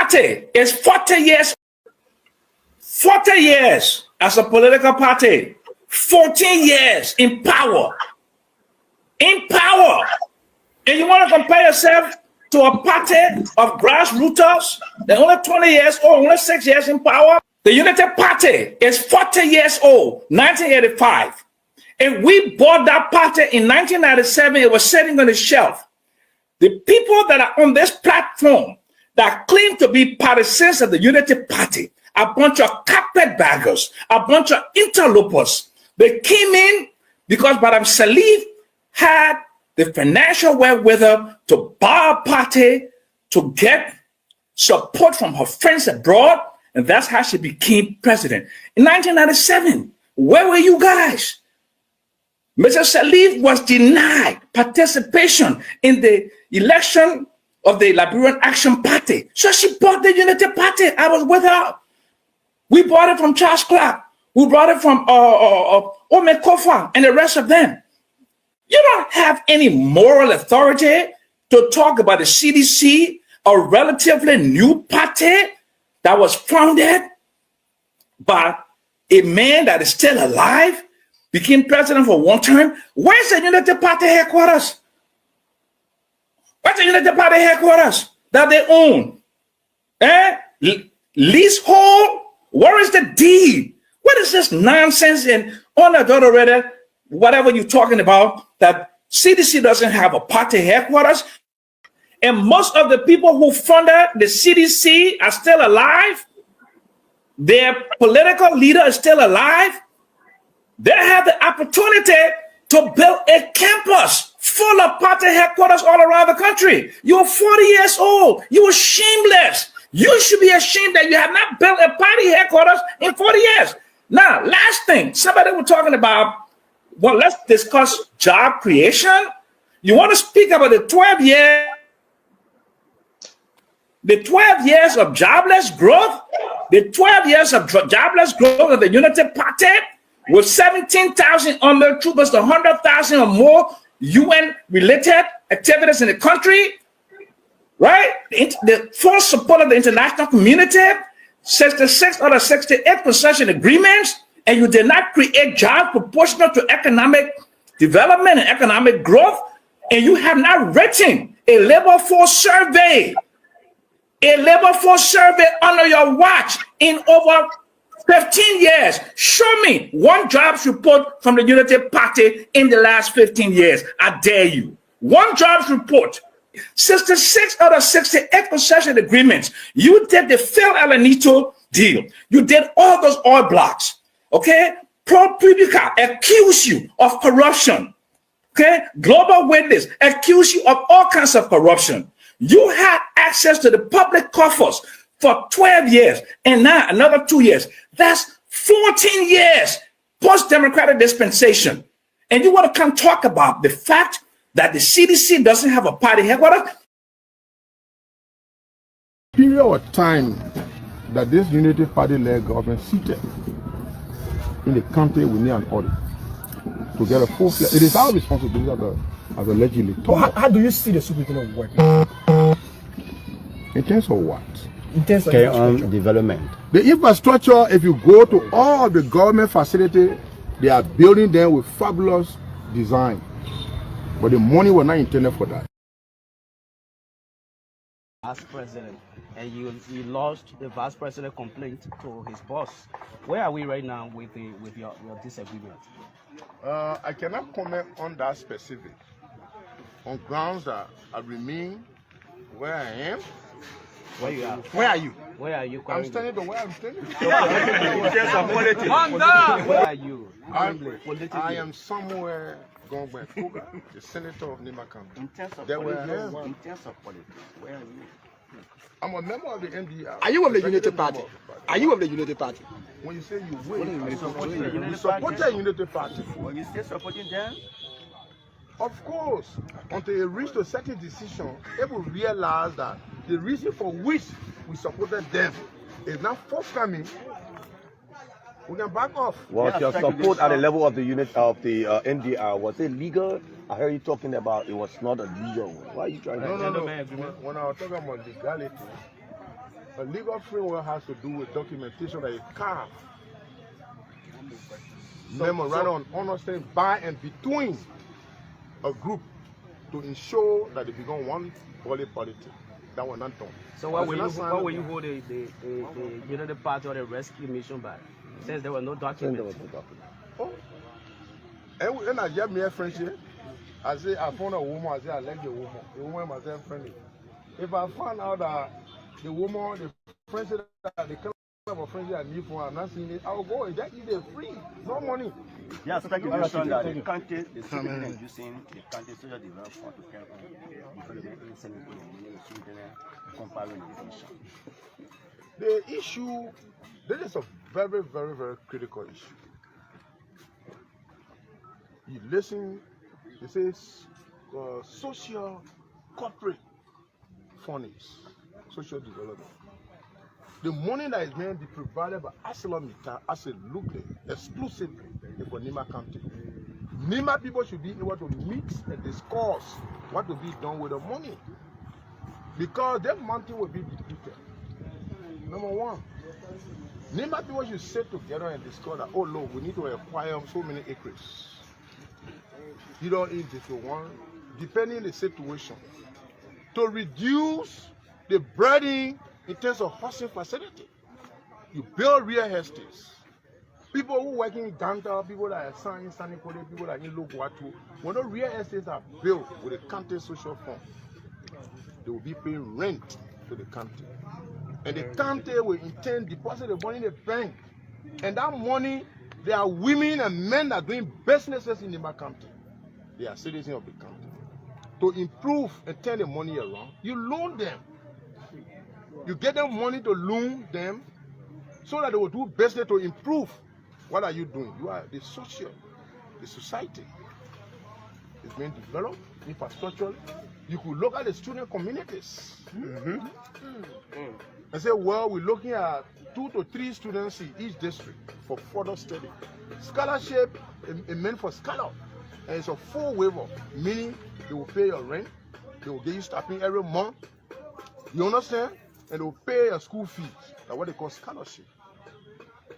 Party is 40 years. 40 years as a political party. 14 years in power. In power. And you want to compare yourself to a party of grassroots? They're only 20 years old, only 6 years in power. The Unity Party is 40 years old, 1985. And we bought that party in 1997. It was sitting on the shelf. The people that are on this platform that claim to be partisans of the Unity Party, a bunch of carpetbaggers, a bunch of interlopers. They came in because Madam Salif had the financial wherewithal to buy a party, to get support from her friends abroad, and that's how she became president. In 1997, where were you guys? Mr. Salif was denied participation in the election of the Liberian Action Party. So she bought the Unity Party. I was with her. We bought it from Charles Clark. We brought it from Ome Kofa and the rest of them. You don't have any moral authority to talk about the CDC, a relatively new party that was founded by a man that is still alive, became president for one term. Where's the Unity Party headquarters? Where's the Unity Party headquarters that they own? Leasehold? Where is the deed? What is this nonsense and unadulterated, whatever you're talking about, that CDC doesn't have a party headquarters? And most of the people who funded the CDC are still alive. Their political leader is still alive. They have the opportunity to build a campus full of party headquarters all around the country. You're 40 years old. You were shameless. You should be ashamed that you have not built a party headquarters in 40 years. Now, last thing, somebody was talking about, well, let's discuss job creation. You want to speak about the 12 years of jobless growth, the 12 years of jobless growth of the Unity Party, with 17,000 armed troopers to 100,000 or more UN-related activities in the country, right? The full support of the international community, 66 out of 68 concession agreements, and you did not create jobs proportional to economic development and economic growth, and you have not written a labor force survey, under your watch in over 15 years. Show me one jobs report from the Unity Party in the last 15 years. I dare you. One jobs report. 66 out of 68 concession agreements. You did the Phil Alanito deal. You did all those oil blocks. Okay? ProPublica accuse you of corruption. Okay? Global Witness accuse you of all kinds of corruption. You had access to the public coffers for 12 years, and now another 2 years. That's 14 years post-democratic dispensation. And you want to come talk about the fact that the CDC doesn't have a party headquarters? Period of time that this Unity Party-led government seated in the country, we need an audit to get a full. It is our responsibility as a legislator. Well, how do you see the superintendent working? In terms of what? In terms of development. The infrastructure, if you go to all the government facilities, they are building them with fabulous design. But the money was not intended for that. Vice president, and you lodged the vice president complaint to his boss. Where are we right now with your disagreement? I cannot comment on that specific. On grounds that I remain where I am. Where you are? Where are you? Where are you? I'm standing the way I'm standing. Where are you? I am somewhere going back. The senator of Nima County. In terms of politics, where are you? I'm a member of the NDR. Are you of the Unity Party? Are you of the Unity Party? When you say you will, we support the Unity Party. Are you still supporting them? Of course, until they reach a certain decision, they will realize that the reason for which we supported them is not forthcoming. We can back off. Was your support at the level of the unit of the NDR, was it legal? I heard you talking about it was not a legal one. Why are you trying to? No. When I was talking about legality, A legal framework has to do with documentation that you carve. Memorandum on understanding by and between a group to ensure that they become one body politic. That was not done. So what will you hold the United Party or the rescue mission by? Since there were no documents. Oh. And I get me a friendship. I say I found a woman, I say I like the woman. The woman must have friendly. If I find out that the woman, the friendship that the kind of friendship I need for, I'm not seeing it, I'll go. That is free, no money. Yeah, speculation that the country is using the country social development fund to carry on development in Senegal and comparing the issue, this is a very, very, very critical issue. You listen, it says social corporate fundings, social development. The money that is going to be provided by ArcelorMittal as a look exclusively for Nima County. Nima people should be able to mix and discuss what will be done with the money. Because that mountain will be depleted. Number one, Nima people should sit together and discuss that, oh look, we need to acquire so many acres. You don't eat this one, depending on the situation. To reduce the burden in terms of housing facility. You build real estates. People who work in Ganta, people that are signing Sanikode, people that are in Loguatu, when the real estates are built with the county social fund, they will be paying rent to the county. And the county will in turn deposit the money in the bank. And that money, there are women and men that are doing businesses in the county. They are citizens of the county. To improve and turn the money around, you loan them. You get them money to loan them so that they will do business to improve. What are you doing? You are the social, the society is being developed, infrastructure. You could look at the student communities and say, well, we're looking at 2 to 3 students in each district for further study. Scholarship is meant for scholar, and it's a full waiver, meaning they will pay your rent, they will get you stipend every month. You understand? And they will pay your school fees. That's what they call scholarship.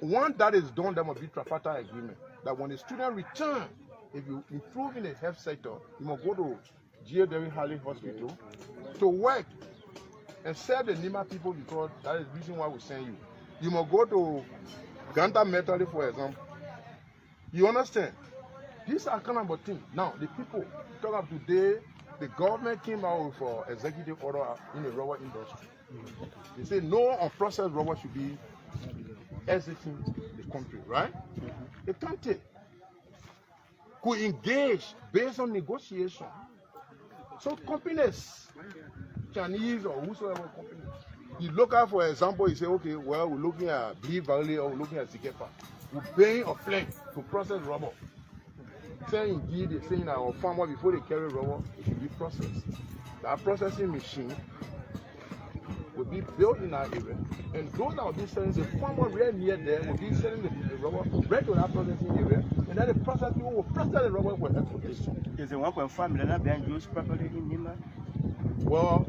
Once that is done, there must be tripartite agreement. That when the student return, if you improve in the health sector, you must go to G.A. Derry Harley Hospital to work and serve the Nima people, because that is the reason why we send you. You must go to Ganta Metal, for example. You understand? These are kind of things. Now, the people talk about today, the government came out with an executive order in the rubber industry. They say no unprocessed rubber should be exiting the country, right? The country could engage based on negotiation. So companies, Chinese or whosoever company, you look at, for example, you say, okay, well, we're looking at Blee Valley or we're looking at Zikepa. We're paying a flag to process rubber. Saying indeed, they're saying that our farmer, before they carry rubber, it should be processed. That processing machine will be built in our area, and those that will be selling, the farmer right near there will be selling the rubber right to that processing area, and then the process people will process the rubber for exportation. Is the 1.5 million being used properly in Nima? Well,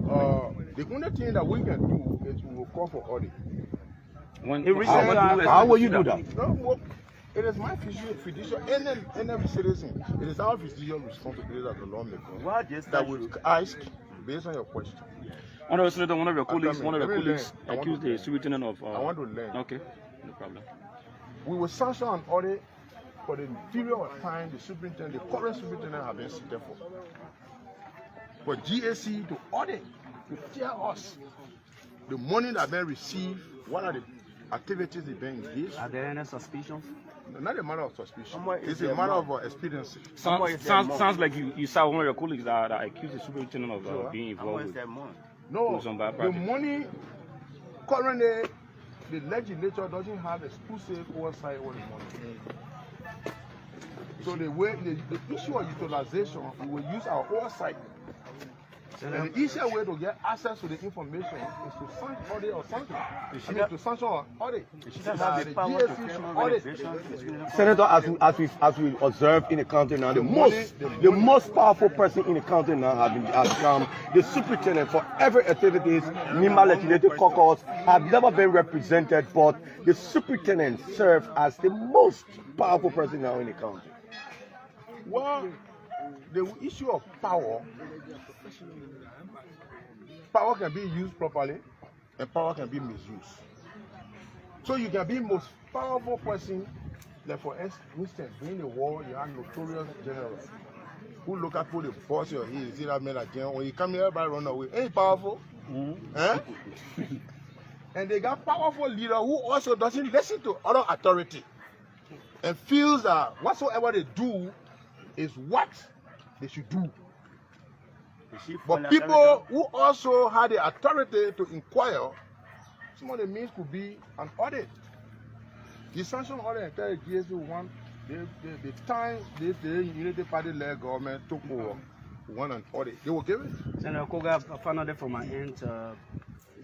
the only thing that we can do is we will call for audit. How will you do that? No, well, it is my fiduciary, any citizen, it is our fiduciary responsibility as a lawmaker that will ask based on your question. One of your colleagues accused the superintendent of. I want to learn. Okay, no problem. We will sanction an audit for the period of time the superintendent, the current superintendent, have been seated for GAC to audit, to tell us the money that they receive, what are the activities they've been engaged. Are there any suspicions? Not a matter of suspicion. It's a matter of experience. Sounds like you saw one of your colleagues that accused the superintendent of being involved with. No, the money currently, the legislature doesn't have exclusive oversight over the money. So the issue of utilization, we will use our oversight. And the easier way to get access to the information is to sanction audit or something. To sanction or audit. The GSC should audit. Senator, as we observe in the country now, the most powerful person in the country now has become the superintendent for every activities. NIMA Legislative Caucus have never been represented, but the superintendent serves as the most powerful person now in the country. Well, the issue of power can be used properly and power can be misused. So you can be most powerful person, like for instance, during the war, you have notorious generals who look at who the boss your head, see that man like general. When you come here, everybody run away. Ain't powerful? Eh? And they got powerful leader who also doesn't listen to other authority and feels that whatsoever they do is what they should do. But people who also had the authority to inquire, some of the means could be an audit. The sanction audit and tell the GSC one, the time the Unity Party led government took over one an audit, they will give it. Senator Koga, finally from my end,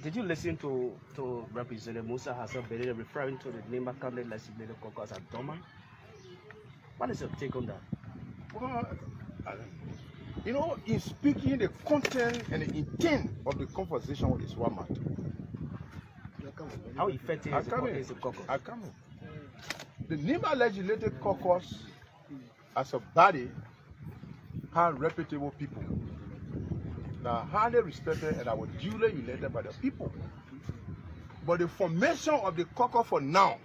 did you listen to Representative Musa Hassan Belede referring to the NIMA County Legislative Caucus as dormant? What is your take on that? Well, you know, in speaking the content and the intent of the conversation with Iswamat, how effective is the caucus? I come in. The NIMA Legislative Caucus, as a body, had reputable people that are highly respected and that were duly elected by the people. But the formation of the caucus for now,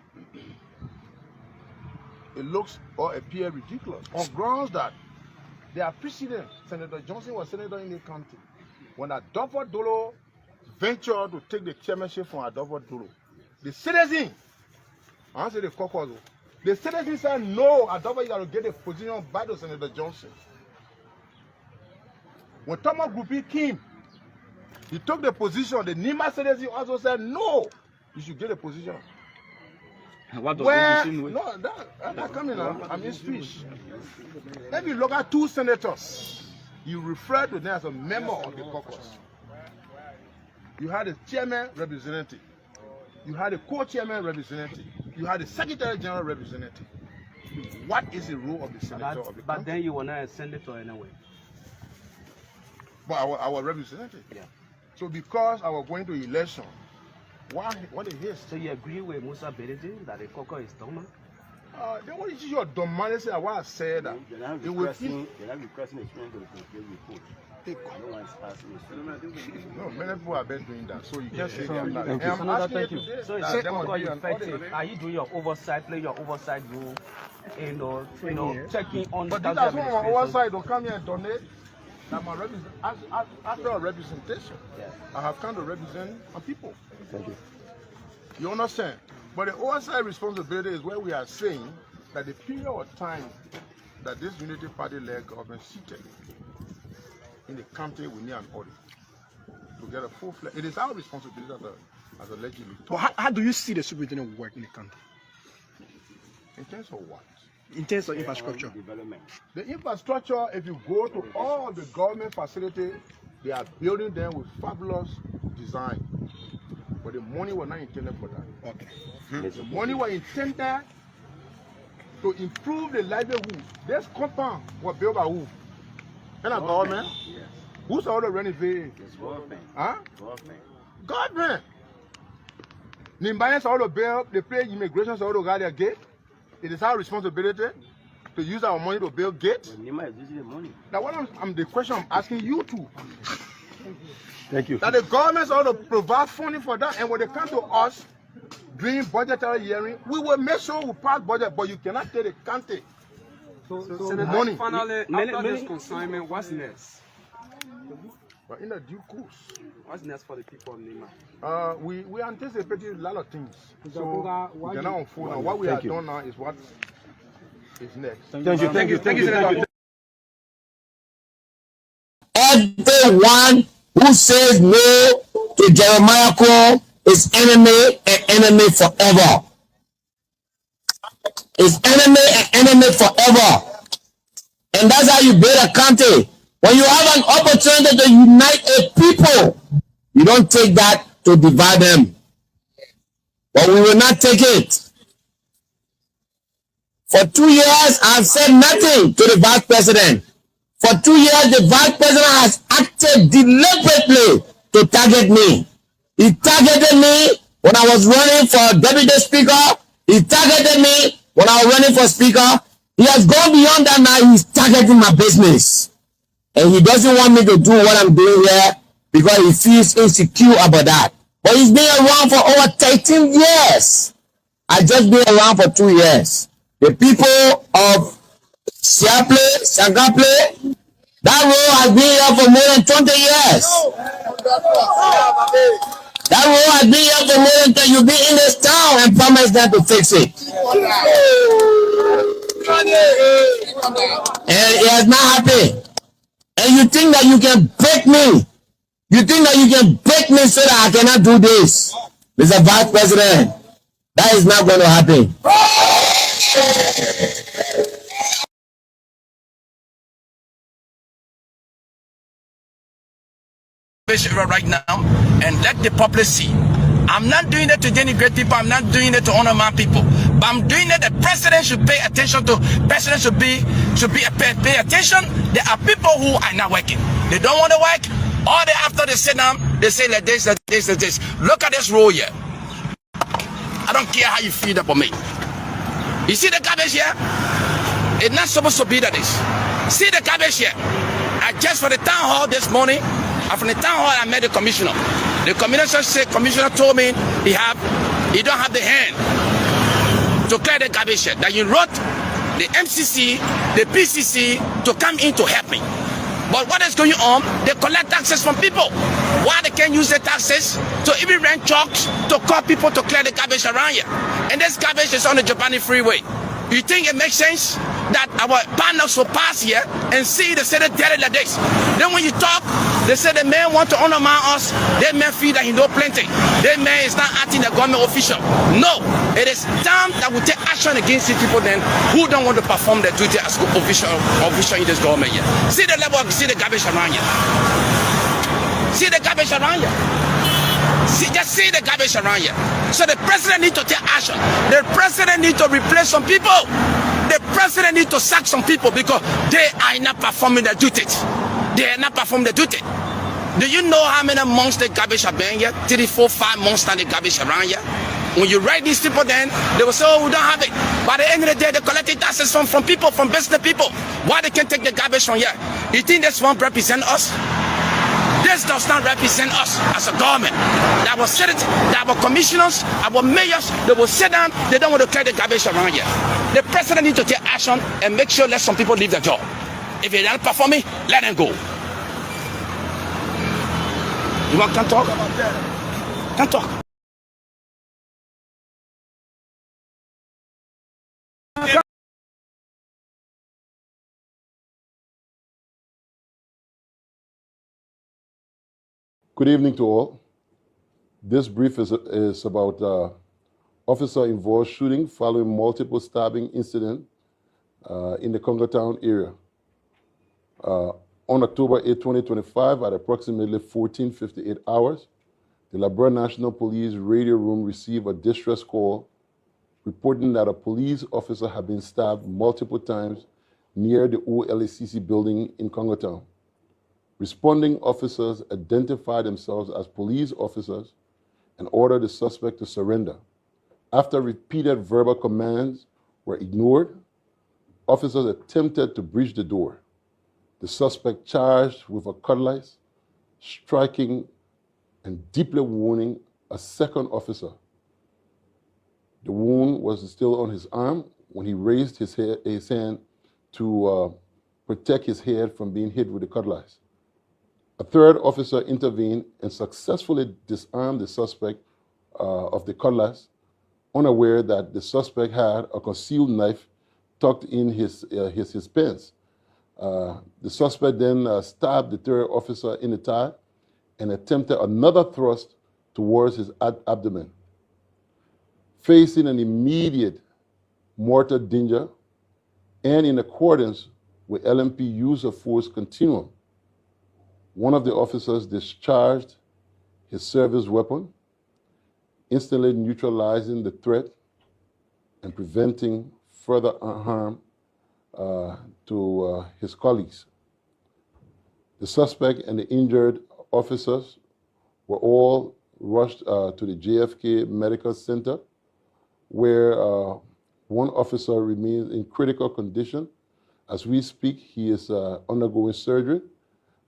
it looks or appears ridiculous on grounds that their president, Senator Johnson, was senator in the country. When Adolfo Dolo ventured to take the chairmanship from Adolfo Dolo, the citizen, I don't say the caucus, the citizen said no, Adolfo, you got to get a position by the Senator Johnson. When Thomas Grupi came, he took the position. The NIMA citizen also said no, you should get a position. What does Where, this mean? no, that coming now. I'm in speech. Let me look at two senators. You refer to them as a member of the caucus. You had a chairman representative. You had a co-chairman representative. You had a secretary general representative. What is the role of the senator of the country? But then you were not a senator anyway. But our representative. Yeah. So because I was going to election, what is his? So you agree with Musa Belede that the caucus is dormant? Then what is your dominance? Why I said that? They're not requesting a student to complete report. No one's asking. No, many people have been doing that. So you can't say that. Thank you. I'm asking you today So that is there must caucus be an effective? audit. Are you doing your oversight, playing your oversight role, checking on But the these are some of my administration? oversight don't come here and donate. That my after a representation, Yeah. I have come to represent my people. Thank you. You understand? But the oversight responsibility is where we are saying that the period of time that this Unity Party-led government seated in the country, we need an audit to get a full-fledged. It is our responsibility as a legislature. But how do you see the superintendent work in the country? In terms of what? In terms of infrastructure? Development. The infrastructure, if you go to all the government facilities, they are building them with fabulous design. But the money was not intended for that. Okay. The money was intended to improve the livelihood. This compound was built by who? And a government? Yes. Who's all the renovate? It's government. Huh? Government. Government. Nimbayans all the build, they pay immigration all the guard their gate. It is our responsibility to use our money to build gates. But NIMA is using the money. Now what I'm the question I'm asking you to. Thank you. That the governments ought to provide funding for that, and when they come to us during budgetary hearing, we will make sure we pass budget, but you cannot take the county. Senator, money. finally, after this consignment, what's next? But in the due course, What's next for the people of Nima? we anticipate a lot of things. So we cannot unfold. Now, what we have done now is what is next. Thank you, Senator. Everyone who says no to Jeremiah Cole is enemy and enemy forever. Is enemy and enemy forever. And that's how you build a country. When you have an opportunity to unite a people, you don't take that to divide them. But we will not take it. For 2 years, I've said nothing to the vice president. For 2 years, the vice president has acted deliberately to target me. He targeted me when I was running for deputy speaker. He targeted me when I was running for speaker. He has gone beyond that now. He's targeting my business. And he doesn't want me to do what I'm doing here because he feels insecure about that. But he's been around for over 13 years. I just been around for 2 years. The people of Shangaple, that road has been here for more than 20 years. That road has been here for more than 20 years. You've been in this town and promised them to fix it. And it has not happened. And you think that you can break me. You think that you can break me so that I cannot do this. Mr. Vice President, that is not going to happen. Right now, and let the public see. I'm not doing it to denigrate people. I'm not doing it to honor my people. But I'm doing it. The president should pay attention to. President should pay attention. There are people who are not working. They don't want to work. All they after they sit down, they say like this, like this, like this. Look at this road here. I don't care how you feel about me. You see the garbage here? It's not supposed to be that this. See the garbage here? I just for the town hall this morning. From the town hall, I met the commissioner. The commissioner told me he don't have the hand to clear the garbage here. That you wrote the MCC, the PCC to come in to help me. But what is going on? They collect taxes from people. Why they can't use the taxes to even rent trucks to call people to clear the garbage around here? And this garbage is on the Japani freeway. You think it makes sense that our partners will pass here and see the city dirty like this? Then when you talk, they say the man want to undermine us. That man feel that he know plenty. That man is not acting a government official. No, it is time that we take action against the people then who don't want to perform their duty as official in this government here. See the level, see the garbage around here. See the garbage around here. Just see the garbage around here. So the president needs to take action. The president needs to replace some people. The president needs to sack some people because they are not performing their duties. They are not performing their duty. Do you know how many months the garbage have been here? 3, 4, 5 months now the garbage around here. When you write these people then, they will say, oh, we don't have it. By the end of the day, they collected taxes from people, from business people. Why they can't take the garbage from here? You think this won't represent us? This does not represent us as a government. Our citizens, our commissioners, our mayors, they will sit down, they don't want to clear the garbage around here. The president needs to take action and make sure let some people leave their job. If they're not performing, let them go. You want to talk? Can't talk. Good evening to all. This brief is about officer-involved shooting following multiple stabbing incidents in the Congo Town area. On October 8, 2025, at approximately 14:58 hours, the Labrador National Police radio room received a distress call reporting that a police officer had been stabbed multiple times near the OLACC building in Congo Town. Responding officers identified themselves as police officers and ordered the suspect to surrender. After repeated verbal commands were ignored, officers attempted to breach the door. The suspect charged with a cutlass, striking and deeply wounding a second officer. The wound was still on his arm when he raised his hand to protect his head from being hit with the cutlass. A third officer intervened and successfully disarmed the suspect of the cutlass, unaware that the suspect had a concealed knife tucked in his pants. The suspect then stabbed the third officer in the thigh and attempted another thrust towards his abdomen. Facing an immediate mortal danger and in accordance with LMP use of force continuum, One of the officers discharged his service weapon, instantly neutralizing the threat and preventing further harm to his colleagues. The suspect and the injured officers were all rushed to the JFK Medical Center, where one officer remains in critical condition. As we speak, he is undergoing surgery,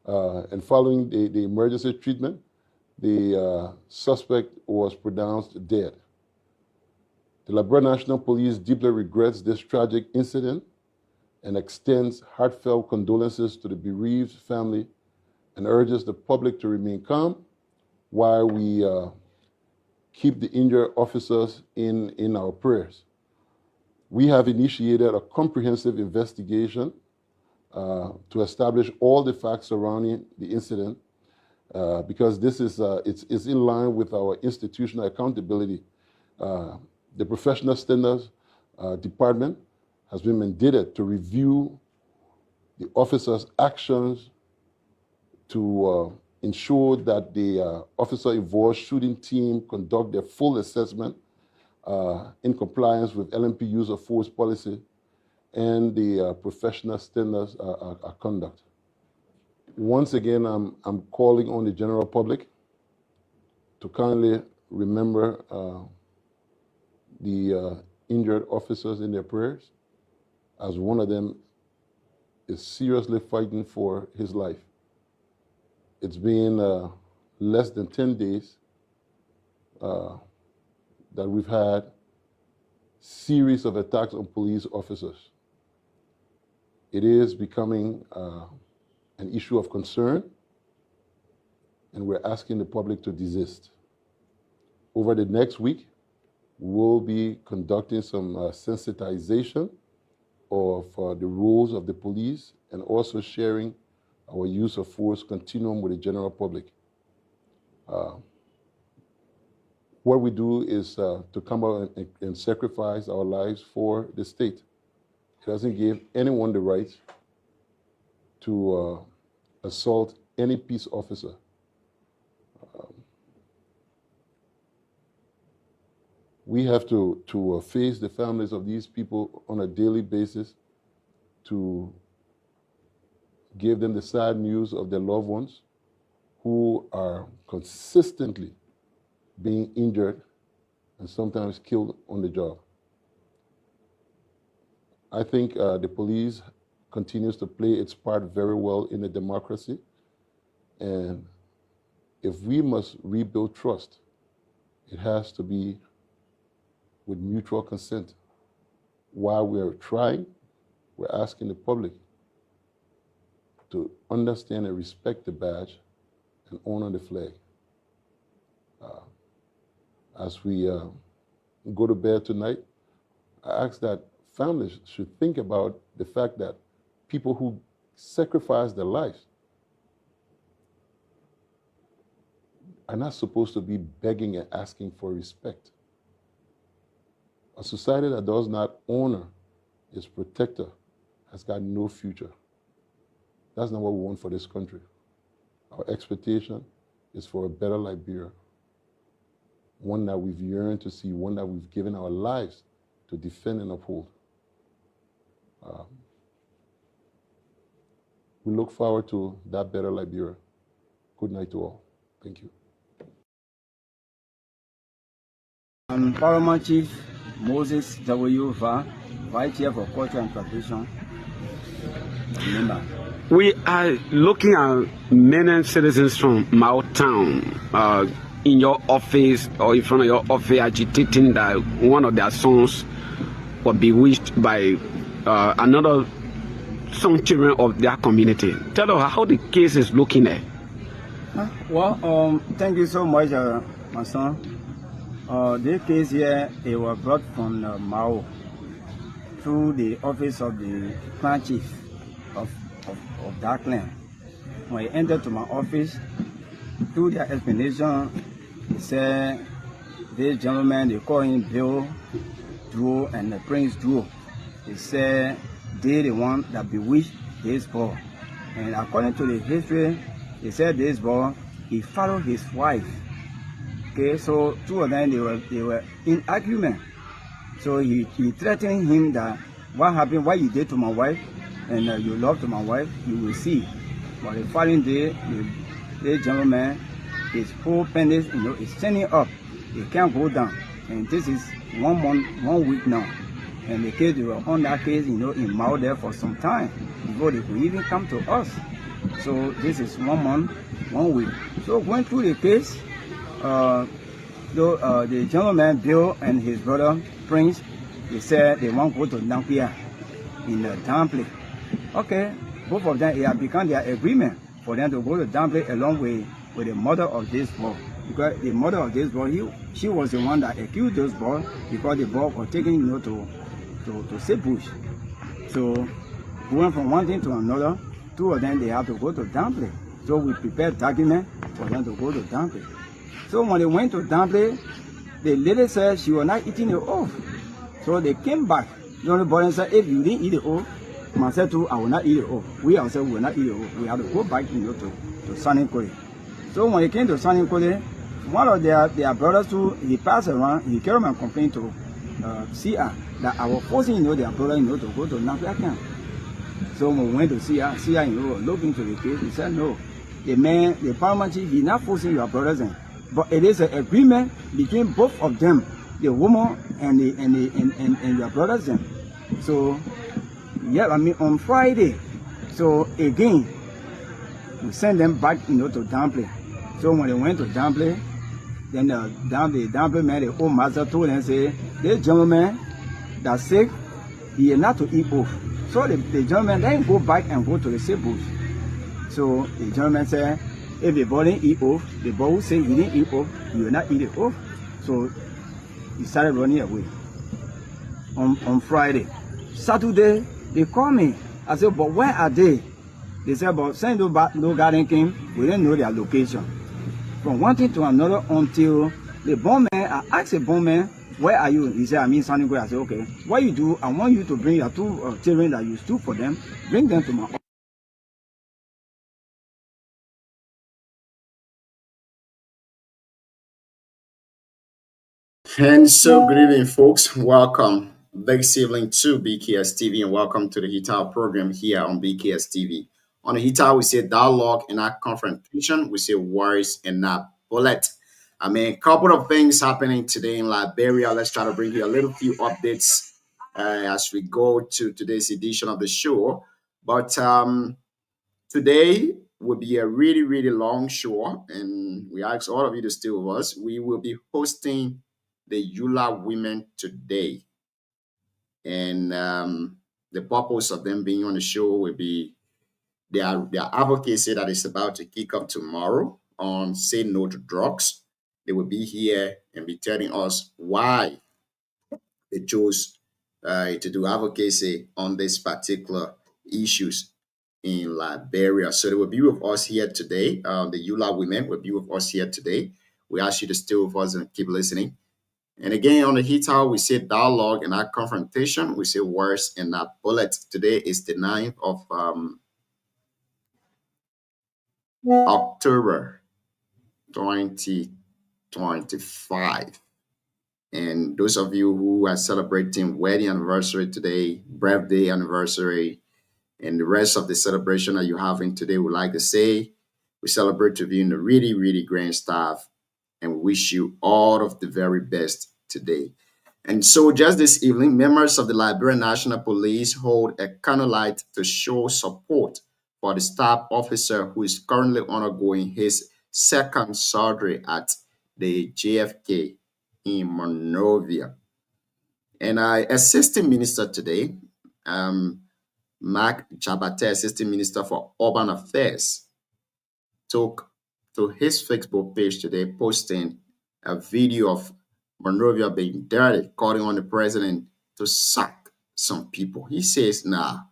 and following the emergency treatment, the suspect was pronounced dead. The Liberia National Police deeply regrets this tragic incident and extends heartfelt condolences to the bereaved family and urges the public to remain calm while we keep the injured officers in our prayers. We have initiated a comprehensive investigation to establish all the facts surrounding the incident because this is it's in line with our institutional accountability. The Professional Standards Department has been mandated to review the officers' actions to ensure that the officer-involved shooting team conduct their full assessment in compliance with LMP use of force policy and the professional standards conduct. Once again, I'm calling on the general public to kindly remember the injured officers in their prayers, as one of them is seriously fighting for his life. It's been less than 10 days that we've had series of attacks on police officers. It is becoming an issue of concern, and we're asking the public to desist. Over the next week, we'll be conducting some sensitization of the rules of the police and also sharing our use of force continuum with the general public. What we do is to come out and sacrifice our lives for the state. It doesn't give anyone the right to assault any peace officer. We have to face the families of these people on a daily basis to give them the sad news of their loved ones who are consistently being injured and sometimes killed on the job. I think the police continues to play its part very well in a democracy, and if we must rebuild trust, it has to be with mutual consent. While we're trying, we're asking the public to understand and respect the badge and honor the flag. As we go to bed tonight, I ask that families should think about the fact that people who sacrifice their lives are not supposed to be begging and asking for respect. A society that does not honor its protector has got no future. That's not what we want for this country. Our expectation is for a better Liberia, one that we've yearned to see, one that we've given our lives to defend and uphold. We look forward to that better Liberia. Good night to all. Thank you. I'm Paramount Chief Moses W. Va, Vice Chair for Culture and Tradition. We are looking at many citizens from Mao Town in your office or in front of your office agitating that one of their sons was bewitched by some children of their community. Tell us how the case is looking at. Well, thank you so much, my son. This case here, it was brought from Mao through the office of the clan chief of that clan. When he entered to my office, through their explanation, he said, this gentleman, they call him Bill Drew and the Prince Drew. He said, they the one that bewitched his boy. And according to the history, They said this boy, he followed his wife. Okay, so two of them, they were in argument. So he threatened him that what happened, what you did to my wife, and you love to my wife, you will see. But the following day, the gentleman, his whole penis, is standing up. He can't go down. And this is 1 month, 1 week now. And the case, they were on that case, in Mao there for some time before they could even come to us. So this is 1 month, 1 week. So going through the case, the gentleman, Bill, and his brother, Prince, they said they want to go to Nampia in the Dampley. Okay, both of them, it had become their agreement for them to go to Dampley along with the mother of this boy. Because the mother of this boy, she was the one that accused this boy because the boy was taken, to Sebush. So going from one thing to another, two of them, they have to go to Dampley. So we prepared document for them to go to Dampley. So when they went to Dampley, the lady said she was not eating the oath. So they came back. The only boy said, if you didn't eat the oath, myself too, I will not eat the oath. We ourselves will not eat the oath. We have to go back, to Sanikore. So when they came to Sanikore, one of their brothers too, he passed around, he came and complained to CR that I was forcing, their brother, to go to Nampia camp. So when we went to CR, looked into the case, he said, no, the man, the paramount chief, he's not forcing your brothers in. But it is an agreement between both of them, the woman and your brothers. So, yeah, on Friday. So again, we send them back, to Dampley. So when they went to Dampley, then the Dampley man, the old master told them, say, this gentleman that's sick, he is not to eat off. So the gentleman then go back and go to the sick bush. So the gentleman said, if the boy didn't eat off, the boy will say he didn't eat off, he will not eat it off. So he started running away on Friday. Saturday, they called me. I said, but where are they? They said, but since no garden came, we didn't know their location. From one thing to another until the bondman, I asked the bondman, where are you? He said, I'm in Sanikore. I said, okay, what you do, I want you to bring your two children that you stood for them, bring them to my office. And so, good evening, folks. Welcome, Big Sibling, to BKS TV, and welcome to the Hital program here on BKS TV. On the Hital, we say dialogue and not confrontation. We say words and not bullet. A couple of things happening today in Liberia. Let's try to bring you a little few updates as we go to today's edition of the show. But today will be a really, really long show, and we ask all of you to stay with us. We will be hosting the Eula women today, and the purpose of them being on the show will be their advocacy that is about to kick off tomorrow on Say No to Drugs. They will be here and be telling us why they chose to do advocacy on these particular issues in Liberia. So they will be with us here today. The Eula women will be with us here today. We ask you to stay with us and keep listening. And again, on the Hital, we say dialogue and not confrontation. We say words and not bullets. Today is the 9th of October 2025. And those of you who are celebrating wedding anniversary today, birthday anniversary, and the rest of the celebration that you're having today, would like to say, we celebrate to be in a really, really grand staff, and we wish you all of the very best today. And so just this evening, members of the Liberian National Police hold a candlelight to show support for the staff officer who is currently undergoing his second surgery at the JFK in Monrovia. And Assistant Minister today, Mark Jabate, Assistant Minister for Urban Affairs, took to his Facebook page today, posting a video of Monrovia being dirty, calling on the president to sack some people. He says, nah.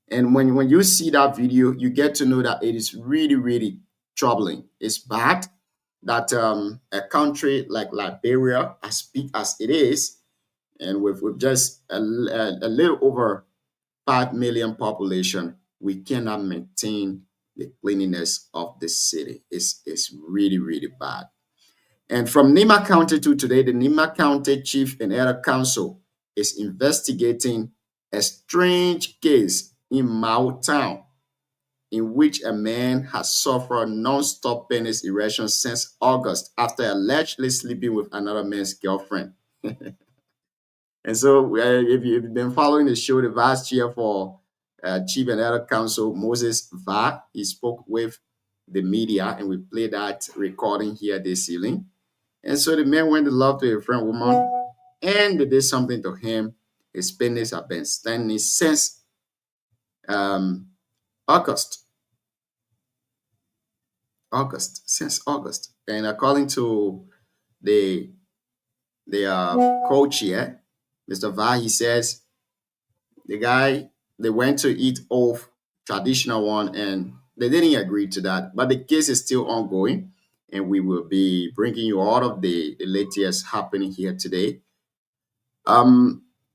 And when you see that video, you get to know that it is really, really troubling. It's bad that a country like Liberia, as big as it is, and with just a little over 5 million population, we cannot maintain the cleanliness of the city. It's really, really bad. And from Nima County to today, the Nima County Chief and Elder Council is investigating a strange case in Mao Town, in which a man has suffered non-stop penis erection since August after allegedly sleeping with another man's girlfriend. And so, if you've been following the show, the Vice Chair for Chief and Elder Council, Moses Va, he spoke with the media, and we played that recording here this evening. And so the man went to love to a friend woman, and they did something to him. His penis have been standing since August. Since August. And according to the coach here, Mr. Va, he says the guy, they went to eat off traditional one and they didn't agree to that. But the case is still ongoing, and we will be bringing you all of the latest happening here today.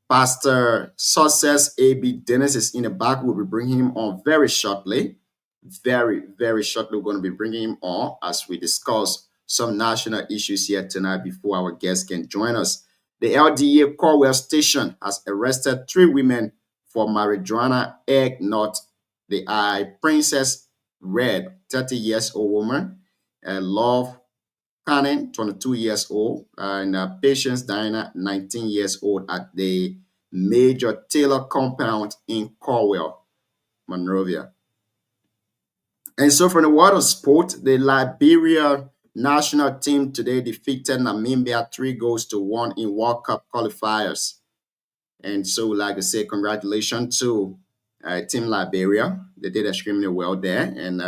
Pastor Success A.B. Dennis is in the back. We'll be bringing him on very shortly. Very, very shortly, we're going to be bringing him on as we discuss some national issues here tonight before our guests can join us. The LDA Corwell Station has arrested 3 women for marijuana egg nut. The Princess Red, 30 years old woman, Love Cannon, 22 years old, and Patience Diana, 19 years old, at the Major Taylor compound in Corwell, Monrovia. And so from the world of sport, the Liberia national team today defeated Namibia 3-1 in World Cup qualifiers. And so, like I said, congratulations to Team Liberia. They did extremely well there. And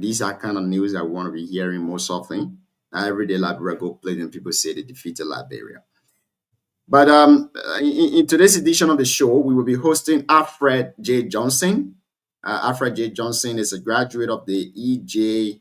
these are kind of news that we want to be hearing most often. Every day Liberia go play and people say they defeated Liberia. But in today's edition of the show, we will be hosting Alfred J. Johnson. Alfred J. Johnson is a graduate of the E.J.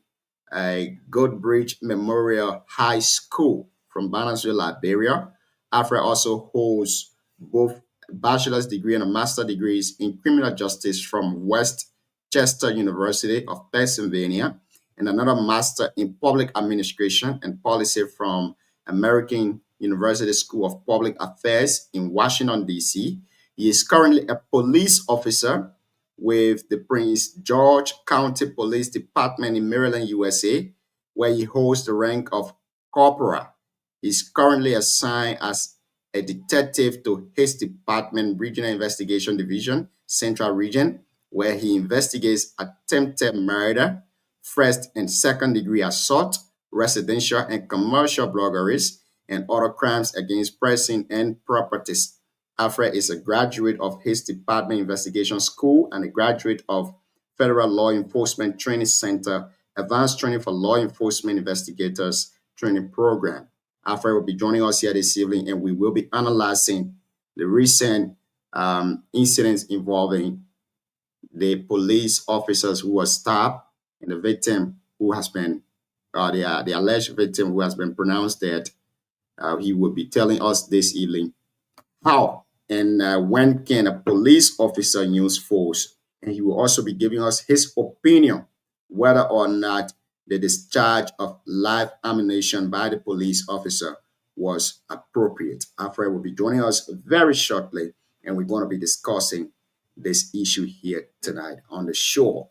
Goodbridge Memorial High School from Bannersville, Liberia. Alfred also holds both a bachelor's degree and a master's degrees in criminal justice from West Chester University of Pennsylvania, and another master in public administration and policy from American University School of Public Affairs in Washington, D.C. He is currently a police officer with the Prince George County Police Department in Maryland, USA, where he holds the rank of corporal. He's currently assigned as a detective to his department, Regional Investigation Division, Central Region, where he investigates attempted murder, first and second degree assault, residential and commercial burglaries, and other crimes against person and properties. Alfred is a graduate of his department investigation school and a graduate of Federal Law Enforcement Training Center, Advanced Training for Law Enforcement Investigators Training Program. Alfred will be joining us here this evening, and we will be analyzing the recent incidents involving the police officers who were stabbed and the victim who has been, the alleged victim who has been pronounced dead. He will be telling us this evening how and when can a police officer use force. And he will also be giving us his opinion whether or not the discharge of live ammunition by the police officer was appropriate. Alfred will be joining us very shortly, and we're going to be discussing this issue here tonight on the show.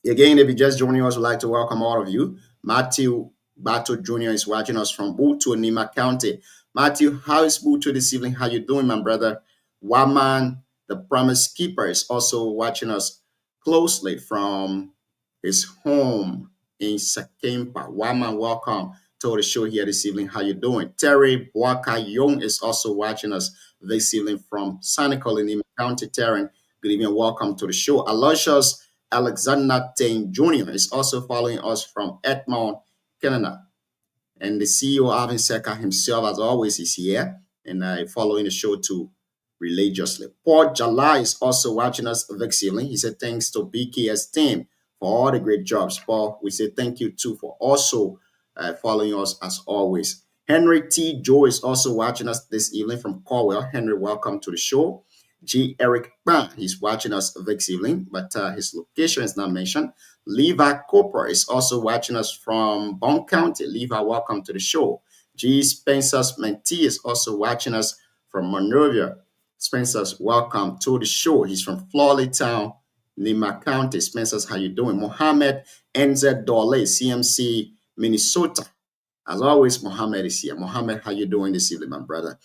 Again, if you're just joining us, we'd like to welcome all of you. Matthew Bato Jr. is watching us from Butu, Nima County. Matthew, how is Butu this evening? How you doing, my brother? Waman, the Promise Keeper, is also watching us closely from his home in Sakimpa. Waman, welcome to the show here this evening. How you doing? Terry Waka Young is also watching us this evening from Sanical in Nima County. Terry, good evening. Welcome to the show. Aloysius Alexander Tain Jr. is also following us from Edmond, Canada. And the CEO, Alvin Seka himself, as always, is here and following the show too religiously. Paul Jala is also watching us this evening. He said thanks to BKS team for all the great jobs. Paul, we say thank you too for also following us as always. Henry T. Joe is also watching us this evening from Corwell. Henry, welcome to the show. G. Eric Ban, he's watching us this evening, but his location is not mentioned. Levi Cooper is also watching us from Bond County. Levi, welcome to the show. G. Spencer's mentee is also watching us from Monrovia. Spencer's welcome to the show. He's from Florley Town, Lima County. Spencer's, how you doing? Mohammed NZ Dole, CMC, Minnesota. As always, Mohammed is here. Mohammed, how you doing this evening, my brother?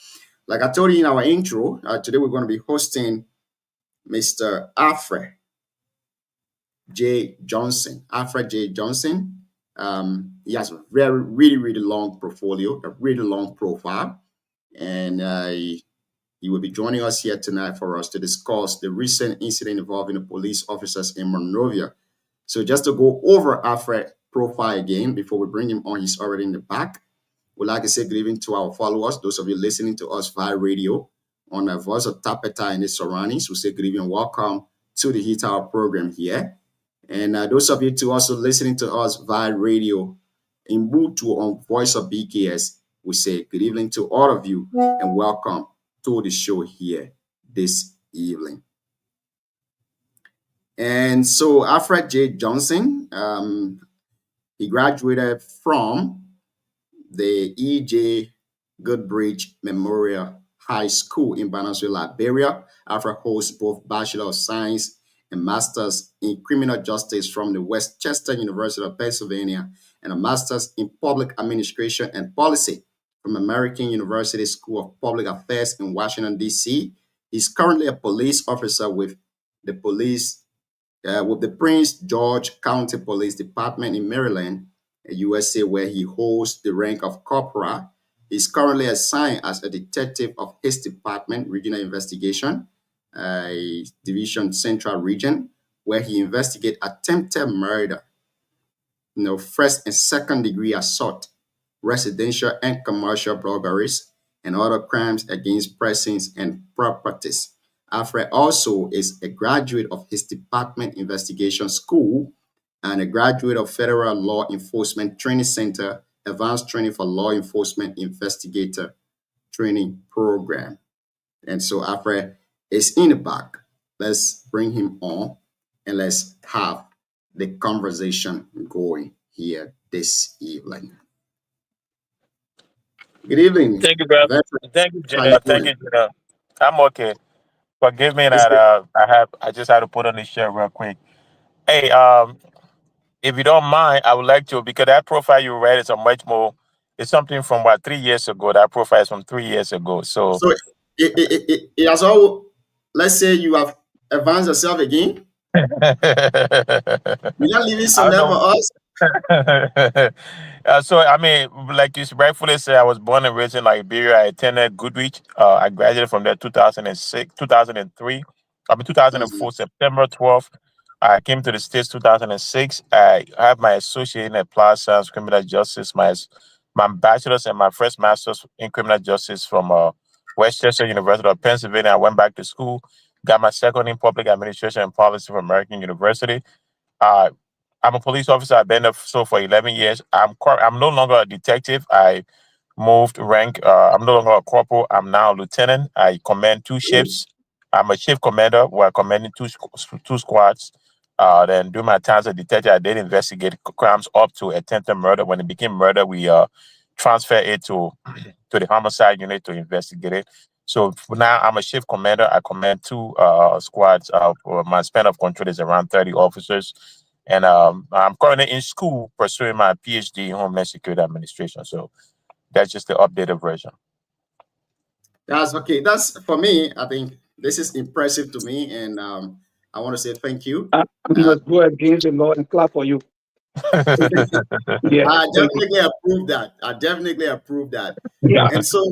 Like I told you in our intro, today we're going to be hosting Mr. Alfred J. Johnson. Alfred J. Johnson. He has a really long portfolio, a really long profile. And he will be joining us here tonight for us to discuss the recent incident involving the police officers in Monrovia. So just to go over Alfred's profile again before we bring him on, he's already in the back. We'd like to say good evening to our followers, those of you listening to us via radio on the Voice of Tapeta and its surroundings. We say good evening, welcome to the Heat Hour program here. And those of you too also listening to us via radio in Butu on Voice of BKS, we say good evening to all of you and welcome to the show here this evening. And so Alfred J. Johnson, he graduated from the E.J. Goodbridge Memorial High School in Banasville, Liberia. Alfred holds both Bachelor of Science and Masters in Criminal Justice from the Westchester University of Pennsylvania and a Master's in Public Administration and Policy from American University School of Public Affairs in Washington, D.C. He's currently a police officer with the Prince George County Police Department in Maryland, USA, where he holds the rank of corporal. He's currently assigned as a detective of his department, Regional Investigation, Division Central Region, where he investigates attempted murder, first and second degree assault, residential and commercial burglaries, and other crimes against persons and properties. Alfred also is a graduate of his department investigation school and a graduate of Federal Law Enforcement Training Center, Advanced Training for Law Enforcement Investigator Training Program. And so Alfred is in the back. Let's bring him on and let's have the conversation going here this evening. Good evening. Thank you, brother. Thank you, Jenna. Thank you, Jenna. I'm okay. Forgive me that I just had to put on this shirt real quick. Hey, if you don't mind, I would like to, because that profile you read is it's something from 3 years ago. That profile is from 3 years ago. So it has all, let's say you have advanced yourself again. You're not leaving some there for us. So, I mean, like you rightfully said, I was born and raised in Liberia. I attended Goodrich. I graduated from there 2003. 2004, September 12th. I came to the States 2006. I have my associate in applied science, criminal justice, my bachelor's and my first master's in criminal justice from Westchester University of Pennsylvania. I went back to school, got my second in public administration and policy from American University. I'm a police officer. I've been there for 11 years. I'm no longer a detective. I moved rank. I'm no longer a corporal. I'm now a lieutenant. I command 2 shifts. I'm a shift commander where I commanded 2 squads. Then during my time as a detective, I did investigate crimes up to attempted murder. When it became murder, we transferred it to the homicide unit to investigate it. So now I'm a shift commander. I command 2 squads. My span of control is around 30 officers. And I'm currently in school pursuing my PhD in Homeland Security Administration. So that's just the updated version. That's okay. That's, for me, I think this is impressive to me. And I want to say thank you. I'm going to go against the law and clap for you. Yeah. I definitely approve that. Yeah. And so,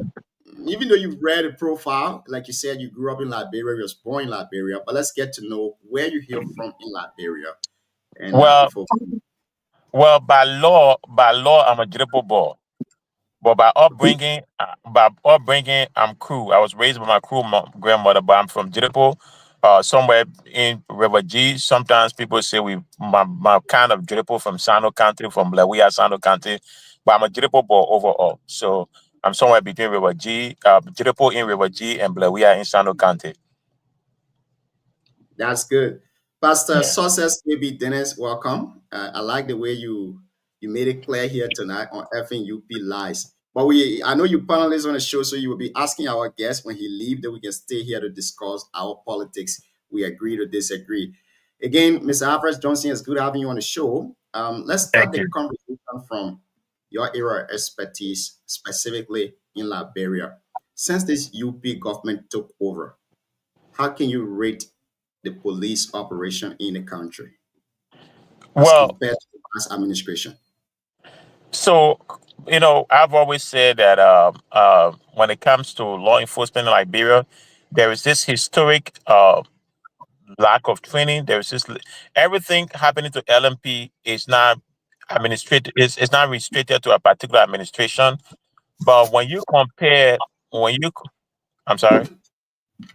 even though you've read a profile, like you said, you grew up in Liberia, you was born in Liberia, but let's get to know where you hail from in Liberia. And well, by law, I'm a Jiripo boy. But by upbringing, I'm Crew. I was raised by my Crew grandmother, but I'm from Jiripo, somewhere in River G. Sometimes people say my kind of Jiripo from Sano County, from Blawia, Sano County, but I'm a Jiripo boy overall. So I'm somewhere between River G, Jiripo in River G, and Blawia in Sano County. That's good. Pastor Success KB Dennis, welcome. I like the way you made it clear here tonight on effing UP lies. But I know you panelists on the show, so you will be asking our guests when he leaves that we can stay here to discuss our politics. We agree to disagree. Again, Mr. Alfred Johnson, it's good having you on the show. Let's start the conversation from your area of expertise, specifically in Liberia. Since this UP government took over, how can you rate the police operation in the country as compared to the past administration? So, I've always said that when it comes to law enforcement in Liberia, there is this historic lack of training. There is this everything happening to LMP is not administrated. It's not restricted to a particular administration. But when you compare, I'm sorry.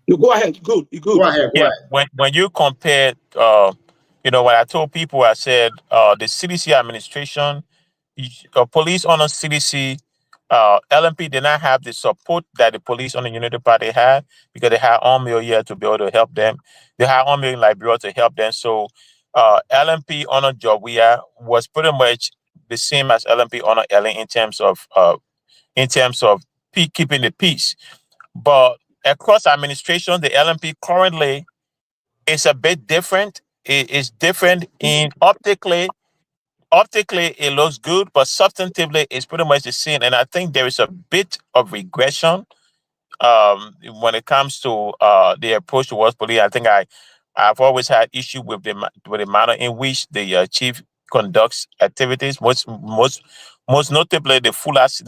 You go ahead. Good. You good. Go ahead. When you compare, when I told people, I said the CDC administration, police under CDC, LMP did not have the support that the police under Unity Party had because they had Army here to be able to help them. They had Army in Liberia to help them. So LMP under Jowea was pretty much the same as LMP under LA in terms of keeping the peace. But across administration, the LMP currently is a bit different. It is different in optically, it looks good, but substantively, it's pretty much the same. And I think there is a bit of regression when it comes to the approach towards police. I think I've always had issue with the manner in which the chief conducts activities. Most notably, the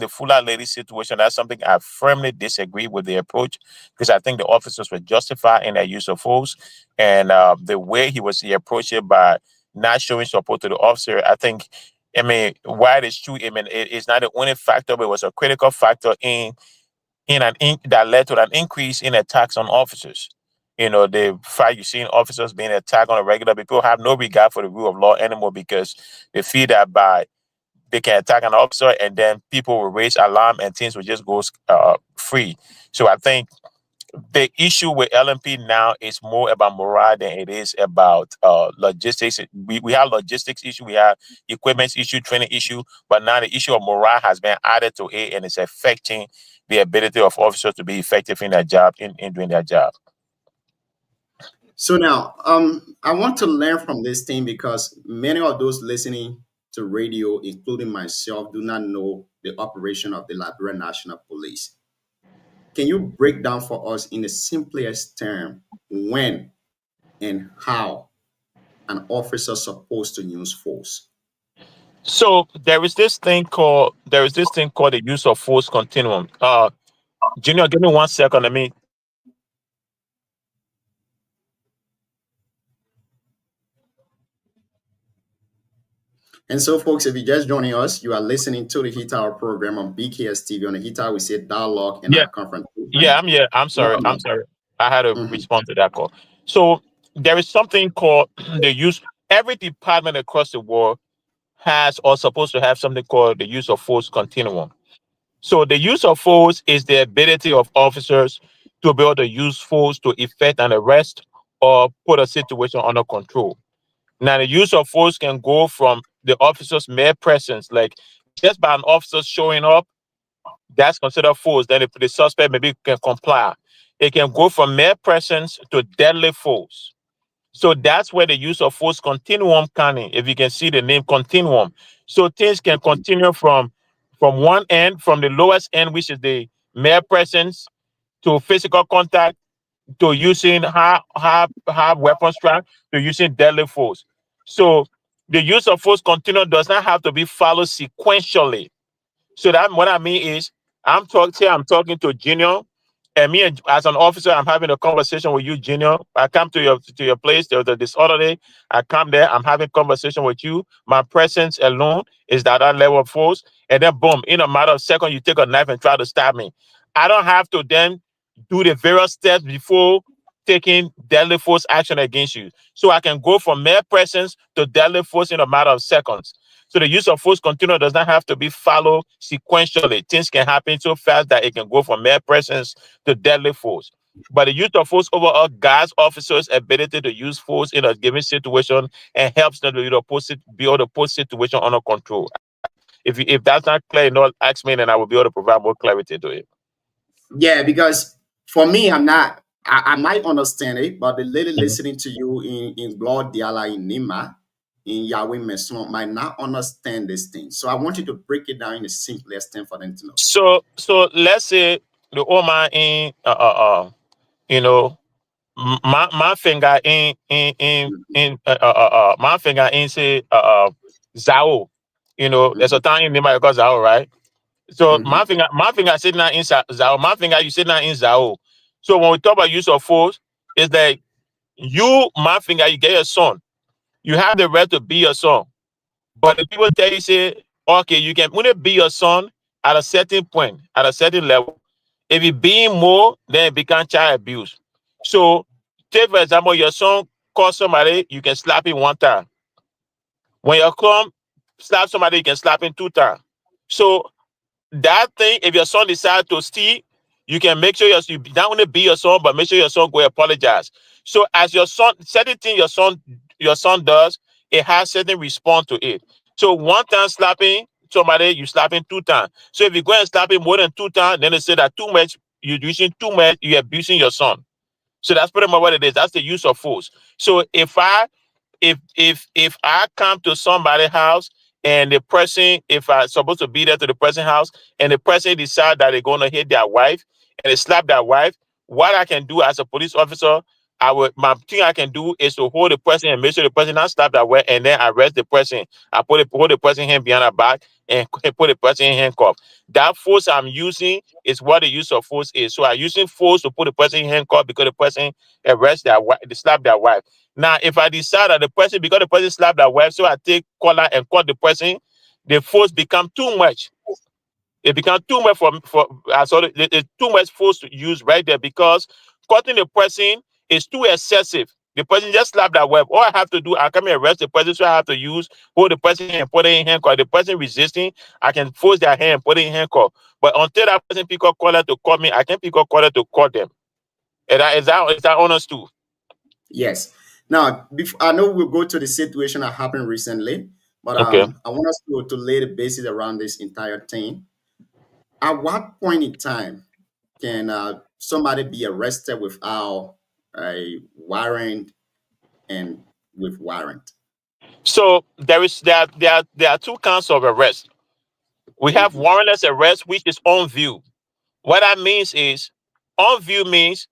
Fuller lady situation. That's something I firmly disagree with the approach because I think the officers were justified in their use of force, and the way he approached it by not showing support to the officer. While it's true, it's not the only factor, but it was a critical factor that led to an increase in attacks on officers. The fact you're seeing officers being attacked on a regular, people have no regard for the rule of law anymore because they feel that they can attack an officer and then people will raise alarm and things will just go free. So I think the issue with LMP now is more about morale than it is about logistics. We have logistics issue, we have equipment issue, training issue, but now the issue of morale has been added to it and it's affecting the ability of officers to be effective in their job, in doing their job. So now, I want to learn from this thing because many of those listening to radio, including myself, do not know the operation of the Liberian National Police. Can you break down for us in the simplest term when and how an officer is supposed to use force? So there is this thing called the use of force continuum. Junior, give me 1 second. And so, folks, if you're just joining us, you are listening to the Heat Hour program on BKS TV. On the Heat Hour, we say dialogue and our conference. Yeah, I'm here. I'm sorry. I had to respond to that call. So there is something called the use. Every department across the world has or supposed to have something called the use of force continuum. So the use of force is the ability of officers to be able to use force to effect an arrest or put a situation under control. Now, the use of force can go from the officer's mere presence, like just by an officer showing up, that's considered force. Then the suspect maybe can comply. It can go from mere presence to deadly force. So that's where the use of force continuum comes in. If you can see the name continuum. So things can continue from one end, from the lowest end, which is the mere presence, to physical contact, to using hard weapon strike, to using deadly force. So the use of force continuum does not have to be followed sequentially. So that what I mean is I'm talking to Junior, and me as an officer, I'm having a conversation with you, Junior. I come to your place this other day. I come there, I'm having conversation with you. My presence alone is that level of force, and then boom, in a matter of seconds, you take a knife and try to stab me. I don't have to then do the various steps before taking deadly force action against you. So I can go from mere presence to deadly force in a matter of seconds. So the use of force continuum does not have to be followed sequentially. Things can happen so fast that it can go from mere presence to deadly force. but the use of force overall guards officers' ability to use force in a given situation and helps them to be able to put situation under control. If that's not clear, ask me, and I will be able to provide more clarity to it. Yeah, because for me, I might understand it, but the lady listening to you in Blood Diala in Nima, in Yahweh Mason, might not understand this thing. So I want you to break it down in the simplest thing for them to know. So let's say the old man in my finger in my finger in say Zao. There's a time in Nima called Zao, right? So my finger sitting now in Zao. My finger you sitting now in Zao. So when we talk about use of force, it's like my finger, you get your son. You have the right to be your son. But the people tell you, say, okay, you can only be your son at a certain point, at a certain level. If you being more, then it becomes child abuse. So, take for example, your son calls somebody, you can slap him one time. When you come slap somebody, you can slap him 2 times. So, that thing, if your son decides to steal, you can make sure you not only be your son, but make sure your son go apologize. So, as your son, certain thing your son does, it has certain response to it. So 1 time slapping somebody, you slap him 2 times. So if you go and slap him more than 2 times, then they say that too much, you're using too much, you're abusing your son. So that's pretty much what it is. That's the use of force. So if I come to somebody's house and the person, if I'm supposed to be there to the person's house and the person decide that they're going to hit their wife and they slap their wife, what I can do as a police officer, my thing I can do is to hold the person and make sure the person not slap that way, and then arrest the person. I hold the person hand behind her back and put the person in handcuff. That force I'm using is what the use of force is. So I'm using force to put the person in handcuff because the person slap their wife. Now, if I decide that because the person slapped their wife, so I take collar and cut the person, the force become too much. It becomes too much it's too much force to use right there, because cutting the person is too excessive. The person just slapped that wife. All I have to do, I come and arrest the person, so I have to hold the person and put it in handcuff. The person resisting, I can force their hand, put it in handcuff. But until that person pick up collar to cut me, I can pick up collar to cut them. Is that honest too? Yes. Now, I know we'll go to the situation that happened recently, but Okay. I want us to lay the basis around this entire thing. At what point in time can somebody be arrested without a warrant and with warrant? So there are 2 counts of arrest. We have warrantless arrest, which is on view. What that means is, on view means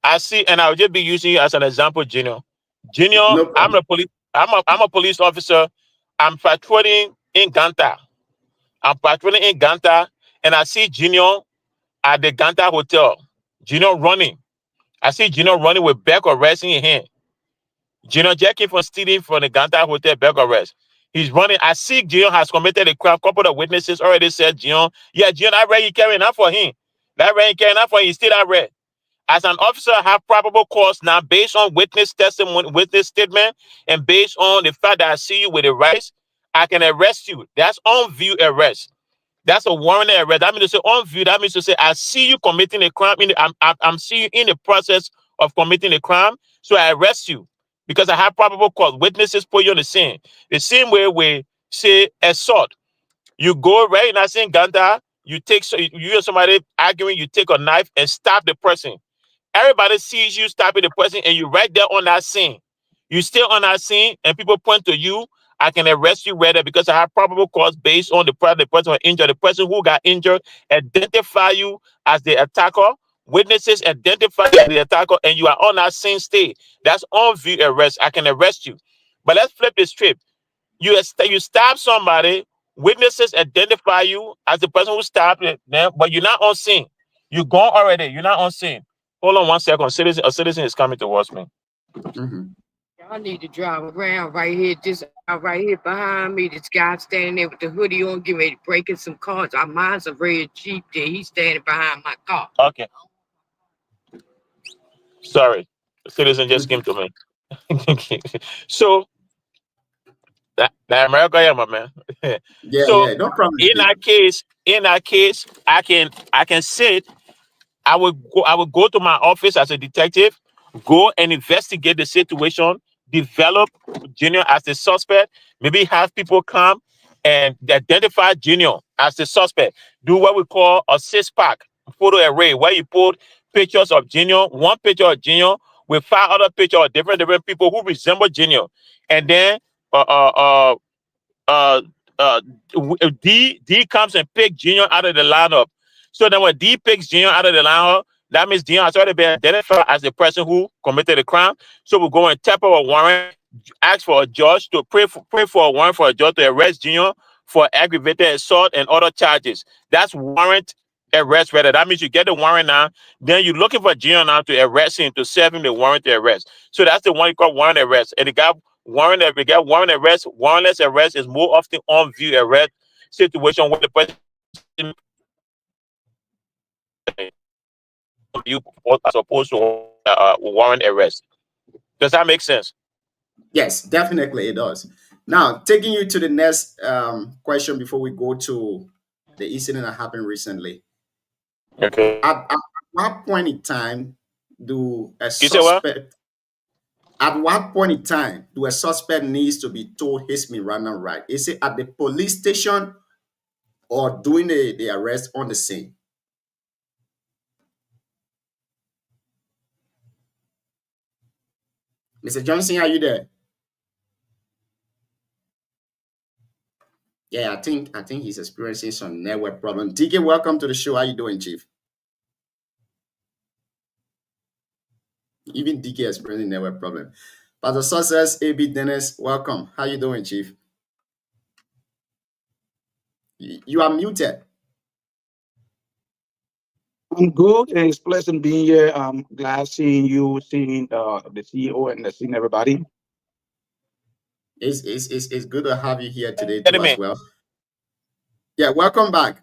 I see, and I'll just be using you as an example, Junior. No I'm a police officer. I'm patrolling in Ganta. And I see Junior at the Ganta Hotel. Junior running. I see Junior running with back arrest in hand. Junior jacking for stealing from the Ganta Hotel, back arrest. He's running. I see Junior has committed a crime. Couple of witnesses already said, Junior, that red he carrying out for him. That red he carrying out for him, he's still that red. As an officer, I have probable cause now based on witness testimony, witness statement, and based on the fact that I see you with the rights, I can arrest you. That's on view arrest. That's a warranted arrest. That means to say on view. That means to say I see you committing a crime. I'm seeing you in the process of committing a crime, so I arrest you because I have probable cause. Witnesses put you on the scene. The same way we say assault. You go right in that same Ganta. You and somebody arguing. You take a knife and stab the person. Everybody sees you stopping the person, and you're right there on that scene. You still on that scene, and people point to you. I can arrest you right there because I have probable cause based on the person who injured. The person who got injured identify you as the attacker. Witnesses identify you as the attacker, and you are on that same state. That's on view arrest. I can arrest you. But let's flip the script. You stab somebody. Witnesses identify you as the person who stabbed it, but you're not on scene. You're gone already. You're not on scene. Hold on 1 second. A citizen is coming towards me. I need to drive around right here, just right here behind me. This guy standing there with the hoodie on, getting ready to break in some cars. Mine's a red Jeep there. He's standing behind my car. Okay. Sorry. The citizen just came to me. So, that America, yeah, my man. Yeah, no problem. In that case, I can sit I would go to my office as a detective, go and investigate the situation, develop Junior as the suspect, maybe have people come and identify Junior as the suspect. Do what we call a 6-pack photo array, where you put pictures of Junior, one picture of Junior with 5 other pictures of different people who resemble Junior, and then D comes and picks Junior out of the lineup. So then when D picks Junior out of the lineup, that means Junior has already been identified as the person who committed the crime. So we'll go and tap a warrant, ask for a judge to pray for a warrant for a judge to arrest Junior for aggravated assault and other charges. That's warrant arrest rather. That means you get the warrant now, then you're looking for Junior now to arrest him, to serve him the warrant to arrest. So that's the one you call warrant arrest. And the guy warrant arrest, warrantless arrest is more often on view arrest situation where the person you as opposed to warrant arrest. Does that make sense? Yes, definitely it does. Now, taking you to the next question before we go to the incident that happened recently. Okay. At what point in time do a You say what? suspect? At what point in time do a suspect needs to be told his Miranda right? Is it at the police station or doing the arrest on the scene? Mr. Johnson, are you there? Yeah, I think he's experiencing some network problem. DK, welcome to the show. How you doing, Chief? Even DK is experiencing network problem. Pastor Success, AB Dennis, welcome. How you doing, Chief? You are muted. I'm good, and it's pleasant being here. I'm glad seeing you, seeing the CEO, and seeing everybody. It's good to have you here today too as well. Yeah, welcome back.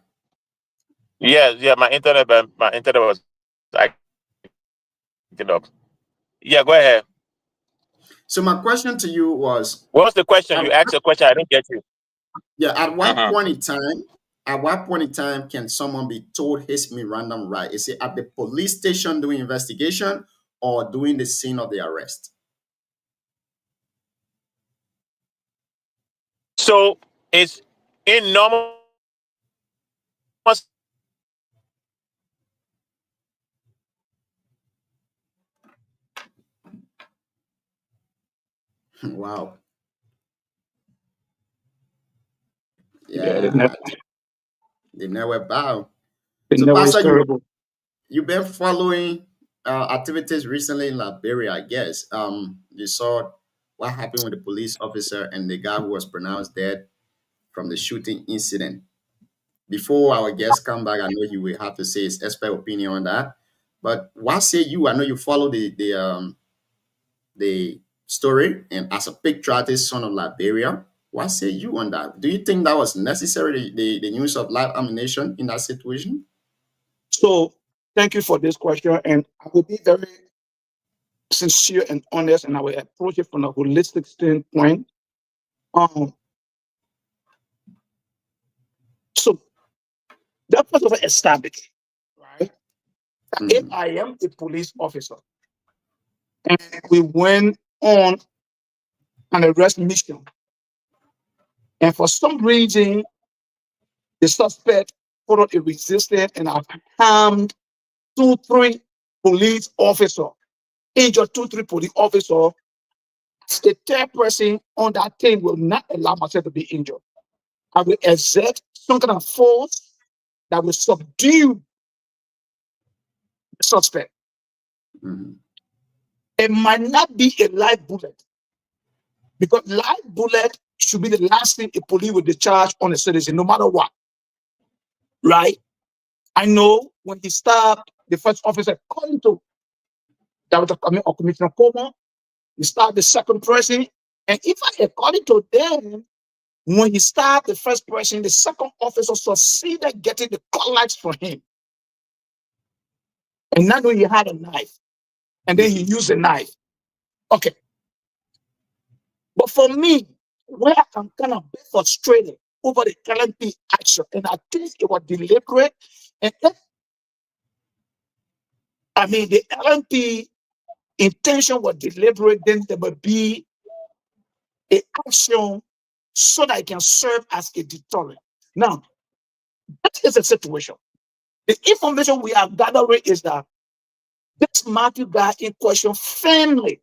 Yeah, my internet was acting up. Yeah, go ahead. So my question to you was, what was the question? You asked a question, I didn't get you. Yeah, at what point in time can someone be told his Miranda right? Is it at the police station doing investigation or doing the scene of the arrest? So it's in normal. Wow. Yeah, they never bow. They So, never is Pastor, terrible. you've been following activities recently in Liberia, I guess. You saw what happened with the police officer and the guy who was pronounced dead from the shooting incident. Before our guests come back, I know he will have to say his expert opinion on that. But what say you? I know you follow the story, and as a patriotic son of Liberia, what say you on that? Do you think that was necessary, the use of live ammunition in that situation? So, thank you for this question, and I will be very sincere and honest, and I will approach it from a holistic standpoint. So, that first of all established, right? If I am a police officer and we went on an arrest mission, and for some reason the suspect put on a resistance and I've harmed 2-3 police officers, injured 2-3 police officers, the third person on that team will not allow myself to be injured. I will exert some kind of force that will subdue the suspect. It might not be a live bullet, because live bullet should be the last thing a police will discharge on a citizen, no matter what. Right? I know when he stabbed the first officer, according to Commissioner Coleman, he stabbed the second person, and according to them, when he stabbed the first person, the second officer succeeded getting the cutlass from him. And now he had a knife, and then he used the knife. Okay. But for me, where I'm kind of frustrated over the LNP action, and I think it was deliberate, and I mean, the LNP intention was deliberate, then there will be an action so that it can serve as a deterrent. Now, that is the situation. The information we are gathering is that this Matthew guy in question, family,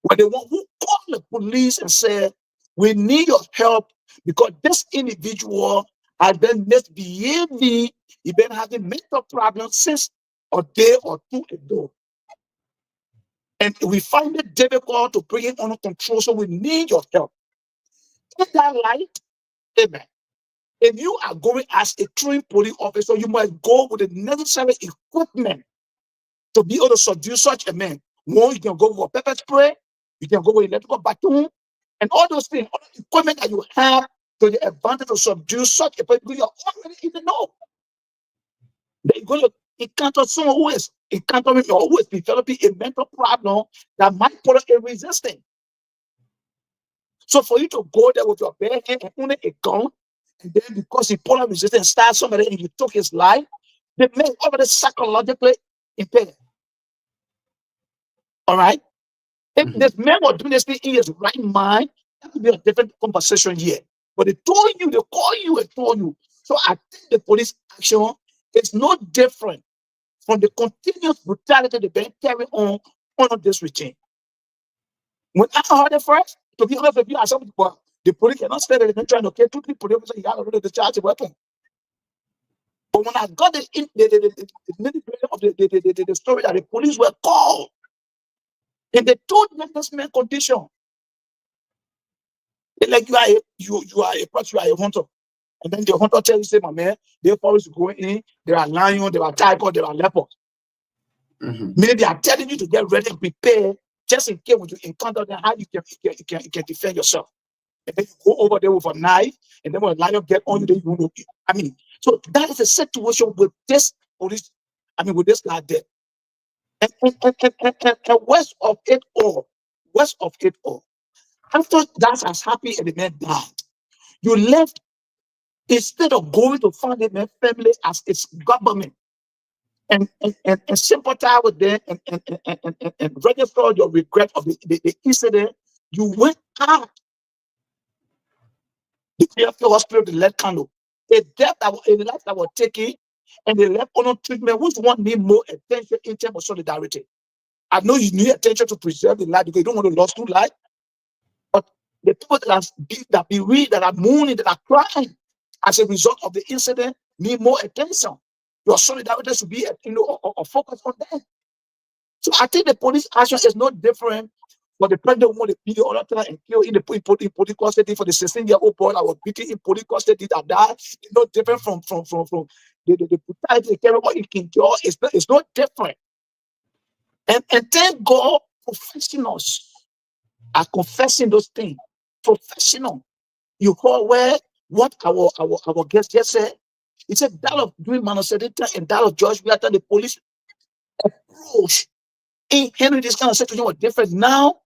were the one who called the police and said, we need your help because this individual has been misbehaving, he's been having mental problems since a day or two ago. And we find it difficult to bring it under control, so we need your help. In that light, amen. If you are going as a trained police officer, you must go with the necessary equipment to be able to subdue such a man. One, you can go with a pepper spray, you can go with electrical baton, and all those things, all the equipment that you have to the advantage to subdue such a person, you already in the know. They're going to encounter someone who is encountering or who is developing a mental problem that might put up a resistance. So for you to go there with your bare hand and only a gun, and then because he put up resistance and started somebody and you took his life, the man already psychologically impaired. All right? If this man was doing this thing in his right mind, that would be a different conversation here. But they told you, they call you and told you. So I think the police action is no different from the continuous brutality they've been carrying on under this regime. When I heard it first, to be honest with you, I said, well, the police cannot say that they're trying to kill 2 people. He had already discharged a weapon. But when I got the manipulation of the story that the police were called, and they told them this man condition. They're like, you are a hunter. And then the hunter tells you, say, my man, their forest is going in, there are lions, there are tigers, there are leopards. Meaning they are telling you to get ready and prepare just in case when you encounter them, how you can defend yourself. And then you go over there with a knife, and then when a lion get on you, then you will. I mean, so that is a situation with this police, with this guy there. And west of it all, after that has happened and the man died, you left, instead of going to find the man's family as its government and sympathize with them and register your regret of the incident, you went out the hospital, the left candle. A life that was taken, and they left on treatment. Which one need more attention in terms of solidarity? I know you need attention to preserve the life because you don't want to lose 2 lives. But the people that are mourning, that are crying as a result of the incident need more attention. Your solidarity should be a focus on them. So I think the police action is no different. But the president wanted to beat the other time and kill in police custody for the 16-year-old boy that was beaten in police custody that died. It's no different from the brutality they carry on in King George. It's not different. And thank God, professionals are confessing those things. Professional. You heard what our guest just said. He said that of doing Manosedita and that of George Weah, the police approach in handling this kind of situation was different. Now,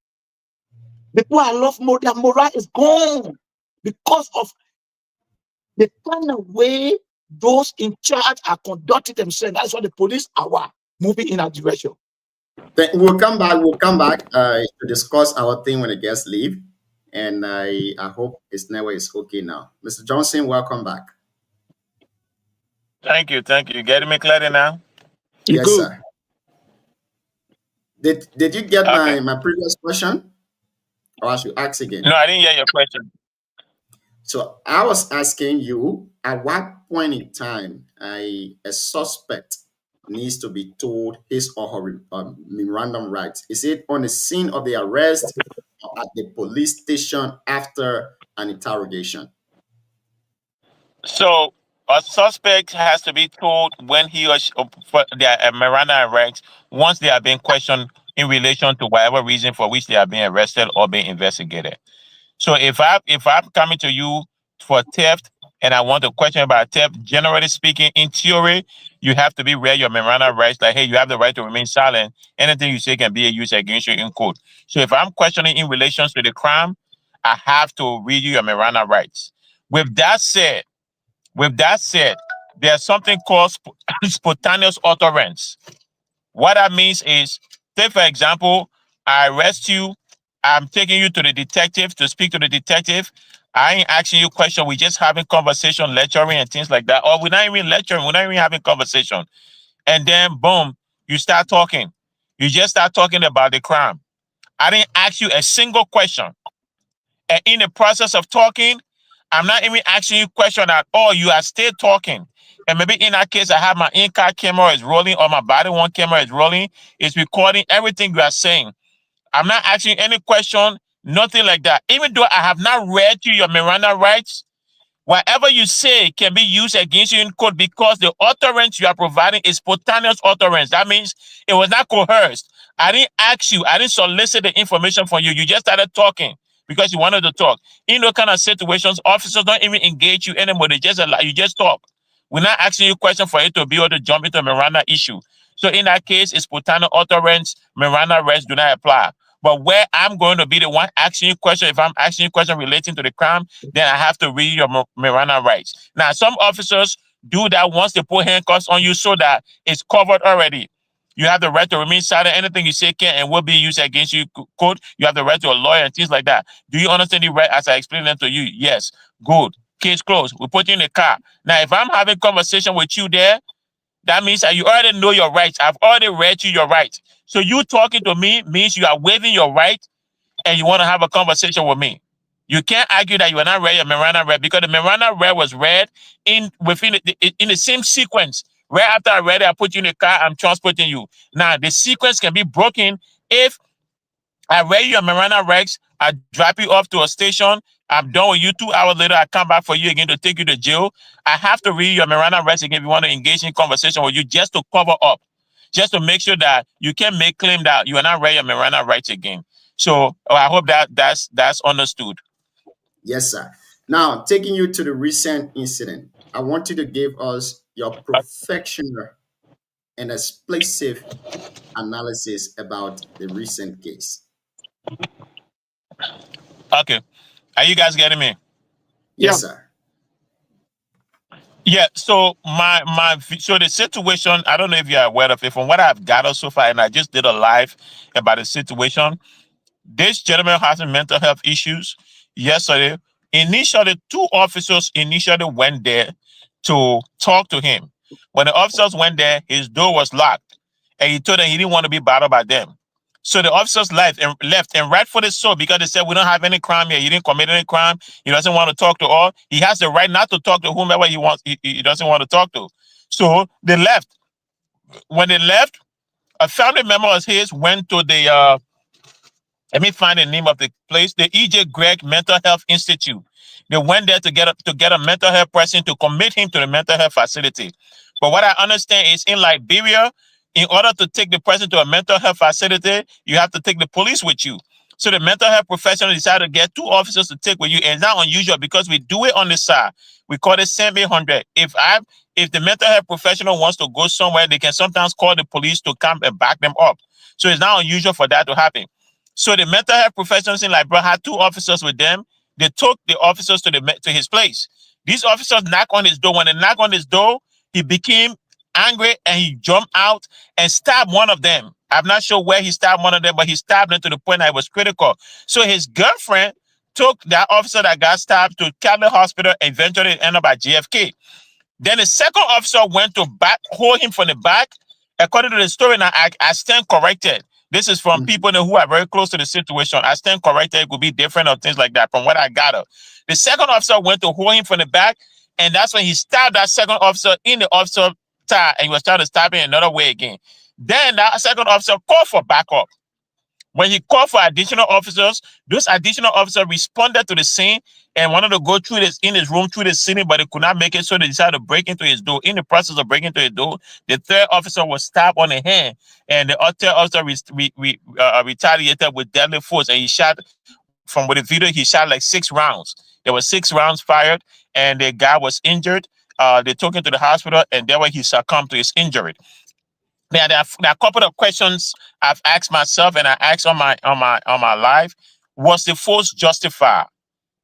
the people I love more, their morale is gone because of the kind of way those in charge are conducting themselves. That's why the police are moving in that direction. We'll come back to discuss our thing when the guests leave. And I hope his network is okay now. Mr. Johnson, welcome back. Thank you. You getting me clearly now? Yes, sir. Did you get my previous question? Or I should ask again? No, I didn't hear your question. So I was asking you, at what point in time a suspect needs to be told his or her memorandum rights? Is it on the scene of the arrest or at the police station after an interrogation? So a suspect has to be told when he or she, for their Miranda rights once they are being questioned in relation to whatever reason for which they are being arrested or being investigated. So if I'm coming to you for theft and I want to question about theft, generally speaking, in theory, you have to be read your Miranda rights. Like, hey, you have the right to remain silent. Anything you say can be used against you in court. So if I'm questioning in relation to the crime, I have to read you your Miranda rights. With that said, there's something called spontaneous utterance. What that means is, say for example, I arrest you, I'm taking you to the detective to speak to the detective. I ain't asking you question. We just having conversation, lecturing and things like that. Or we're not even lecturing, we're not even having conversation. And then boom, you start talking. You just start talking about the crime. I didn't ask you a single question. And in the process of talking, I'm not even asking you question at all. You are still talking. And maybe in that case, I have my in-car camera is rolling or my body worn camera is rolling. It's recording everything you are saying. I'm not asking any question, nothing like that. Even though I have not read you your Miranda rights, whatever you say can be used against you in court because the utterance you are providing is spontaneous utterance. That means it was not coerced. I didn't ask you. I didn't solicit the information from you. You just started talking because you wanted to talk. In those kind of situations, officers don't even engage you anymore. They just allow you just talk. We're not asking you questions for it to be able to jump into a Miranda issue. So in that case, it's spontaneous utterance. Miranda rights do not apply. But where I'm going to be the one asking you question, if I'm asking you question relating to the crime, then I have to read your Miranda rights. Now, some officers do that once they put handcuffs on you so that it's covered already. You have the right to remain silent. Anything you say can and will be used against you. Quote, you have the right to a lawyer and things like that. Do you understand the right as I explained them to you? Yes. Good. Case closed. We put you in the car. Now, if I'm having conversation with you there, that means that you already know your rights. I've already read you your rights. So you talking to me means you are waiving your right and you want to have a conversation with me. You can't argue that you are not read your Miranda right because the Miranda right was read in the same sequence. Right after I read it, I put you in the car, I'm transporting you. Now, the sequence can be broken if I read your Miranda rights, I drop you off to a station, I'm done with you. 2 hours later, I come back for you again to take you to jail. I have to read your Miranda rights again if you want to engage in conversation with you just to cover up, just to make sure that you can make claim that you are not read your Miranda rights again. So I hope that's understood. Yes, sir. Now, taking you to the recent incident, I want you to give us your professional and explicit analysis about the recent case. Okay. Are you guys getting me? Yes, sir. Yeah, so so the situation, I don't know if you're aware of it, from what I've gathered so far, and I just did a live about the situation. This gentleman has mental health issues. Yesterday, initially, 2 officers initially went there to talk to him. When the officers went there, his door was locked, and he told them he didn't want to be bothered by them. So the officers left, and rightfully so, because they said we don't have any crime here. He didn't commit any crime. He doesn't want to talk to all. He has the right not to talk to whomever he wants. He doesn't want to talk to. So they left. When they left, a family member of his went to the let me find the name of the place, the E.J. Greg Mental Health Institute. They went there to get a mental health person to commit him to the mental health facility. But what I understand is in Liberia, in order to take the person to a mental health facility, you have to take the police with you. So the mental health professional decided to get 2 officers to take with you. And it's not unusual because we do it on the side. We call it SAM 800. If the mental health professional wants to go somewhere, they can sometimes call the police to come and back them up. So it's not unusual for that to happen. So the mental health professionals in Liberia had 2 officers with them. They took the officers to his place. These officers knocked on his door. When they knocked on his door, he became angry and he jumped out and stabbed one of them. I'm not sure where he stabbed one of them, but he stabbed them to the point that it was critical. So his girlfriend took that officer that got stabbed to Catholic Hospital and eventually ended up at JFK. Then the second officer went to hold him from the back. According to the story, now I stand corrected. This is from people who are very close to the situation. I stand corrected. It could be different or things like that from what I got. The second officer went to hold him from the back, and that's when he stabbed that second officer in the officer thigh, and he was trying to stab him another way again. Then that second officer called for backup. When he called for additional officers, those additional officers responded to the scene and wanted to go through this in his room through the ceiling, but they could not make it, so they decided to break into his door. In the process of breaking into his door, the third officer was stabbed on the hand, and the third officer retaliated with deadly force, and he shot. From the video, he shot like 6 rounds. There were 6 rounds fired, and the guy was injured. They took him to the hospital, and there he succumbed to his injury. Now, there are a couple of questions I've asked myself and I asked on my live. Was the force justified?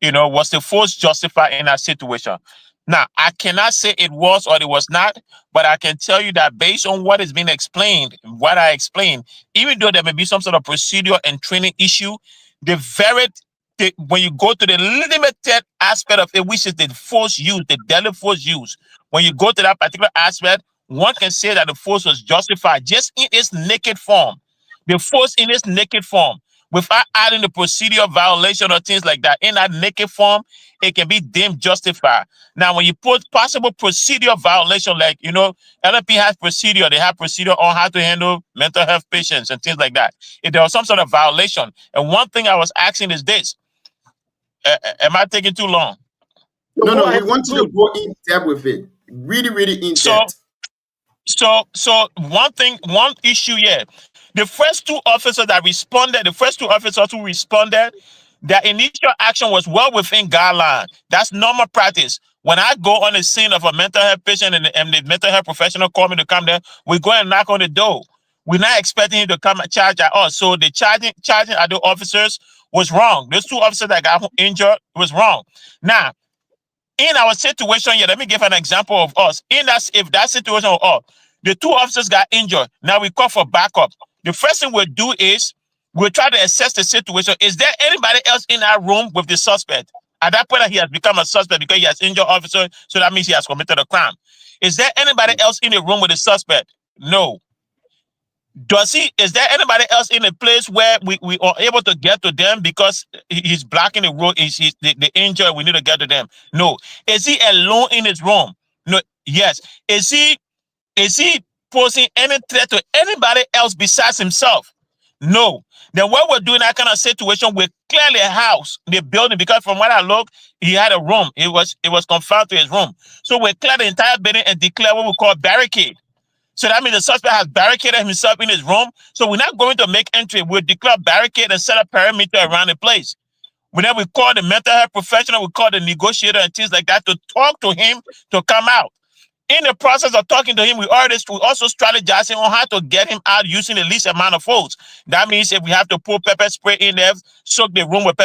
Was the force justified in that situation? Now, I cannot say it was or it was not, but I can tell you that based on what is being explained, what I explained, even though there may be some sort of procedure and training issue, when you go to the limited aspect of it, which is the force used, the deadly force used, when you go to that particular aspect, one can say that the force was justified just in its naked form. The force in its naked form, without adding the procedure violation or things like that, in that naked form, it can be deemed justified. Now, when you put possible procedure violation, like, LNP has procedure, they have procedure on how to handle mental health patients and things like that. If there was some sort of violation, and one thing I was asking is this, am I taking too long? No, we want you to go in depth with it. Really, really in depth. So one issue here. The first two officers who responded, their initial action was well within guideline. That's normal practice. When I go on the scene of a mental health patient and the mental health professional call me to come there, we go and knock on the door. We're not expecting him to come and charge at us. So the charging at the officers was wrong. Those two officers that got injured was wrong. Now, in our situation here, let me give an example of us. If that situation of us, the two officers got injured. Now we call for backup. The first thing we'll do is we'll try to assess the situation. Is there anybody else in that room with the suspect? At that point, he has become a suspect because he has injured officer, so that means he has committed a crime. Is there anybody else in the room with the suspect? No. Is there anybody else in a place where we are able to get to them because he's blocking the road, the injured, we need to get to them? No. Is he alone in his room? No. Yes. Is he posing any threat to anybody else besides himself? No. Then what we're doing that kind of situation, we clearly house the building, because from what I look, he had a room. It was confined to his room. So we clear the entire building and declare what we call barricade. So that means the suspect has barricaded himself in his room. So we're not going to make entry. We'll declare barricade and set a perimeter around the place. Then we call the mental health professional, we call the negotiator and things like that to talk to him to come out. In the process of talking to him, we also strategizing on how to get him out using the least amount of force. That means if we have to put pepper spray in there, soak the room with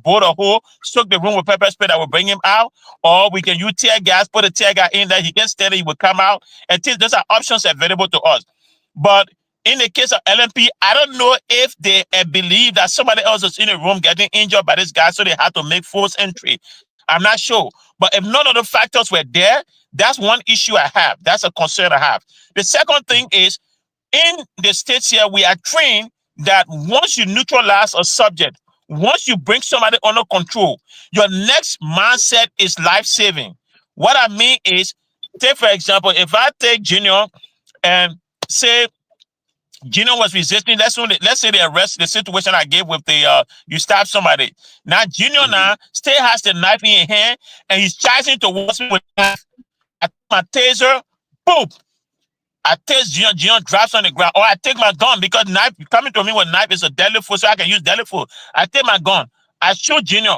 board a hole, soak the room with pepper spray that will bring him out, or we can use tear gas, put a tear gas in there, he can stay there, he will come out, and those are options available to us. But in the case of LNP, I don't know if they believe that somebody else is in the room getting injured by this guy, so they had to make forced entry. I'm not sure. But if none of the factors were there, that's one issue I have. That's a concern I have. The second thing is, in the states here, we are trained that once you neutralize a subject, once you bring somebody under control, your next mindset is life-saving. What I mean is, take for example, if I take Junior and say Junior was resisting, let's say the arrest, the situation I gave with the you stab somebody. Now Junior now still has the knife in his hand and he's charging towards me with the knife. I take my taser, boom. I tase Junior, Junior drops on the ground, or I take my gun, because knife coming to me with knife is a deadly force, so I can use deadly force. I take my gun, I shoot Junior.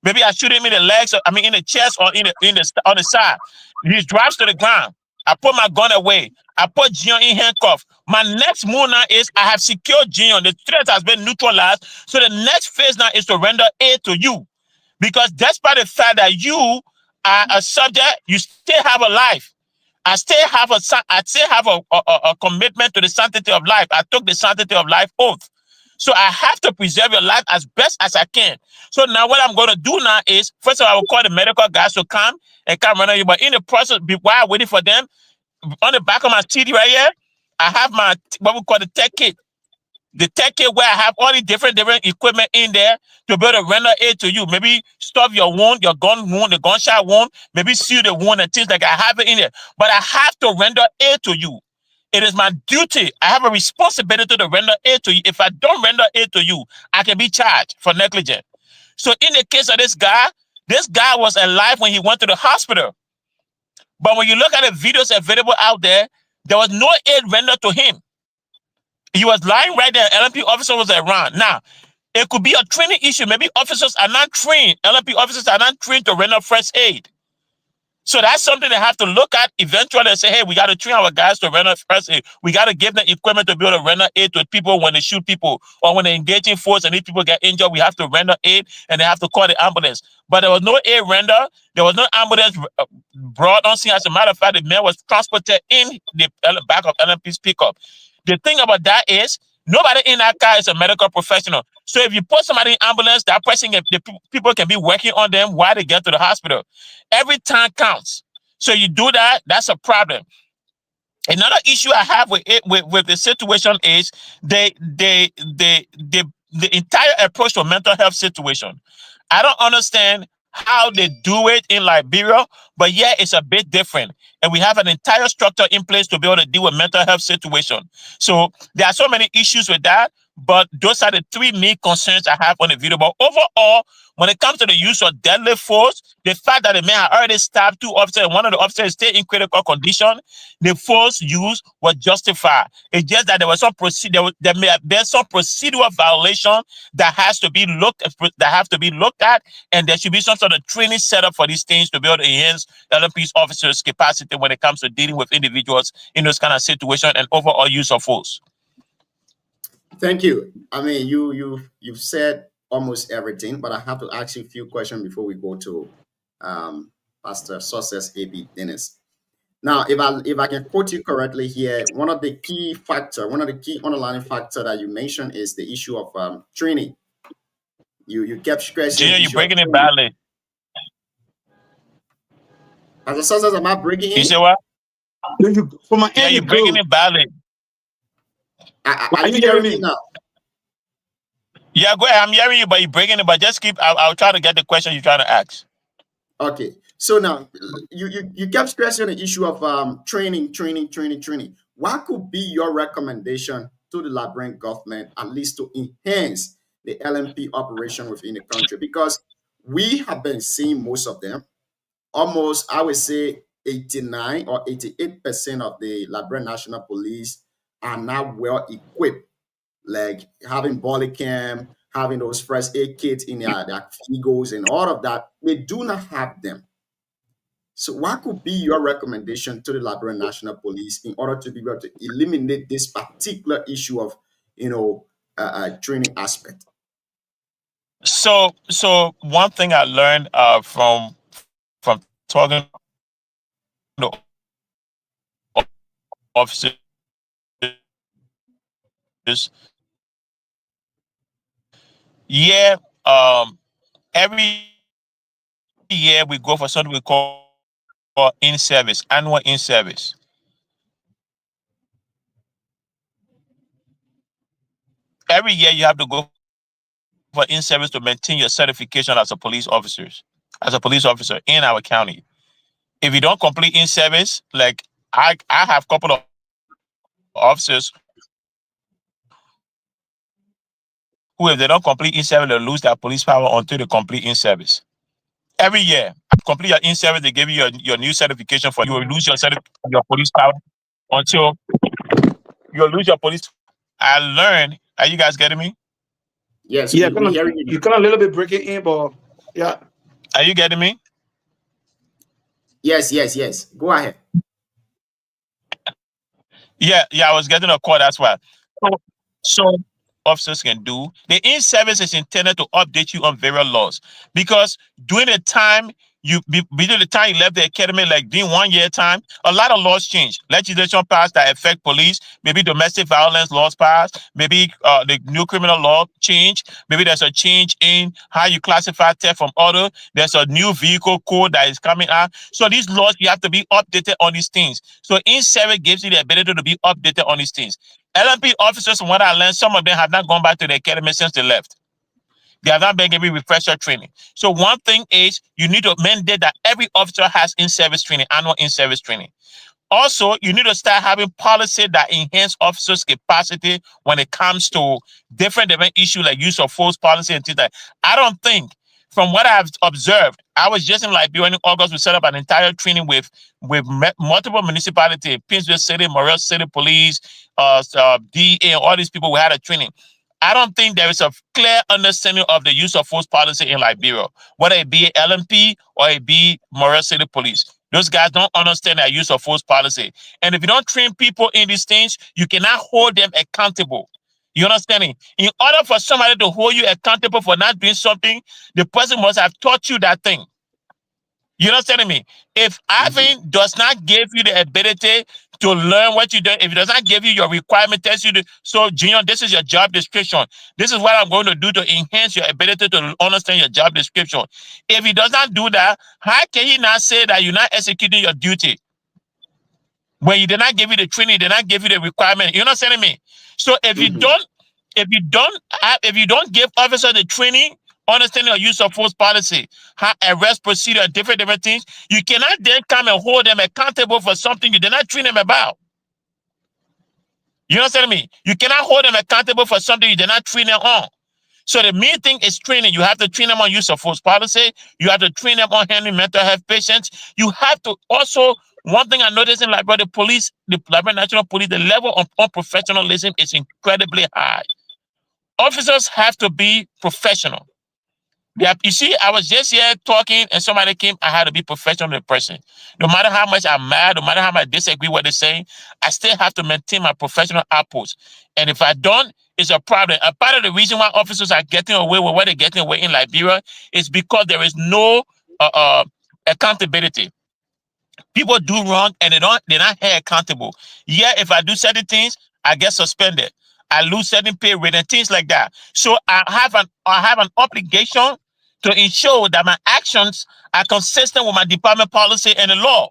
Maybe I shoot him in the legs, in the chest, or on the side. He drops to the ground. I put my gun away. I put Junior in handcuff. My next move now is I have secured Junior. The threat has been neutralized. So the next phase now is to render aid to you. Because despite the fact that you are a subject, you still have a life. I still have a commitment to the sanctity of life. I took the sanctity of life oath. So I have to preserve your life as best as I can. So now what I'm going to do now is, first of all, I will call the medical guys to come and come run on you. But in the process, while I'm waiting for them, on the back of my CD right here, I have my, what we call the tech kit. The tech kit where I have all the different equipment in there to be able to render aid to you. Maybe stop your wound, your gun wound, the gunshot wound, maybe seal the wound and things like that. I have it in there. But I have to render aid to you. It is my duty. I have a responsibility to render aid to you. If I don't render aid to you, I can be charged for negligence. So in the case of this guy was alive when he went to the hospital. But when you look at the videos available out there was no aid rendered to him. He was lying right there. LNP officer was around. Now, it could be a training issue. Maybe officers are not trained. LNP officers are not trained to render first aid. So that's something they have to look at eventually and say, hey, we got to train our guys to render first aid. We got to give them equipment to be able to render aid to people when they shoot people or when they engage in force and if people get injured, we have to render aid and they have to call the ambulance. But there was no aid render. There was no ambulance brought on scene. As a matter of fact, the man was transported in the back of LMP's pickup. The thing about that is nobody in that car is a medical professional. So if you put somebody in ambulance, that person, the people can be working on them while they get to the hospital. Every time counts. So you do that, that's a problem. Another issue I have with it, with the situation is the entire approach to mental health situation. I don't understand how they do it in Liberia, but yeah, it's a bit different. And we have an entire structure in place to be able to deal with mental health situation. So there are so many issues with that, but those are the three main concerns I have on the video. But overall, when it comes to the use of deadly force, the fact that the man had already stabbed two officers and one of the officers is still in critical condition, the force used was justified. It's just that there was some there may have been some procedural violation that has to be looked at, and there should be some sort of training set up for these things to be able to enhance LMP's officers' capacity when it comes to dealing with individuals in those kind of situations and overall use of force. Thank you. I mean, you've said almost everything, but I have to ask you a few questions before we go to Pastor Success A.B. Dennis. Now, if I can quote you correctly here, one of the key underlying factor that you mentioned is the issue of training. You kept stressing. Junior, you're breaking it badly. Pastor Success, am I breaking it? You say what? From my yeah, you're breaking it badly. Are you hearing me now? Yeah, go ahead. I'm hearing you, but you're breaking it. But just keep. I'll try to get the question you're trying to ask. Okay. So now you kept stressing the issue of training. What could be your recommendation to the Liberian government, at least to enhance the LMP operation within the country? Because we have been seeing most of them. Almost, I would say 89 or 88% of the Liberian National Police are now well equipped, like having body cam, having those first aid kits in their egos and all of that. They do not have them. So what could be your recommendation to the Liberian National Police in order to be able to eliminate this particular issue of, training aspect? So one thing I learned from talking to officers, every year we go for something we call in-service, annual in-service. Every year you have to go for in-service to maintain your certification as a police officer in our county. If you don't complete in-service, like I have a couple of officers who, if they don't complete in-service, they lose their police power until they complete in-service. Every year, complete your in-service, they give you your new certification for you will lose your police power until you lose your police. I learned. Are you guys getting me? Yes. Yeah, you're kind of a little bit breaking in, but yeah. Are you getting me? Yes. Go ahead. Yeah, I was getting a call, that's why. So officers can do. The in-service is intended to update you on various laws, because during the time you left the academy, like during 1 year time, a lot of laws change. Legislation passed that affect police, maybe domestic violence laws passed, maybe the new criminal law change, maybe there's a change in how you classify theft from auto, there's a new vehicle code that is coming out. So these laws, you have to be updated on these things. So in-service gives you the ability to be updated on these things. LMP officers, from what I learned, some of them have not gone back to the academy since they left. They have not been given refresher training. So one thing is you need to mandate that every officer has in-service training, annual in-service training. Also, you need to start having policy that enhance officers' capacity when it comes to different issues like use of force policy and things like that. I don't think, from what I've observed, I was just in Liberia in August. We set up an entire training with multiple municipalities, Pittsburgh City, Morel City Police, DEA, and all these people. We had a training. I don't think there is a clear understanding of the use of force policy in Liberia, whether it be LMP or it be Morel City Police. Those guys don't understand their use of force policy. And if you don't train people in these things, you cannot hold them accountable. You understand me? In order for somebody to hold you accountable for not doing something, the person must have taught you that thing. You understand me? If Ivan does not give you the ability to learn what you do, if it does not give you your requirement, tells you to, so Junior, this is your job description. This is what I'm going to do to enhance your ability to understand your job description. If he does not do that, how can he not say that you're not executing your duty? When he did not give you the training, he did not give you the requirement. You understand me? So if you don't give officers the training, understanding the use of force policy, how arrest procedure, different things, you cannot then come and hold them accountable for something you did not train them about. You understand me? You cannot hold them accountable for something you did not train them on. So the main thing is training. You have to train them on use of force policy. You have to train them on handling mental health patients. You have to also, one thing I noticed in Liberia, the Liberia National Police, the level of unprofessionalism is incredibly high. Officers have to be professional. You see, I was just here talking and somebody came, I had to be professional in person. No matter how much I'm mad, no matter how much I disagree with what they're saying, I still have to maintain my professional outpost. And if I don't, it's a problem. A part of the reason why officers are getting away with what they're getting away in Liberia is because there is no accountability. People do wrong and they're not held accountable. Yeah, if I do certain things, I get suspended. I lose certain pay rate and things like that. So I have an obligation to ensure that my actions are consistent with my department policy and the law.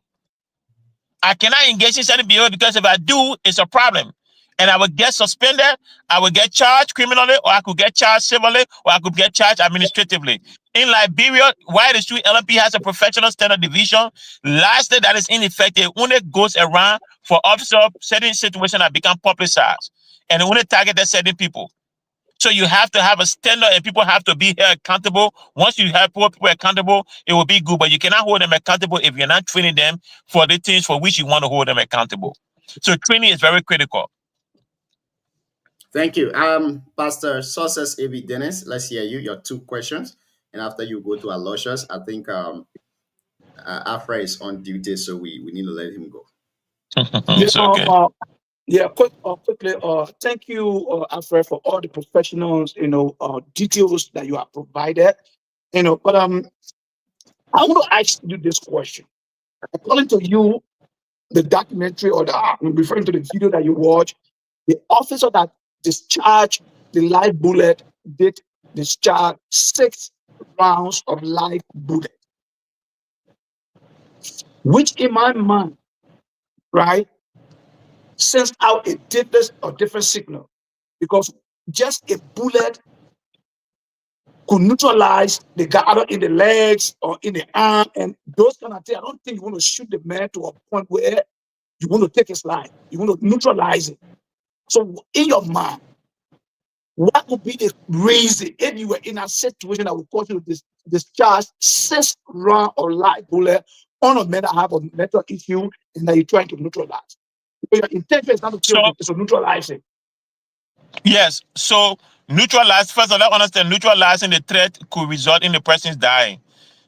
I cannot engage in certain behavior because if I do, it's a problem. And I will get suspended, I will get charged criminally, or I could get charged civilly, or I could get charged administratively. In Liberia, while the street LMP has a professional standard division, lastly, that is ineffective. Only goes around for officer certain situations that become publicized. And only target certain people. So you have to have a standard and people have to be held accountable. Once you have people accountable, it will be good, but you cannot hold them accountable if you're not training them for the things for which you want to hold them accountable. So training is very critical. Thank you. Pastor Sources A.B. Dennis, let's hear you, your 2 questions. And after you go to Aloysius, I think Afra is on duty, so we need to let him go. It's okay. Quickly, thank you, Alfred, for all the professionals, details that you have provided. But I want to ask you this question. According to you, the documentary I'm referring to the video that you watched, the officer that discharged the live bullet did discharge 6 rounds of live bullet, which in my mind, right, sends out a different signal, because just a bullet could neutralize the guy either in the legs or in the arm, and those kind of things. I don't think you want to shoot the man to a point where you want to take his life. You want to neutralize it. So in your mind, what would be the reason if you were in a situation that would cause you to discharge 6 rounds of live bullet on a man that have a mental issue and that you're trying to neutralize? Your intention is not to kill him, it's to neutralize it. Yes. So neutralize, first of all, understand neutralizing the threat could result in the person dying.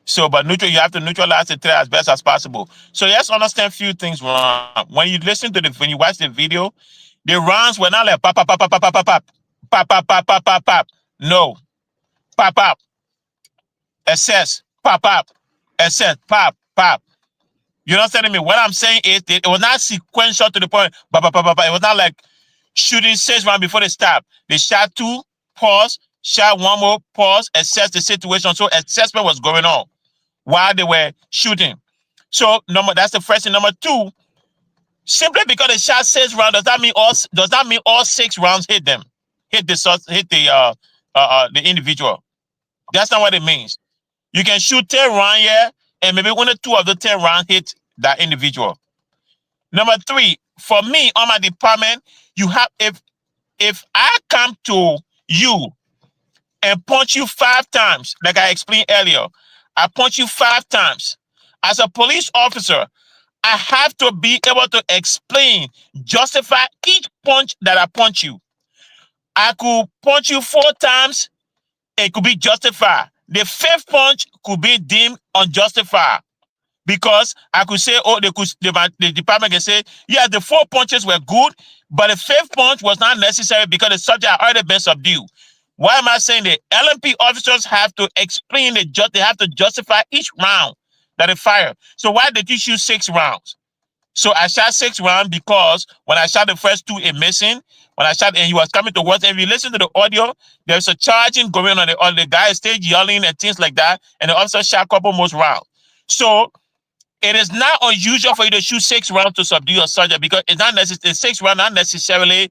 So, but you have to neutralize the threat as best as possible. So let's understand a few things wrong. When you watch the video, the rounds were not like pop, pop, pop, pop, pop, pop, pop, pop, pop, pop, pop, pop, pop. No. Pop, pop. Assess. Pop, pop. Assess. Pop, pop. You understand me? What I'm saying is it was not sequential to the point. It was not like shooting 6 rounds before they stop. They shot 2, pause, shot 1 more, pause, assess the situation. So assessment was going on while they were shooting. So that's the first thing. Number 2, simply because they shot 6 rounds does that mean all 6 rounds hit them, hit the individual. That's not what it means. You can shoot 10 rounds here, and maybe 1 or 2 of the 10 rounds hit that individual. Number 3, for me on my department, you have if I come to you and punch you 5 times, like I explained earlier, I punch you 5 times. As a police officer, I have to be able to explain, justify each punch that I punch you. I could punch you 4 times, it could be justified. The 5th punch could be deemed unjustified because I could say, oh, the department can say, yeah, the 4 punches were good, but the 5th punch was not necessary because the subject had already been subdued. Why am I saying that? LMP officers have to explain they have to justify each round that they fire. So why did you shoot 6 rounds? So I shot 6 rounds because when I shot the first 2, it missing. When I shot and he was coming towards, and if you listen to the audio, there's a charging going on. The guy is still yelling and things like that, and the officer shot a couple more rounds. So it is not unusual for you to shoot 6 rounds to subdue a subject because it's not necessarily 6 rounds, not necessarily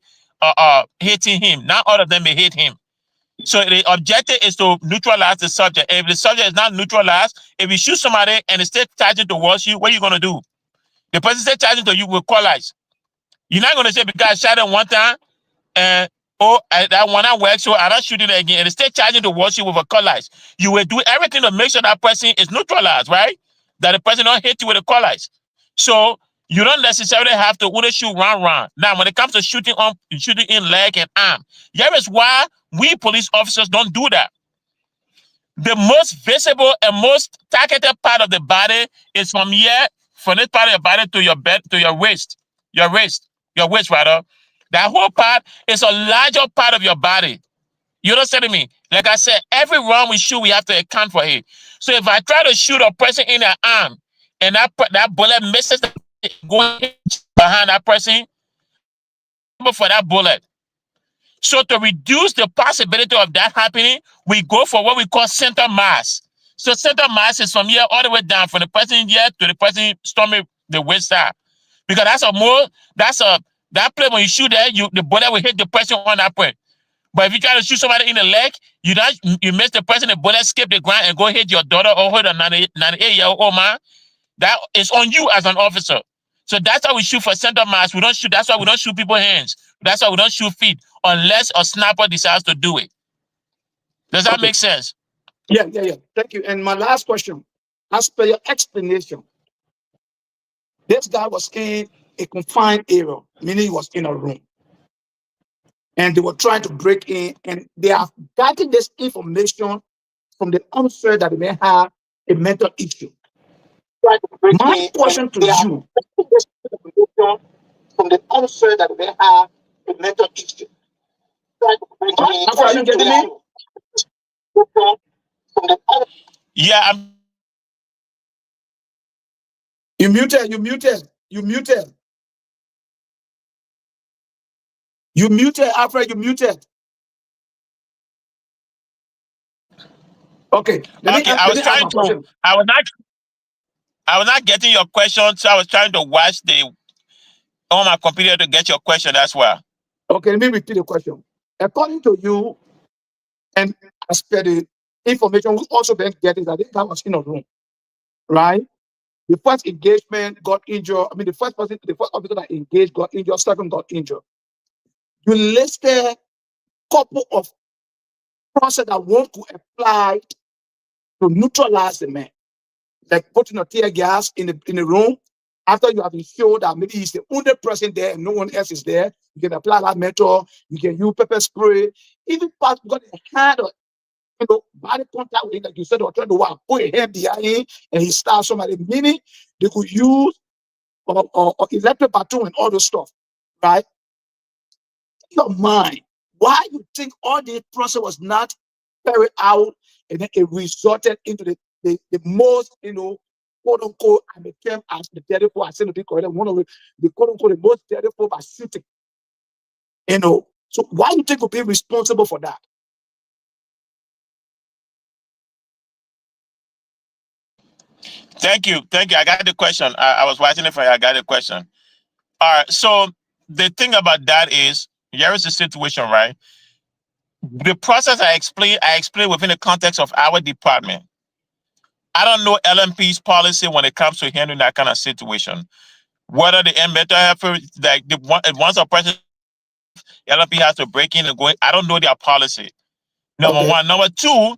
hitting him. Not all of them may hit him. So the objective is to neutralize the subject. If the subject is not neutralized, if you shoot somebody and it's still charging towards you, what are you going to do? The person still charging to you with call-outs. You're not going to say, because I shot him one time, and that one I work, so I don't shoot it again. And it's still charging towards you with a call-outs. You will do everything to make sure that person is neutralized, right? That the person don't hit you with a call-outs. So you don't necessarily have to only shoot round. Now, when it comes to shooting in leg and arm, here is why we police officers don't do that. The most visible and most targeted part of the body is from here, from this part of your body to your waist. Your waist rather. That whole part is a larger part of your body. You understand me? Like I said, every round we shoot, we have to account for it. So if I try to shoot a person in the arm and that bullet misses going behind that person, for that bullet. So to reduce the possibility of that happening, we go for what we call center mass. So center mass is from here all the way down, from the person here to the person storming the waist side. Because that play when you shoot there, the bullet will hit the person on that point. But if you try to shoot somebody in the leg, you miss the person, the bullet skip the ground and go hit your daughter or hit a 98-year-old man. That is on you as an officer. So that's how we shoot for center mass. We don't shoot. That's why we don't shoot people's hands. That's why we don't shoot feet unless a sniper decides to do it. Does that make sense? Yeah. Thank you. And my last question, as per your explanation, this guy was in a confined area, meaning he was in a room. And they were trying to break in, and they are getting this information from the officer that they may have a mental issue. My question to you, from the officer that they may have a mental issue. Are you getting me? Yeah, You muted. Alfred, you muted. Okay. I was not getting your question, so I was trying to watch on my computer to get your question. That's why. Okay, let me repeat the question. According to you, and as per the information we also been getting, that this guy was in a room, right? The first engagement got injured. I mean, the first officer that engaged got injured, second got injured. You listed a couple of process that one could apply to neutralize the man, like putting a tear gas in the room. After you have been sure that maybe he's the only person there and no one else is there, you can apply that method. You can use pepper spray. Even part got a hand or body contact with him, like you said, or trying to put a hand behind him and he starts somebody. Meaning they could use or electric baton and all those stuff, right? In your mind, why you think all this process was not carried out and then it resulted into the most, quote unquote, I became as the deadly force. I said to be correct, one of the quote unquote the most deadly force by shooting. So why you think will be responsible for that? Thank you. I got the question. I was watching it for you. I got the question. All right. So the thing about that is, here is the situation, right? The process I explained within the context of our department. I don't know LMP's policy when it comes to handling that kind of situation. Whether the mental health, like once a person, LMP has to break in and go in, I don't know their policy. Number one. Number two,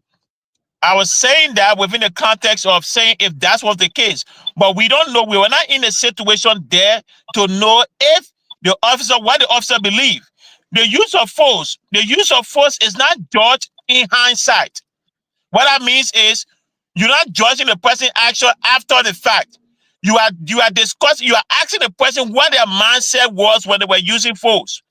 I was saying that within the context of saying if that was the case, but we don't know. We were not in a situation there to know if what the officer believed. The use of force is not judged in hindsight. What that means is you're not judging the person's action after the fact. You are discussing, you are asking the person what their mindset was when they were using force.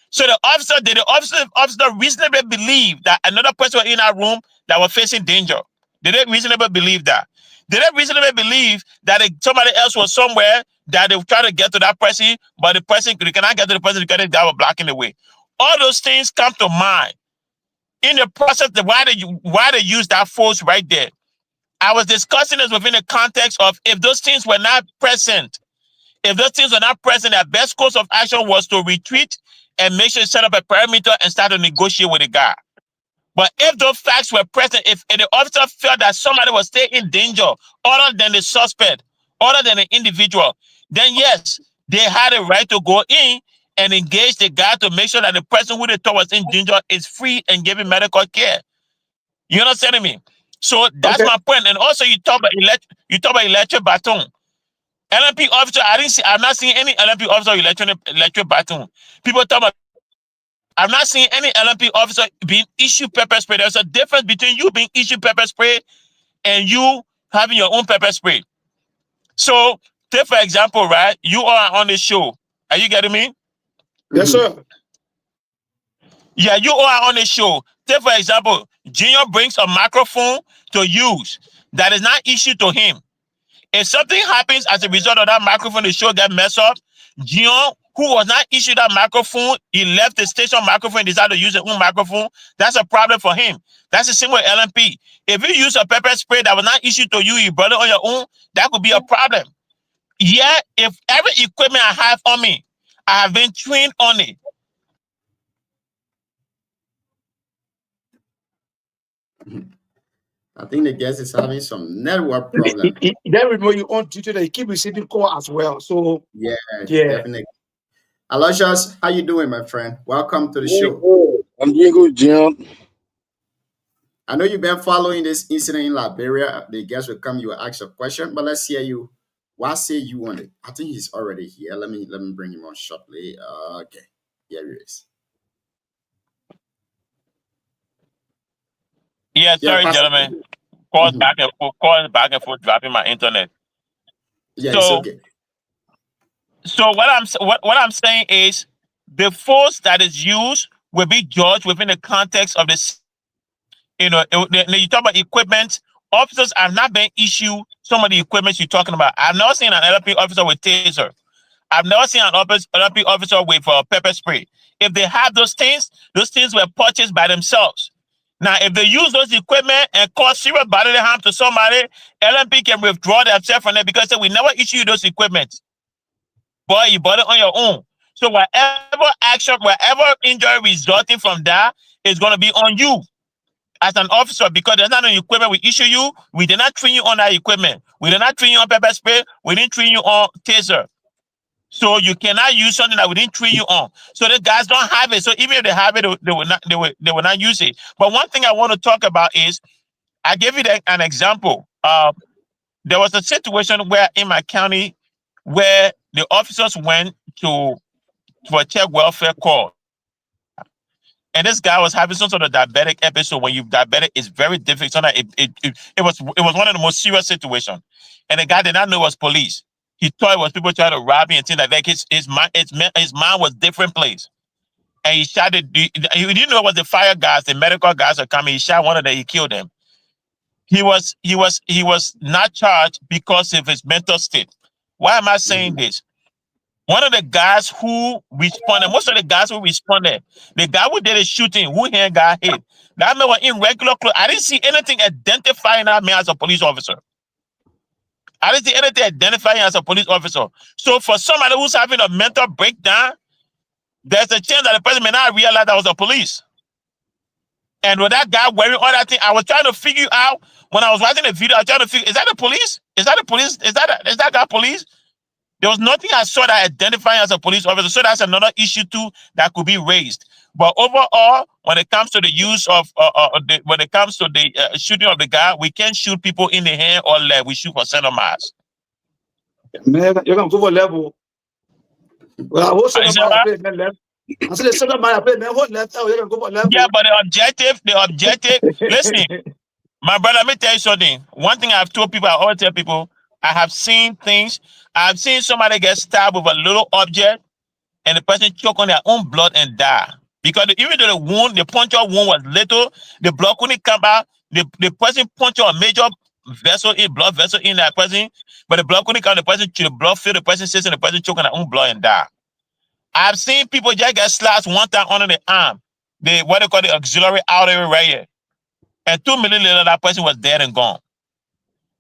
So the officer reasonably believe that another person was in that room that was facing danger. Did they reasonably believe that? Did they reasonably believe that somebody else was somewhere that they were trying to get to that person, but the person, they cannot get to the person because the guy was blocking the way? All those things come to mind in the process of why they use that force right there. I was discussing this within the context of if those things were not present, their best course of action was to retreat and make sure you set up a perimeter and start to negotiate with the guy. But if those facts were present, if the officer felt that somebody was still in danger other than the suspect, other than the individual, then yes, they had a right to go in and engage the guy to make sure that the person who they thought was in danger is free and giving medical care. You understand me? So that's my point. And also you talk about electric baton. LMP officer, I'm not seeing any LMP officer electric baton. People talk about, I'm not seeing any LMP officer being issued pepper spray. There's a difference between you being issued pepper spray and you having your own pepper spray. So, take for example, right? You are on the show. Are you getting me? Yes, sir. Yeah, you are on the show. Take for example, Junior brings a microphone to use that is not issued to him. If something happens as a result of that microphone, the show gets messed up, Junior, who was not issued that microphone, he left the station microphone and decided to use his own microphone. That's a problem for him. That's the same with LMP. If you use a pepper spray that was not issued to you, you brought it on your own, that could be a problem. Yeah, if every equipment I have on me, I have been trained on it. I think the guest is having some network problem. Then we know you on duty that you keep receiving call as well. So yeah, definitely. Aloysius, how you doing, my friend? Welcome to the show. I'm doing good, Jim. I know you've been following this incident in Liberia. The guest will come, you will ask a question, but let's hear you. What say you on it? I think he's already here. Let me bring him on shortly. Okay, here he is. Yeah, sorry, gentlemen. Calls back and forth, dropping my internet. Yeah, it's okay. So what I'm saying is, the force that is used will be judged within the context of this. You know, you talk about equipment. Officers have not been issued some of the equipment you're talking about. I've never seen an LP officer with taser. I've never seen an LP officer with pepper spray. If they have those things were purchased by themselves. Now, if they use those equipment and cause serious bodily harm to somebody, LMP can withdraw themselves from it because we never issue you those equipment. Boy, you bought it on your own. So whatever action, whatever injury resulting from that is going to be on you as an officer, because there's not an equipment we issue you. We did not train you on that equipment. We did not train you on pepper spray. We didn't train you on taser. So you cannot use something that we didn't train you on. So the guys don't have it. So even if they have it, they will not use it. But one thing I want to talk about is, I gave you an example. There was a situation where in my county where the officers went for a check welfare call. And this guy was having some sort of diabetic episode. When you're diabetic, it's very difficult. Sometimes it was one of the most serious situations. And the guy did not know it was police. He thought it was people trying to rob him and things like that. His mind was different place. And he shot it. He didn't know it was the fire guys, the medical guys are coming. He shot one of them, he killed them. He was not charged because of his mental state. Why am I saying this? One of the guys who responded, most of the guys who responded, the guy who did the shooting, who hand got hit, that man was in regular clothes. I didn't see anything identifying that man as a police officer. I didn't see anything identifying as a police officer. So for somebody who's having a mental breakdown, there's a chance that the person may not realize that was a police. And with that guy wearing all that thing, I was trying to figure out, when I was watching the video, I was trying to figure, is that the police? Is that the police? Is that guy police? There was nothing I saw that identifying as a police officer. So that's another issue too that could be raised. But overall, when it comes to the use of, when it comes to the shooting of the guy, we can't shoot people in the hand or leg. We shoot for center mass. Man, you're gonna go for level. Well, I was saying left. I said the center man, I played man. What left? Oh, you're gonna go for level. Yeah, but the objective. Listen, my brother, let me tell you something. One thing I've told people, I always tell people, I have seen things. I've seen somebody get stabbed with a little object and the person choke on their own blood and die. Because even though the puncture wound was little, the blood couldn't come out. The person punctured a major blood vessel in that person, but the blood couldn't come. The blood filled the person's system, the person choke on their own blood and die. I've seen people just get slashed one time under the arm, what they call the auxiliary artery right here. And 2 minutes later, that person was dead and gone.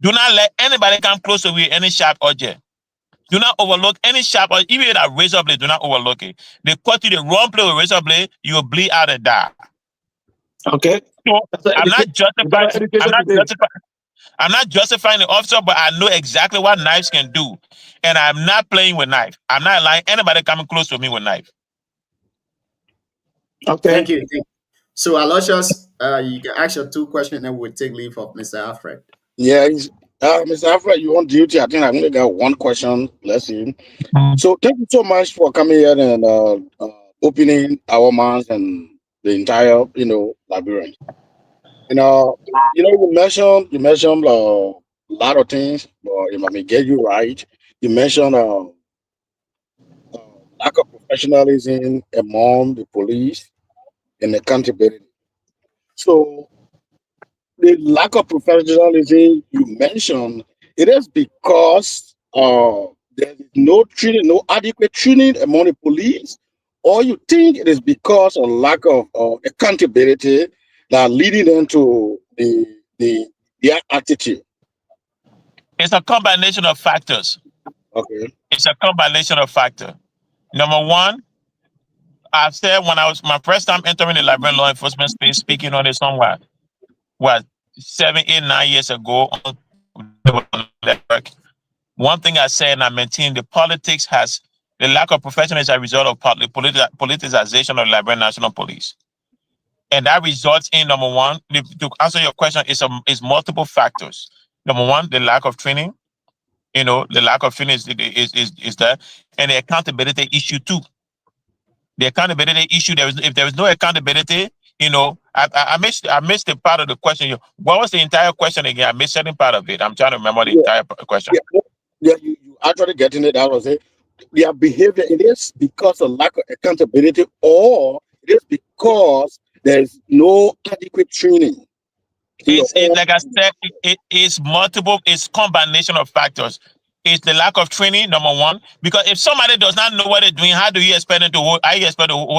Do not let anybody come close to you with any sharp object. Do not overlook any sharp object. Even with a razor blade, do not overlook it. They cut you the wrong place with razor blade, you will bleed out and die. Okay. So I'm not justifying the officer, but I know exactly what knives can do. And I'm not playing with knife. I'm not allowing anybody coming close to me with knife. Okay. Thank you. So Aloysius, you can ask your 2 questions and we'll take leave of Mr. Alfred. Yeah, Mr. Alfred, you on duty. I think I only got 1 question. Let's see. So thank you so much for coming here and opening our minds and the entire, Liberian. You mentioned a lot of things, but if I may get you right, you mentioned lack of professionalism among the police and accountability. So the lack of professionalism you mentioned, it is because there is no training, no adequate training among the police, or you think it is because of lack of accountability that leading them to their attitude? It's a combination of factors. Okay. It's a combination of factors. Number one, I've said when I was my first time entering the Liberian law enforcement space, speaking on it somewhere, 7, 8, 9 years ago on the network. One thing I said and I maintain, the lack of professionalism is a result of politicization of the Liberian National Police. And that results in, number one, to answer your question, is multiple factors. Number one, the lack of training. The lack of training is there. And the accountability issue too. The accountability issue, if there is no accountability, I missed the part of the question. What was the entire question again? I missed certain part of it. I'm trying to remember the entire question. Yeah, you actually getting it. I was saying their behavior, it is because of lack of accountability, or it is because there's no adequate training. Like I said, it is multiple, it's combination of factors. It's the lack of training, number one, because if somebody does not know what they're doing, how do you expect them to hold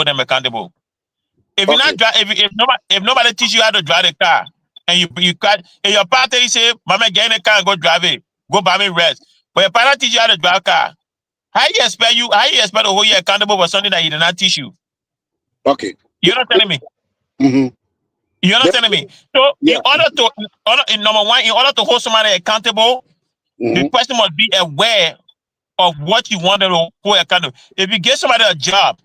them accountable? If you're not if nobody teach you how to drive a car, and you cut, and your partner you say, "Mama, get in the car and go drive it, go buy me rest," but your partner teach you how to drive a car, how you expect to hold you accountable for something that he did not teach you? Okay, you're not telling me. Mm-hmm. You're not telling me. So in order to hold somebody accountable, the person must be aware of what you want to hold accountable. If you give somebody a job,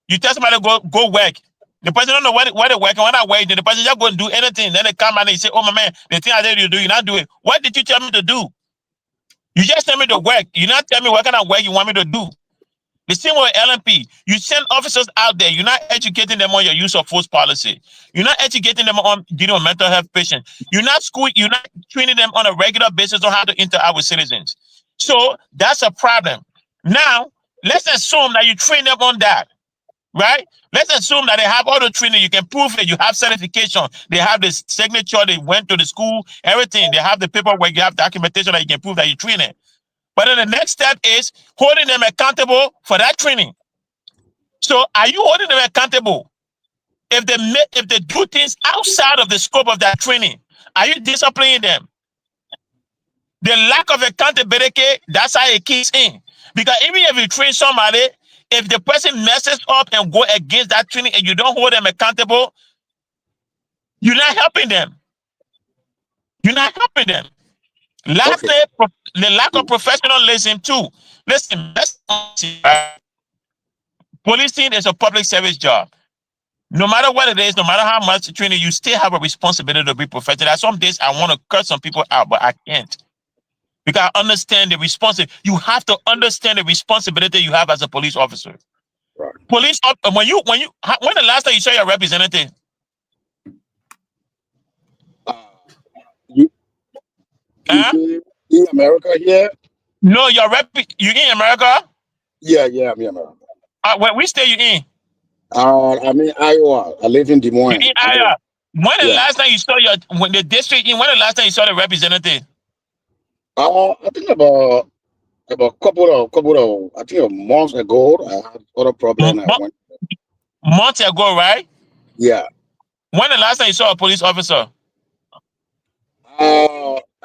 you tell somebody go work. The person don't know what they work and when I work, then the person just go and do anything. Then they come and they say, "Oh my man, the thing I tell you to do, you not do it. What did you tell me to do? You just tell me to work. You not tell me what kind of work you want me to do." The same with LMP. You send officers out there. You're not educating them on your use of force policy. You're not educating them on dealing with mental health patients. You're not training them on a regular basis on how to interact with citizens. So that's a problem. Now, let's assume that you train them on that, right? Let's assume that they have all the training. You can prove it. You have certification. They have the signature. They went to the school, everything. They have the paperwork. You have documentation that you can prove that you train it. But then the next step is holding them accountable for that training. So are you holding them accountable? If they do things outside of the scope of that training, are you disciplining them? The lack of accountability, that's how it kicks in. Because even if you train somebody, if the person messes up and go against that training and you don't hold them accountable, you're not helping them. You're not helping them. Lastly, the lack of professionalism too. Listen, policing is a public service job. No matter what it is, no matter how much training, you still have a responsibility to be professional. Some days I want to cut some people out, but I can't. Because I understand the responsibility. You have to understand the responsibility you have as a police officer. Right. When the last time you saw your representative? In America here? No, you in America? Yeah, I'm in America. Which state you in? I'm in Iowa. I live in Des Moines. You in Iowa. When the Yeah. last time you saw when the representative? I think about couple of I think a month ago I had other problem. Months ago, right? Yeah. When the last time you saw a police officer?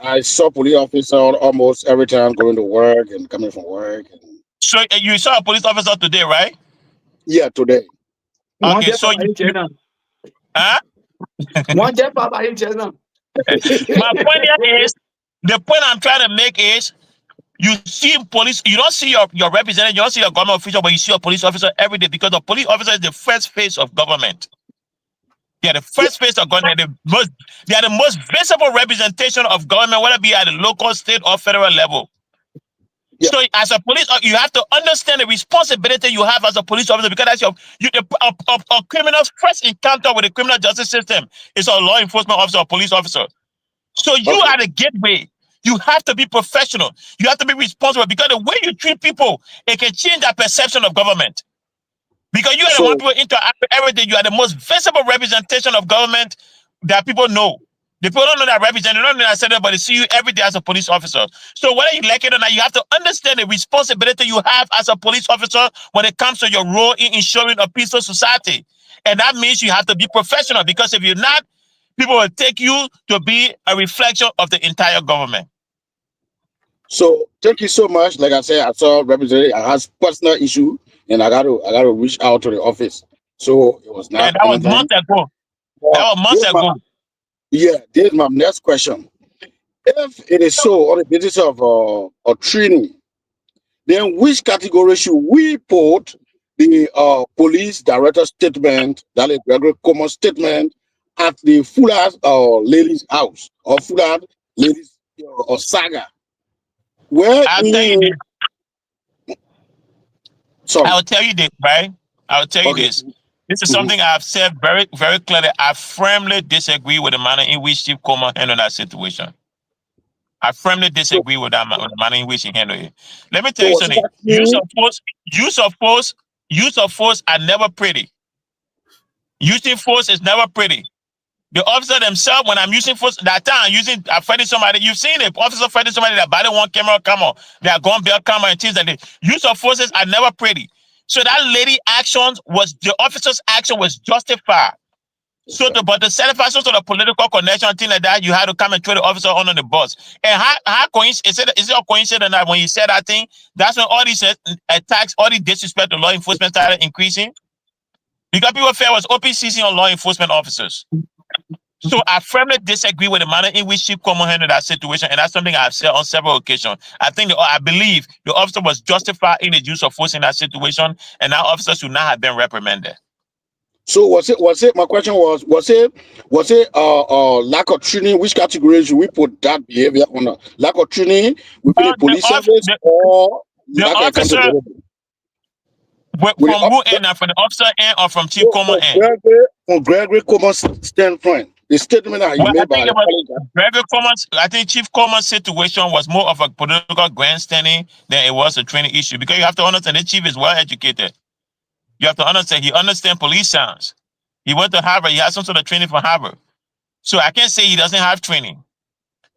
I saw police officer almost every time going to work and coming from work. So you saw a police officer today, right? Yeah, today. Okay, so you huh? My point here is, the point I'm trying to make is, you see police, you don't see your representative, you don't see your government official, but you see a police officer every day, because the police officer is the first face of government. They are the first face of government. They are the most visible representation of government, whether it be at the local, state, or federal level. Yeah. So as a police, you have to understand the responsibility you have as a police officer, because that's a criminal's first encounter with the criminal justice system is a law enforcement officer or police officer. So you are the gateway. You have to be professional. You have to be responsible, because the way you treat people, it can change their perception of government. Because you are the one people interact with every day. You are the most visible representation of government that people know. The people don't know that representative, don't know that senator, but they see you every day as a police officer. So whether you like it or not, you have to understand the responsibility you have as a police officer when it comes to your role in ensuring a peaceful society. And that means you have to be professional, because if you're not, people will take you to be a reflection of the entire government. So thank you so much. Like I said, I saw representative. I had personal issue, and I got to reach out to the office. So it was not. And that was months ago. Yeah, this is my next question. If it is so on the basis of a training, then which category should we put the police director statement, that is Gregory Common statement, at the Fuller ladies' house or Fuller ladies or saga? Where I'll tell you this, right? I'll tell you this. This is something I've said very, very clearly. I firmly disagree with the manner in which Chief Coleman handled that situation. I firmly disagree with the manner in which he handled it. Let me tell you something. Use of force are never pretty. Using force is never pretty. The officer themselves, when I'm using force, that time I'm fighting somebody, you've seen it, officer fighting somebody that body one camera come on, they are going back camera and things like that. Use of forces are never pretty. So that lady the officer's action was justified. So but the satisfaction of the political connection, thing like that, you had to come and throw the officer under the bus. And how is it a coincidence that when you said that thing, that's when all these attacks, all the disrespect to law enforcement started increasing? Because people felt was OPCC on law enforcement officers. So I firmly disagree with the manner in which Chief Coleman handled that situation, and that's something I've said on several occasions. I believe the officer was justified in the use of force in that situation, and that officer should not have been reprimanded. So was it? My question was it lack of training? Which category should we put that behavior on? Lack of training within the police service or lack of accountability? From who end? From the officer end or from Chief Coleman end? From Gregory Coleman's standpoint, the statement that he made by Gregory Coleman's, I think Chief Coleman's situation was more of a political grandstanding than it was a training issue, because you have to understand the chief is well educated. You have to understand he understands police science. He went to Harvard. He has some sort of training from Harvard. So I can't say he doesn't have training.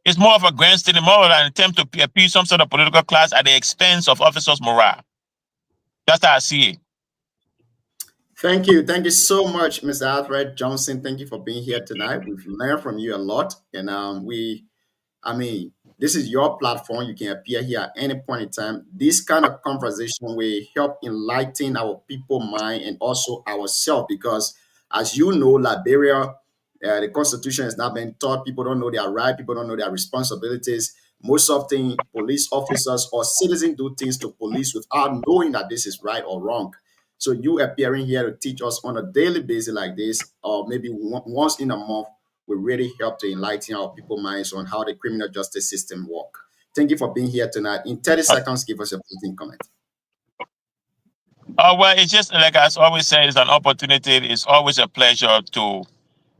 It's more of a grandstanding, more of an attempt to appease some sort of political class at the expense of officers' morale. That's how I see it. Thank you. Thank you so much, Mr. Alfred Johnson. Thank you for being here tonight. We've learned from you a lot. And this is your platform. You can appear here at any point in time. This kind of conversation will help enlighten our people's mind and also ourselves, because as you know, Liberia, the Constitution has not been taught. People don't know their rights. People don't know their responsibilities. Most often, police officers or citizens do things to police without knowing that this is right or wrong. So you appearing here to teach us on a daily basis like this, or maybe once in a month, will really help to enlighten our people's minds on how the criminal justice system works. Thank you for being here tonight. In 30 seconds, give us a closing comment. Well, it's just like I always say, it's an opportunity. It's always a pleasure to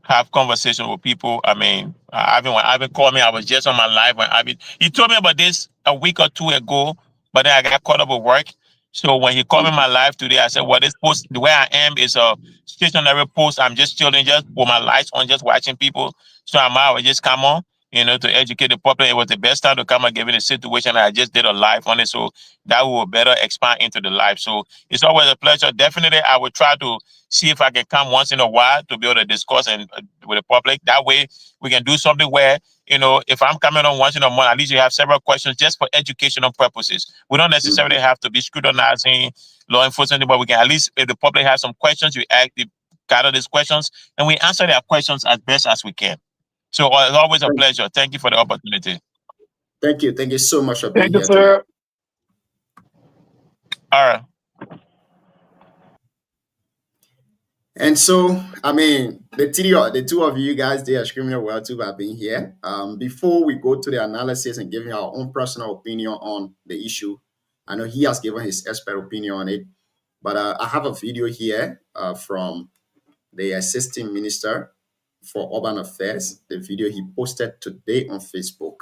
have conversation with people. I mean, Ivan, when Ivan called me, I was just on my live when Ivan, he told me about this a week or two ago, but then I got caught up with work. So when he called me my live today, I said, well, this post, the way I am is a stationary post. I'm just chilling, just with my lights on, just watching people. So I might as just come on, you know, to educate the public. It was the best time to come and given the situation. I just did a live on it, so that will better expand into the live. So it's always a pleasure. Definitely, I will try to see if I can come once in a while to be able to discuss and with the public. That way, we can do something where, you know, if I'm coming on once in a month, at least you have several questions just for educational purposes. We don't necessarily have to be scrutinizing law enforcement, but we can at least, if the public has some questions, we gather these questions and we answer their questions as best as we can. So it's always a pleasure. Thank you for the opportunity. Thank you. Thank you so much for being Thank you, here. sir. All right. And so, I mean, the two of you guys, they are screaming well too by being here. Before we go to the analysis and giving our own personal opinion on the issue, I know he has given his expert opinion on it, but I have a video here from the Assistant Minister for Urban Affairs, the video he posted today on Facebook.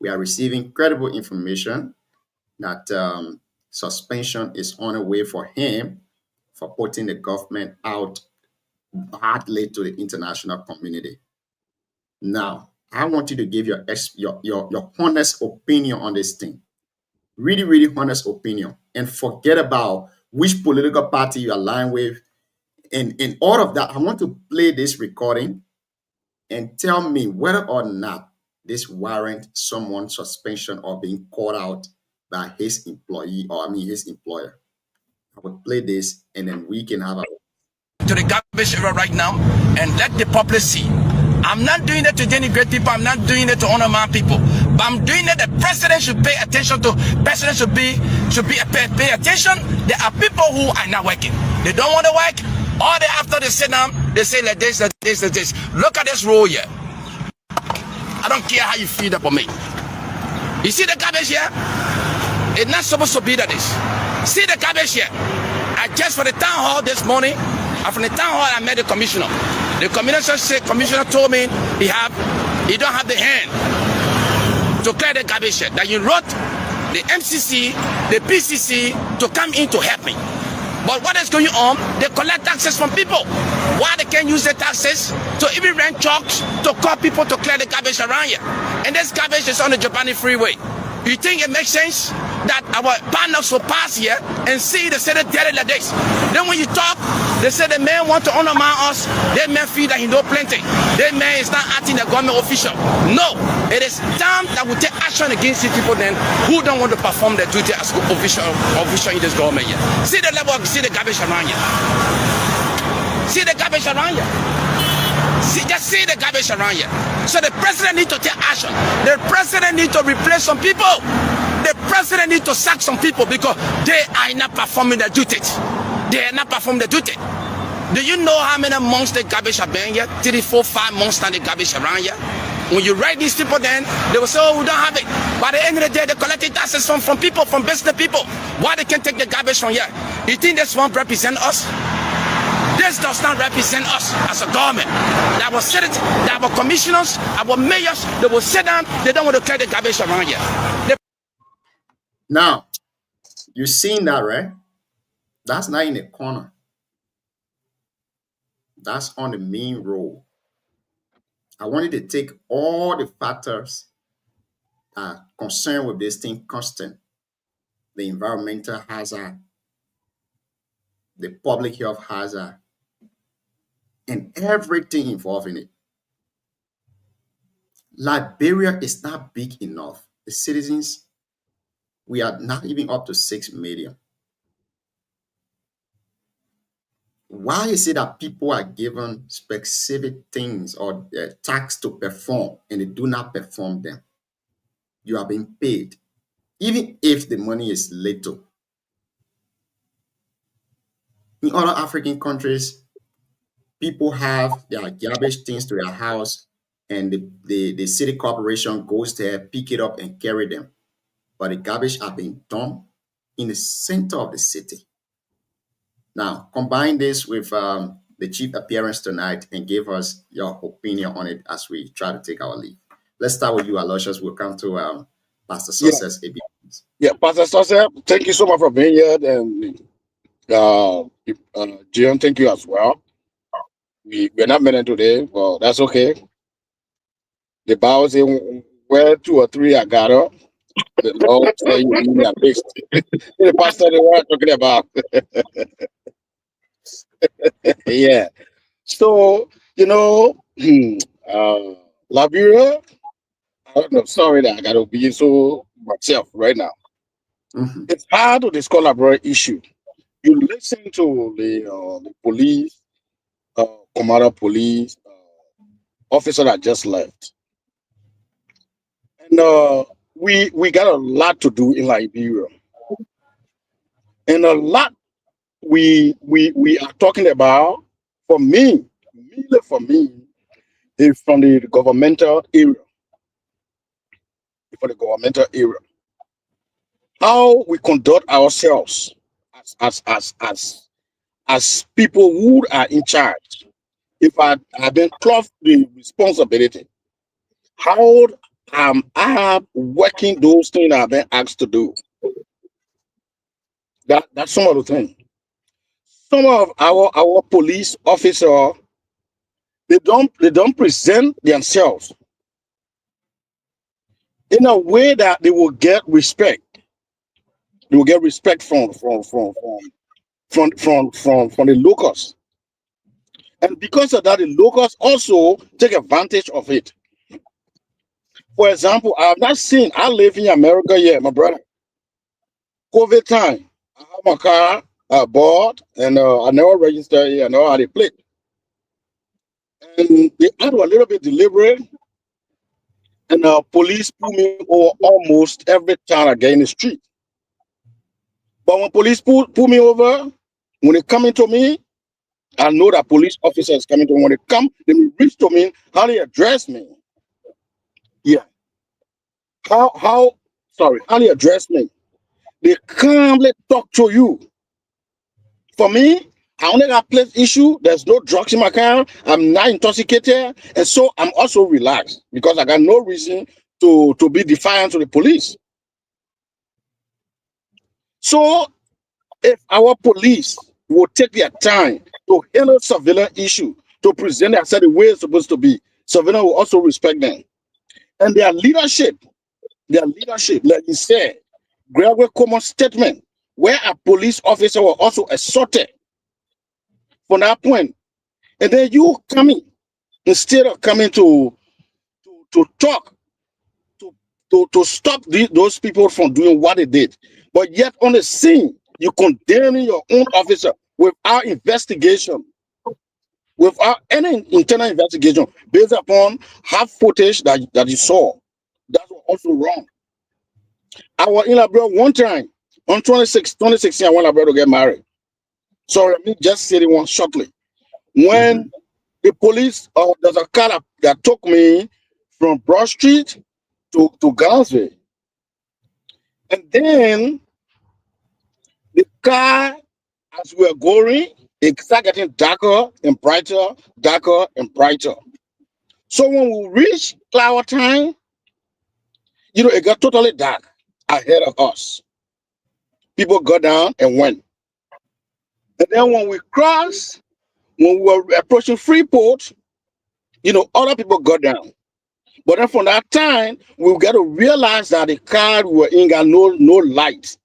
We are receiving credible information that suspension is on the way for him for putting the government out badly to the international community. Now, I want you to give your honest opinion on this thing. Really, really honest opinion. And forget about which political party you align with. And in all of that, I want to play this recording and tell me whether or not this warrant someone's suspension or being called out by his employee or his employer. I will play this and then we can have a to the garbage river right now and let the public see. I'm not doing it to denigrate people. I'm not doing it to honor my people. But I'm doing it. The president should pay attention to. President should pay attention. There are people who are not working. They don't want to work. Or they after they sit down, they say like this, like this, like this. Look at this roll here. I don't care how you feel about me. You see the garbage here? It's not supposed to be that this. See the garbage here? I just for the town hall this morning. From the town hall, I met the commissioner. The commissioner told me he don't have the hand to clear the garbage here. That you wrote the MCC, the PCC to come in to help me. But what is going on? They collect taxes from people. Why they can't use the taxes to even rent trucks to call people to clear the garbage around here? And this garbage is on the Japanese freeway. You think it makes sense that our partners will pass here and see the city dirty like this? Then when you talk, they say the man want to undermine us. That man feel that he know plenty. That man is not acting the government official. No, it is time that we take action against these people then who don't want to perform their duty as official in this government here. See the level, see the garbage around here. See the garbage around here. Just see the garbage around here. So the president needs to take action. The president needs to replace some people. The president needs to sack some people because they are not performing their duties. They are not performing their duty. Do you know how many months the garbage have been here? 3, 4, 5 months now the garbage around here. When you write these people then, they will say, oh, we don't have it. By the end of the day, they're collecting taxes from people, from business people. Why they can't take the garbage from here? You think this won't represent us? This does not represent us as a government. Our citizens, our commissioners, our mayors, they will sit down, they don't want to clear the garbage around here. Now, you've seen that, right? That's not in the corner. That's on the main road. I wanted to take all the factors concerned with this thing constant. The environmental hazard, the public health hazard, and everything involved in it. Liberia is not big enough. The citizens, we are not even up to 6 million. Why is it that people are given specific things or tasks to perform and they do not perform them? You are being paid, even if the money is little. In other African countries, people have their garbage things to their house and the city corporation goes there, pick it up and carry them. But the garbage are being dumped in the center of the city. Now, combine this with the chief appearance tonight and give us your opinion on it as we try to take our leave. Let's start with you, Aloysius. We'll come to Pastor Success. Yeah, Pastor Success, thank you so much for being here. And Jian, thank you as well. We're not meant today. Well, that's okay. The Bible says, where 2 or 3 are gathered, the Lord say you in their midst. The pastor, they were talking about. Yeah. So, Liberia, I'm sorry that I got to be so myself right now. It's hard to discuss Liberia issue. You listen to the police, commander police, officer that just left. And we got a lot to do in Liberia. And a lot we are talking about, for me, is from the governmental area. For the governmental area. How we conduct ourselves as people who are in charge. If I have been clothed the responsibility, how am I working those things I've been asked to do? That's some of the things. Some of our police officers, they don't present themselves in a way that they will get respect. They will get respect from the locals. And because of that, the locals also take advantage of it. For example, I have not seen, I live in America here, my brother. COVID time, I have my car, I bought, and I never registered here, I know how they play. And they had a little bit deliberate, and police pull me over almost every time I get in the street. But when police pull me over, when they come into me, I know that police officer is coming to me. When they come, they reach to me, how they address me. Yeah. How they address me. They calmly talk to you. For me, I only got place issue. There's no drugs in my car. I'm not intoxicated. And so I'm also relaxed because I got no reason to be defiant to the police. So if our police will take their time to handle surveillance issue, to present themselves the way it's supposed to be, surveillance will also respect them. And their leadership, like you said, Gregory Common statement, where a police officer was also assaulted from that point. And then you coming, instead of coming to talk, to stop those people from doing what they did. But yet on the scene, you condemning your own officer without investigation, without any internal investigation, based upon half footage that you saw. That was also wrong. I was in Liberia one time, on 2016, I went Liberia to get married. So let me just say it one shortly. When the police, there's a car that took me from Broad Street to Gallowsville. And then the car, as we were going, it started getting darker and brighter, darker and brighter. So when we reached Flower Time, it got totally dark ahead of us. People got down and went. And then when we crossed, when we were approaching Freeport, other people got down. But then from that time, we got to realize that the car we were in got no light.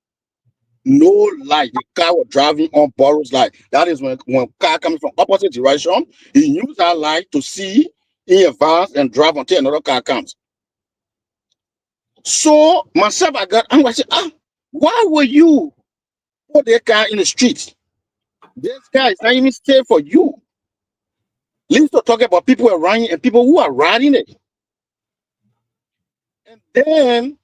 No light. The car was driving on borrowed light. That is when car coming from opposite direction, he used that light to see in advance and drive until another car comes. So myself, I'm going to say, why were you put that car in the street? This car is not even safe for you. Let's not talk about people around and people who are riding it. And then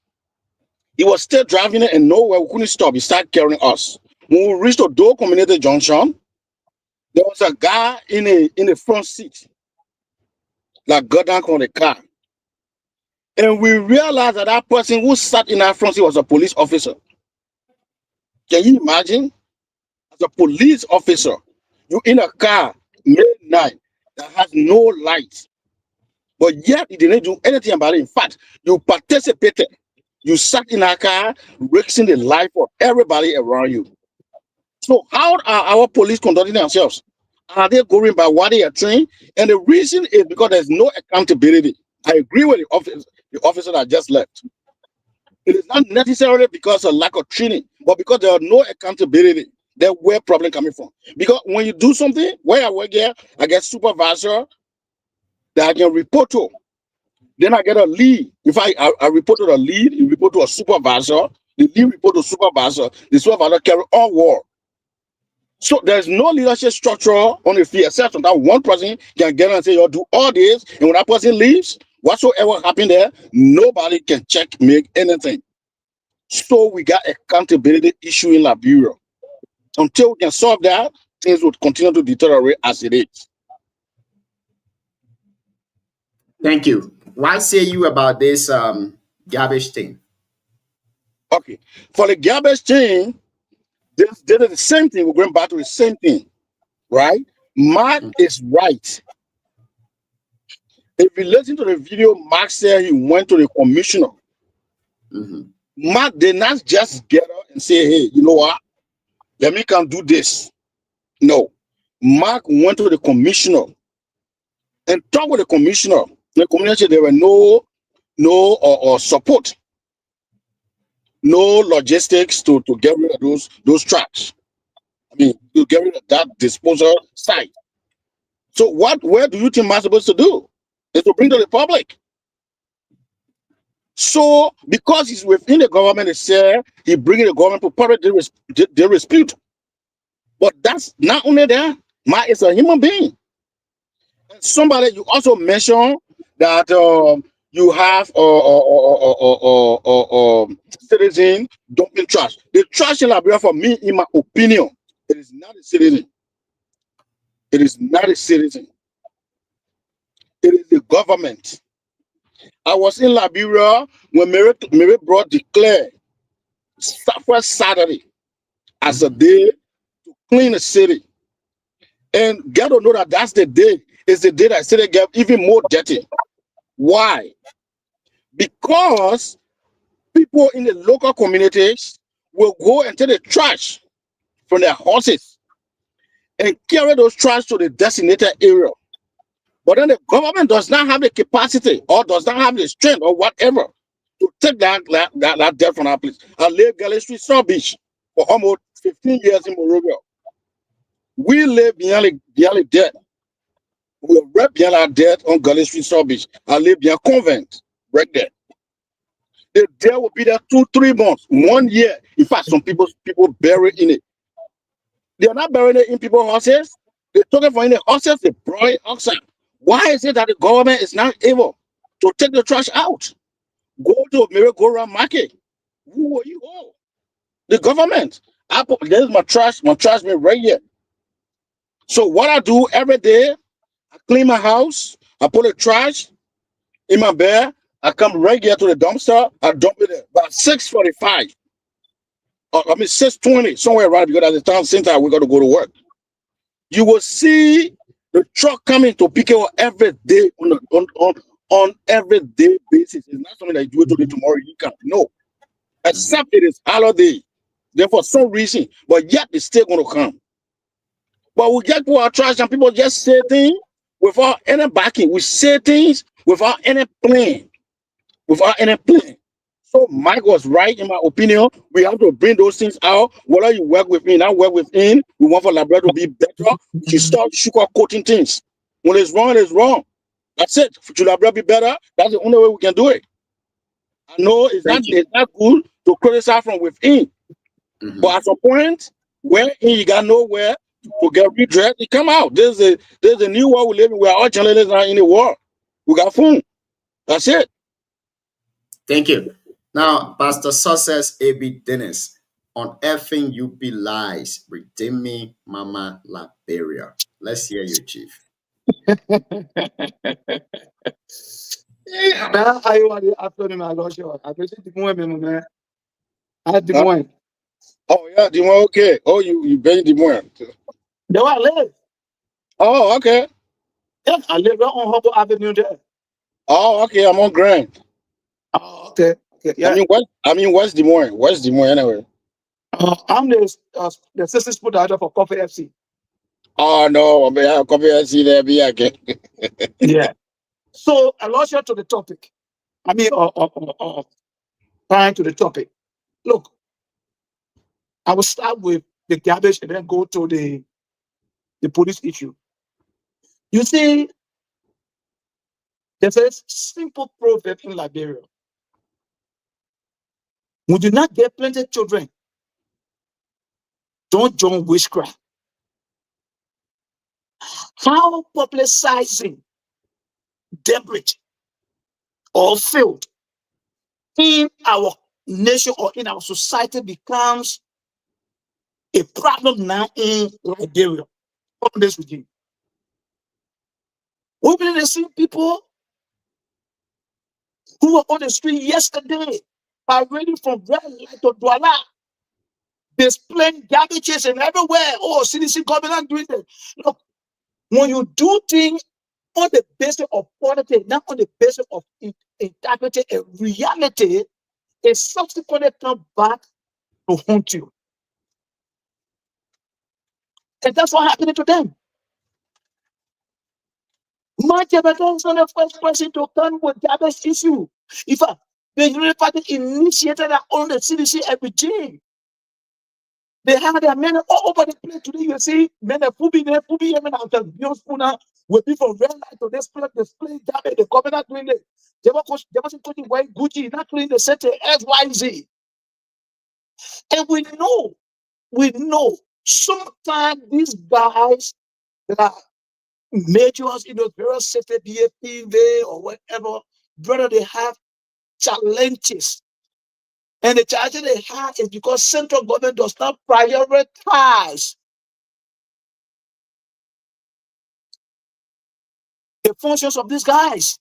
he was still driving it and nowhere, we couldn't stop. He started carrying us. When we reached the Door Community Junction, there was a guy in the front seat that got down from the car. And we realized that that person who sat in that front seat was a police officer. Can you imagine? As a police officer, you in a car, May 9 that has no light. But yet you didn't do anything about it. In fact, you participated. You sat in a car, risking the life of everybody around you. So how are our police conducting themselves? Are they going by what they are saying? And the reason is because there's no accountability. I agree with the officer that just left. It is not necessarily because of lack of training, but because there are no accountability. That's where problem coming from. Because when you do something, where I work here, I get supervisor that I can report to. Then I get a lead. If I report to the lead, you report to a supervisor, the lead report to supervisor, the supervisor carry on work. So there's no leadership structure on the field except that one person can get and say, "You do all this," and when that person leaves, whatsoever happened there, nobody can make anything. So we got accountability issue in Liberia. Until we can solve that, things will continue to deteriorate as it is. Thank you. Why say you about this garbage thing? Okay, for the garbage thing, they did the same thing. We're going back to the same thing, right? Mark is right. If you listen to the video, Mark said he went to the commissioner. Mark did not just get up and say, "Hey, you know what? Let me come do this." No. Mark went to the commissioner and talked with the commissioner. The commissioner said there were no support, no logistics to get rid of those trash. I mean, to get rid of that disposal site. So where do you think Mark's supposed to do? Is to bring to the public. So because he's within the government, it's said he bringing the government to public dispute. But that's not only that. Mark is a human being. And somebody, you also mentioned that you have citizen dumping trash. The trash in Liberia, for me, in my opinion, it is not a citizen. It is not a citizen. It is the government. I was in Liberia when Mary Broad declared first Saturday as a day to clean the city. And get to know that that's the day. It's the day that the city get even more dirty. Why? Because people in the local communities will go and take the trash from their houses and carry those trash to the designated area. But then the government does not have the capacity or does not have the strength or whatever to take that dirt from our place. I lived Gully Street, South Beach for almost 15 years in Monrovia. We live beyond the dirt. We are right beyond our dirt on Gully Street, South Beach. I live beyond Convent, right there. The dirt will be there 2-3 months, 1 year. In fact, some people bury in it. They are not burying it in people's houses. They're talking for in the houses, they bury it outside. Why is it that the government is not able to take the trash out? Go to a merry-go-round market. Who are you all? The government. There's my trash bin right here. So what I do every day, I clean my house, I put the trash in my bed, I come right here to the dumpster, I dump it there. About 6:45. 6:20, somewhere around, because at the time, same time we got to go to work. You will see the truck coming to pick it up every day on everyday basis. It's not something that you do it today, tomorrow you can. No. Except it is holiday. Then for some reason, but yet it's still going to come. But we get to our trash and people just say things without any backing. We say things without any plan. So Mike was right, in my opinion. We have to bring those things out. Whether you work with me, not work within, we want for Liberia to be better. We should start sugarcoating things. When it's wrong, it's wrong. That's it. For Liberia be better, that's the only way we can do it. I know it's not good to criticize from within. But at some point, when you got nowhere to get redress, it come out. There's a new world we live in where all journalists are in the world. We got phone. That's it. Thank you. Now, Pastor Success A.B. Dennis on effing UP lies, redeem me, Mama Liberia. Let's hear you, Chief. Oh yeah, the one okay. Oh, you bring the one. The one live. Oh, okay. Yeah, I live right on Hubble Avenue there. Oh, okay. I'm on Grand. Oh, okay. Okay. Yeah. West Des Moines. West Des Moines, anyway. I'm the assistant producer for Coffee FC. Oh no, I mean, I Coffee FC there be again. Yeah. So I lost you to the topic. I mean, prior to the topic. Look, I will start with the garbage and then go to the police issue. You see, there's a simple proverb in Liberia. When you not get plenty of children, don't join witchcraft. How publicizing debris or filth in our nation or in our society becomes a problem now in Liberia on this regime. We've been seeing people who were on the street yesterday, already from red light to Douala, displaying garbages and everywhere. Oh, CDC government doing that. Look, when you do things on the basis of quality, not on the basis of integrity and reality, it subsequently comes back to haunt you. And that's what happened to them. Mike Ebenezer is not the first person to come with garbage issue. In fact, the United Party initiated that on the CDC regime. They have their men all over the place today. You see, men are moving there, men out of Biospuna will be from red light to this place, display garbage, the governor doing it. They wasn't putting white Gucci, not cleaning the city, XYZ. And we know, sometimes these guys that are majors in those various cities, BFPV or whatever, brother, they have challenges. And the challenge they have is because central government does not prioritize the functions of these guys.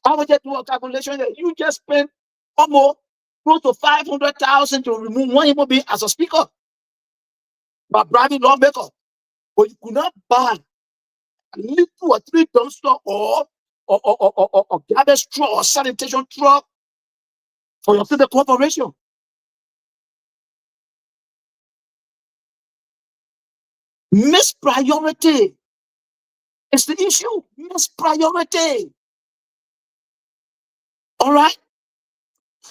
I will just do a calculation that you just spend almost close to 500,000 to remove one human being as a speaker by bribing lawmaker. But you could not buy a little or 3 dumpster or garbage truck or sanitation truck for your city corporation. Mispriority is the issue. Mispriority. All right?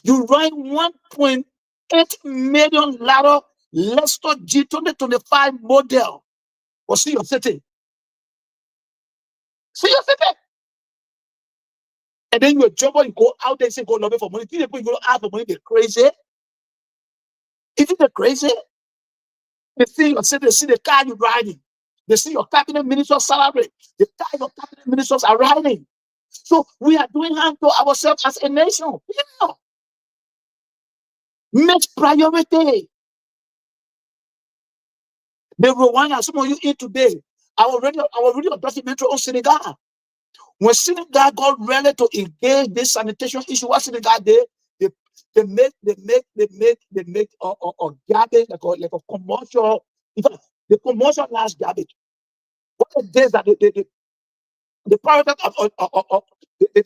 You write 1.8 million ladder Leicester G2025 model for see your city. See your city. And then you're a jobber, you go out there and say, go lobby for money. You go out for money, they're crazy. Isn't that crazy? They see your city, they see the car you're riding. They see your cabinet minister's salary. The car your cabinet ministers are riding. So we are doing harm to ourselves as a nation. Yeah. Mispriority. The Rwanda, some of you eat today. I already a documentary on Senegal. When Senegal got ready to engage this sanitation issue, what Senegal did, they make garbage like a commercial. In fact, the commercialized garbage. What it is that the private they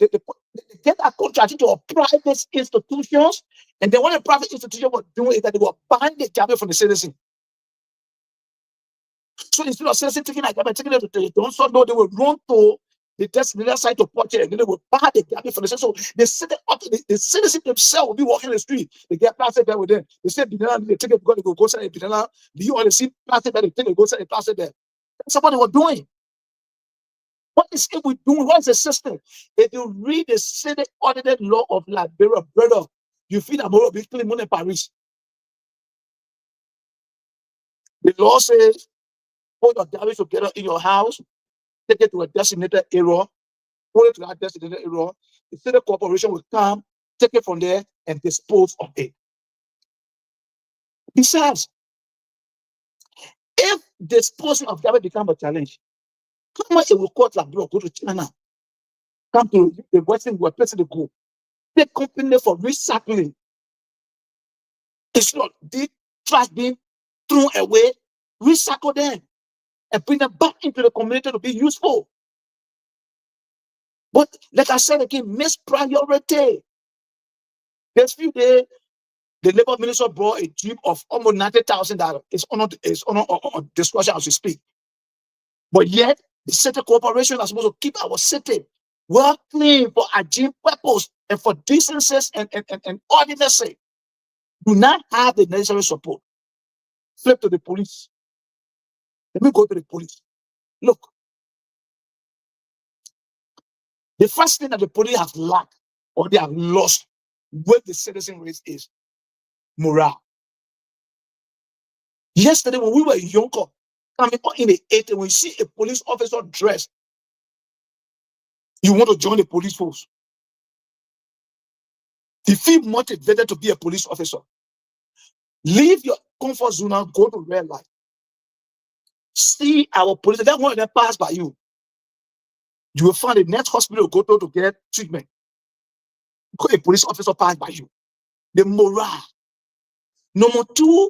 get a contract to private institutions, and then what the private institution was doing is that they were buying the garbage from the citizen. So instead of citizen taking like taking it to the don't so no, they will run to the designated site to purchase, and then they will buy the garbage from the citizen. So the citizen themselves will be walking the street. They get plastic bag with them. They say banana, they take it because they go sell a banana. Do you only see plastic bag? They take it, go sell a plastic bag. That's what they were doing. What is it we doing? What is the system? If you read the city audited law of Liberia, brother, you feel that more of it clean money in Paris. The law says, put your garbage together in your house, take it to a designated area, put it to that designated area. The city corporation will come, take it from there, and dispose of it. Besides, if disposing of garbage becomes a challenge, how much it will cost Liberia go to China? Come to the Western world, place to go. The company for recycling. It's not the trash being thrown away, recycle them. and bring them back into the community to be useful. But like I said again, mispriority. This few days, the labor minister brought a jeep of almost $90,000. It's on discussion as we speak. But yet, the city corporation is supposed to keep our city well clean for hygiene purpose and for decency and ordinancy. Do not have the necessary support. Flip to the police. Let me go to the police. Look, the first thing that the police have lacked or they have lost with the citizen race is morale. Yesterday, when we were in Yonko, coming in the 80s, when you see a police officer dressed, you want to join the police force. You feel motivated to be a police officer. Leave your comfort zone and go to real life. See our police. That one that pass by you. You will find the next hospital go to get treatment. A police officer pass by you. The morale. Number two,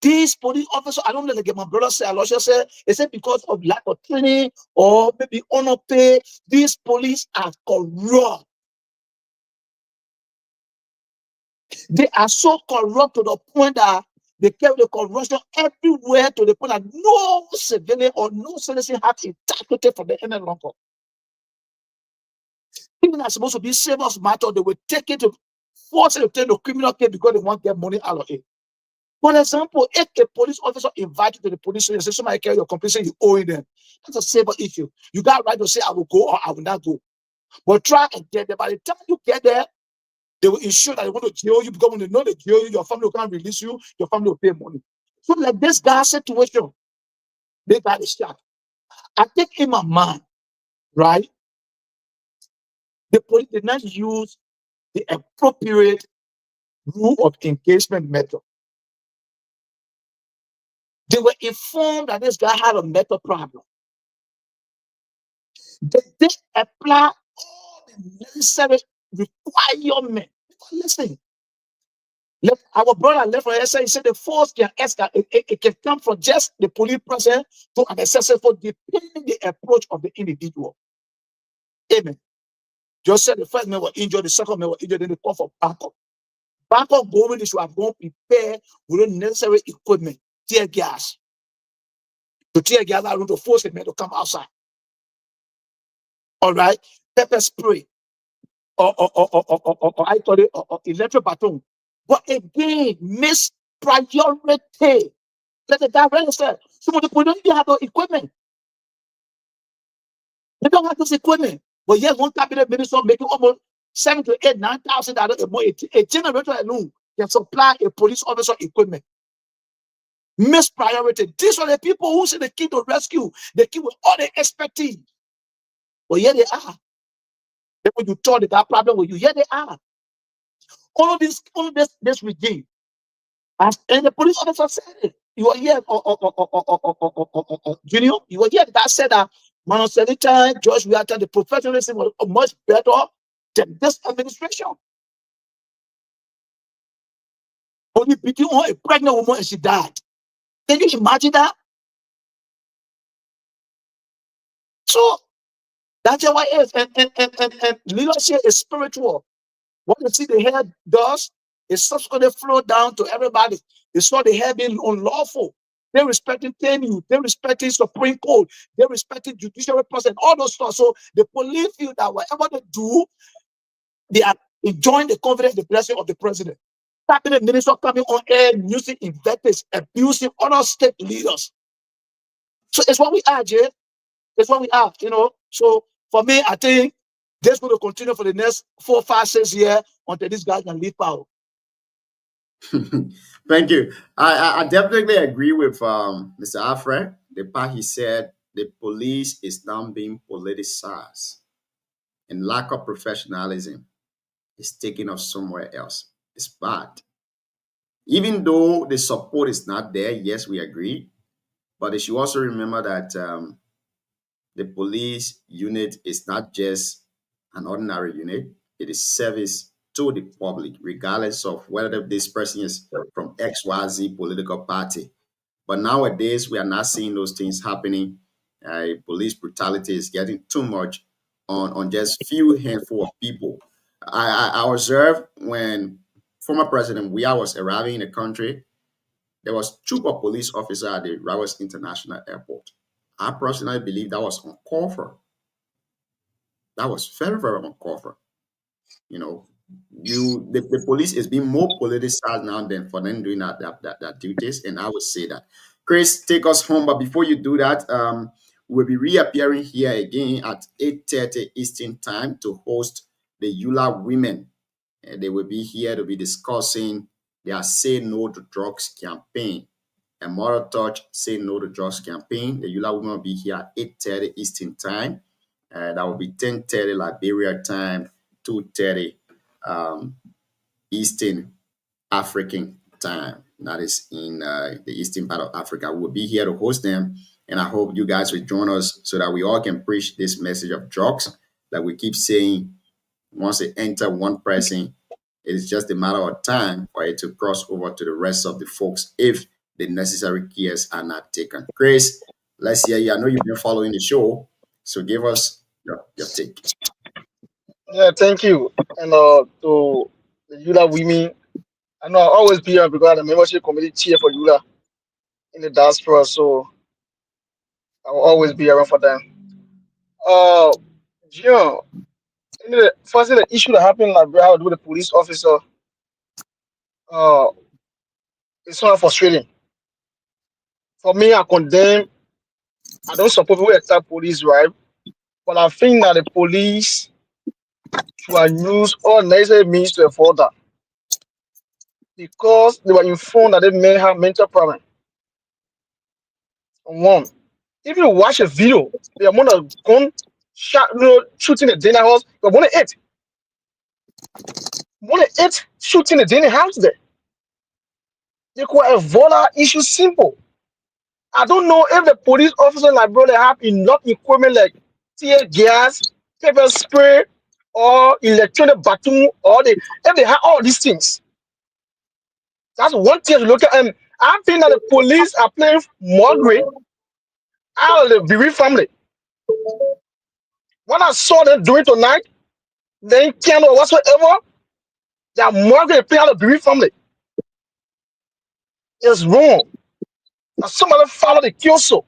these police officers, I don't know, like my brother said, Aloysius said, they said because of lack of training or maybe honor pay, these police are corrupt. They are so corrupt to the point that they carry the corruption everywhere to the point that no civilian or no citizen has integrity for the any longer. Even as supposed to be serious matter, they will take it to force it to take the criminal case because they want to get money out of it. For example, if a police officer invites you to the police station and says somebody carry your complaint, you owe them. That's a civil issue. You got right to say I will go or I will not go. But try and get there. By the time you get there, they will ensure that they want to jail you because when they know they jail you, your family can't release you, your family will pay money. So like this guy's situation, they got a shot. I think in my mind, right, the police did not use the appropriate rule of engagement method. They were informed that this guy had a mental problem. They did apply all the necessary requirements. Listen, our brother left from SA, he said the force can escalate. It can come from just the police presence to an excessive force, depending the approach of the individual. Amen. Just said the first man was injured, the second man was injured, then they call for backup. Backup going, they should have gone prepared with the necessary equipment, tear gas. To tear gas out to force the man to come outside. All right, pepper spray, or I call it or electric baton. But again, mispriority. Let the guy register. Some of the people don't even have the equipment. They don't have this equipment. But yet, one cabinet minister making almost $7,000 to $9,000 a month. A generator alone can supply a police officer equipment. Mispriority. These are the people who say they came to rescue. They came with all the expertise. But here they are. Then when you thought they got problem with you, here they are. All of this regime. And the police officer said it. You are here, Junior. You were here. That said that Manon Selita, George Weah, the professionalism was much better than this administration. Only beating on a pregnant woman and she died. Can you imagine that? So that's how it is. And leadership is spiritual. What you see the head does is subsequently flow down to everybody. They saw the head being unlawful. They respecting tenure, they respecting Supreme Court, they respecting judicial process, all those stuff. So the police feel that whatever they do, they are enjoying the confidence, the blessing of the president. Cabinet minister coming on air, using invectives, abusing other state leaders. So it's what we are, Jay. It's what we are, you know. So for me, I think this going to continue for the next 4, 5, 6 years until this guy can leave power. Thank you. I definitely agree with Mr. Alfred. The part he said the police is now being politicized and lack of professionalism is taking us somewhere else. It's bad. Even though the support is not there, yes, we agree. But they should also remember that the police unit is not just an ordinary unit. It is service to the public, regardless of whether this person is from XYZ political party. But nowadays, we are not seeing those things happening. Police brutality is getting too much on just few handful of people. I observed when former President Weah was arriving in the country, there was troop of police officers at the Rawes International Airport. I personally believe that was uncalled for. That was very, very uncalled for. You know, the police is being more politicized now than for them doing that duties, and I would say that. Chris, take us home, but before you do that, we'll be reappearing here again at 8:30 Eastern Time to host the Eula women. And they will be here to be discussing their Say No to Drugs campaign. A Moral Touch Say No to Drugs campaign. The Eula women will be here at 8:30 Eastern Time. That will be 10:30 Liberia time, 2:30 Eastern African time. That is in the eastern part of Africa. We'll be here to host them, and I hope you guys will join us so that we all can preach this message of drugs that we keep saying. Once it enter one person, it's just a matter of time for it to cross over to the rest of the folks if the necessary cares are not taken. Chris, let's hear you. I know you've been following the show, so give us your take. Yeah, thank you. And to the Eula women, I know I'll always be here because I'm the membership committee chair for Eula in the diaspora, so I will always be around for them. Jim, first the issue that happened in Liberia with the police officer, it's not frustrating. For me, I condemn. I don't support people attack police, right? But I think that the police should use all necessary means to avoid that, because they were informed that they may have mental problem. One, if you watch a video, the amount of gun shot, shooting the Dana house, you're going to 8 shooting the Dana house there. They could avoid that issue simple. I don't know if the police officer like brother have enough equipment like tear gas, pepper spray, or electronic baton, or if they have all these things. That's one thing to look at. And I think that the police are playing Margaret out of the Bereaved family. When I saw them doing tonight, they can't or whatsoever, they are Margaret playing out of the Bereaved family. It's wrong. As somebody followed the Kyoso.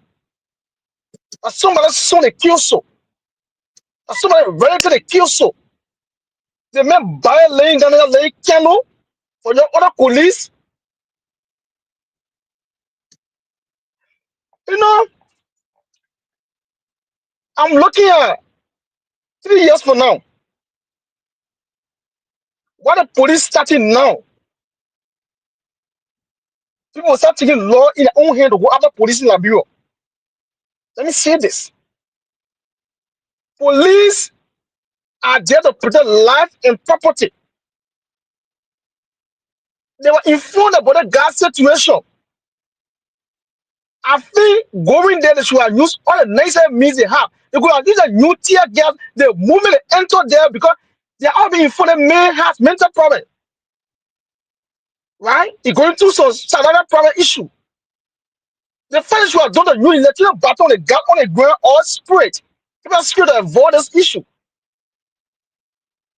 As somebody saw the Kyoso. As somebody ran to the Kyoso. They may buy laying down there, laying candle for your other police. You know, I'm looking at 3 years from now. What the police starting now? People will start taking law in their own hand to go after police in Liberia. Let me say this. Police are there to protect life and property. They were informed about the gas situation. I think going there, they should have used all the necessary means they have. They could have used a new tear gas. The moment they enter there, because they are all being informed they may have mental problem. Right? They're going through some another problem issue. The first should have done the new electrical baton on the gas on the ground or spirit. People spirit to avoid this issue.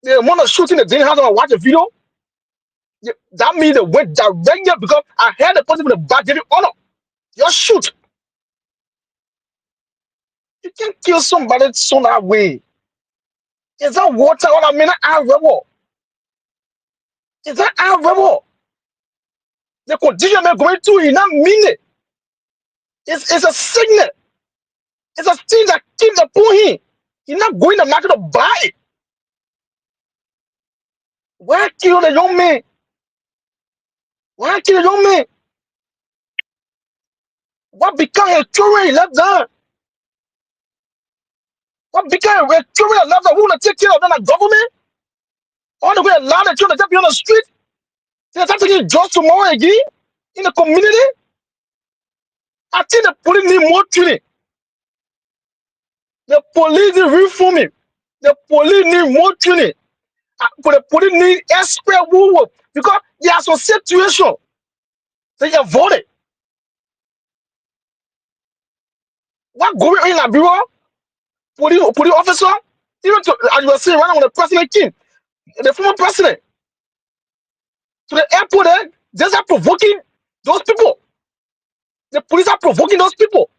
The amount of shooting the didn't have to watch the video. That means they went directly because I heard the person in the back giving honor. Just shoot. You can't kill somebody so that way. Is that water or I mean our rebel? Is that our rebel? The condition they're going through, you not mean it. It's a signal. It's a thing that keeps the point. You're not going to the market to buy it. Why kill the young man? Why kill the young man? What become a children left there? What become a children left there? Who want to take care of them? The government? All the way allow the children to be on the street? They're taking jobs tomorrow again in the community? I think the police need more training. The police need reforming. The police need more training. But the police need expert who work because there are some situations they avoid it. What going on in Liberia? Police officer, even to, as you were saying, right when the president came, the former president, to the airport there, they are provoking those people. The police are provoking those people.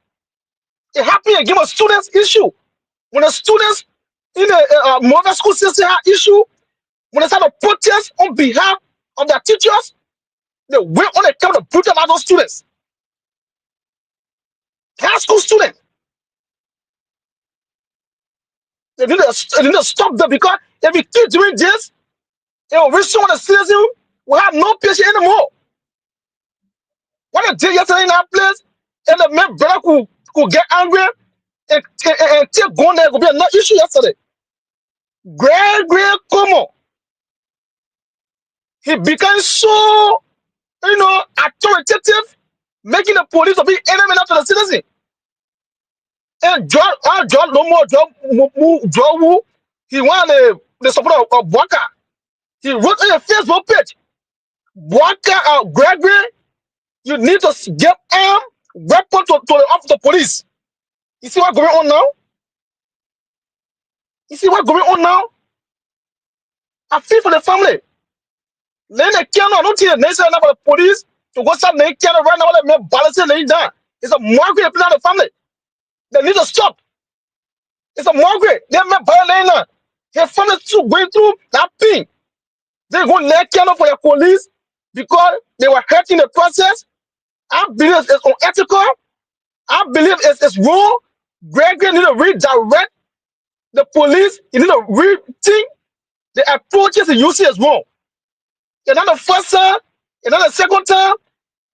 It happened again with students issue. When the students in the modern school system have issue, when they start to protest on behalf of their teachers, they went on the camera to brutalize those students. High school students. They need to stop them because if we keep doing this, it will reach someone the citizen will have no patience anymore. What I did yesterday in that place, and the man brother could get angry and take going there, could be another issue yesterday. Great Como. He became so, authoritative, making the police to be enemy to the citizen. And John no more John Wu, he wanted the support of Waka. He wrote on your Facebook page, Waka Gregory, you need to get armed weapon to the police. You see what's going on now? You see what's going on now? I feel for the family. Then they cannot, don't think the for the police to go start they cannot right now, let me balance it laying down. It's a mortgage plan of the family. They need to stop. It's a mortgage. They may buy laying down. Your family too going through that thing. They go lay cannot for your police because they were hurting the process. I believe it's unethical. I believe it's wrong. Gregory need to redirect the police. You need to rethink the approaches and use it as wrong. And then the first time, and then the second time,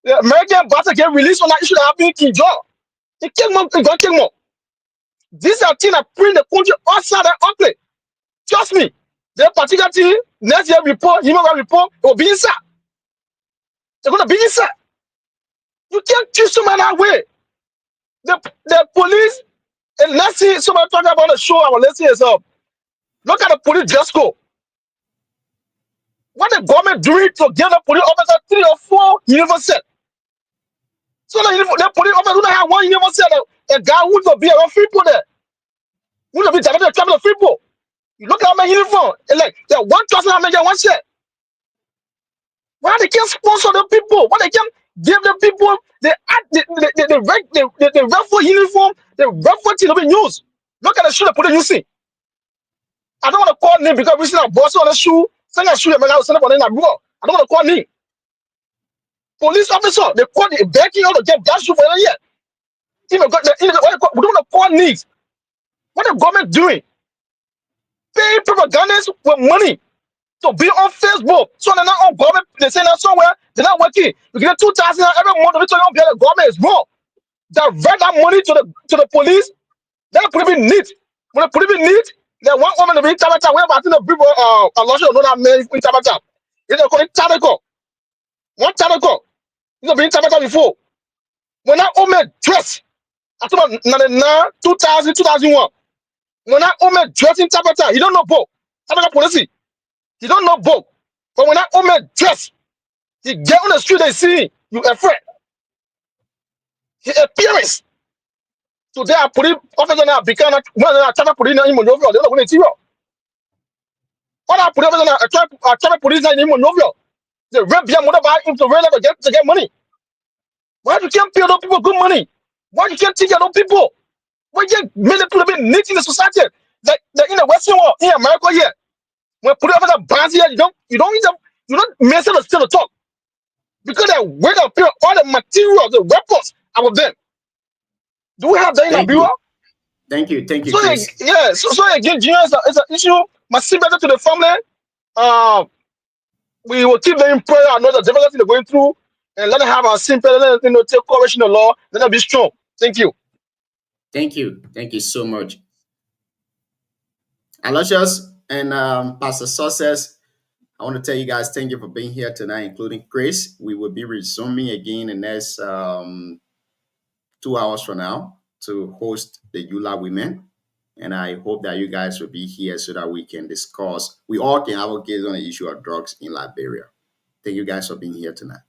the American ambassador get released on that issue that happened in King George. It came up and got more. These are things that bring the country outside and ugly. Trust me, the particular thing, next year report, human rights report, it will be inside. They're going to be inside. You can't treat someone that way. The police, and let's see somebody talking about the show, let's see is look at the police dress code. What the government doing to give the police officer 3 or 4 uniform set? So the police officer do not have one uniform set. A guy who will be around Freeport there. Who will be directed to travel to Freeport. You look at my uniform, and like there 1,000 how many get one set. Why they can't sponsor the people? Why they can't give the people the raffle uniform, the raffle thing to be used? Look at the shoe they put in using. I don't want to call name because we see a boss on the shoe. Send a shoe, I don't want to call name. Police officer, they call the backing out to get that shoe for a year. We don't want to call names. What the government doing? Paying propagandists with money to be on Facebook. So they're not on government, they say that somewhere, they're not working. You get 2,000 every month to be talking about the government is wrong. Divert that money to the police, then put it in neat. When they put it in neat, then one woman to be in Tabata, where I think the people a lot of know that man in Tabata. They call it Tabako. One Tabako. You know been in Tabata before. When that woman dress, I thought about 2000, 2001. When that woman dress in Tabata, he don't know both. Tabata police. He don't know both. But when that woman dress, he get on the street, they see you afraid. His appearance. Today, I put it officer now because when I try to put it in Monrovia, they're not going to see you. What I put officer now, I try to put it in Monrovia. The red beer motorbike into real life to get money. Why you can't pay those people good money? Why you can't take care of those people? Why you many people be neat in the society? Like in the Western world, in America here, when police officer bans here, you don't mention the still talk because they wait up here all the materials, the weapons are with them. Do we have that in Liberia? Thank you, So Chris. so again, Junior, it's an issue. My sympathy to the family. We will keep them in prayer. I know the difficulty they're going through, and let them have our sympathy. Let them take courage in the law. Let them be strong. Thank you. Thank you so much. Aloysius and Pastor Success, I want to tell you guys thank you for being here tonight, including Chris. We will be resuming again in the next 2 hours from now to host the EULA women. And I hope that you guys will be here so that we can discuss. We all can advocate on the issue of drugs in Liberia. Thank you guys for being here tonight.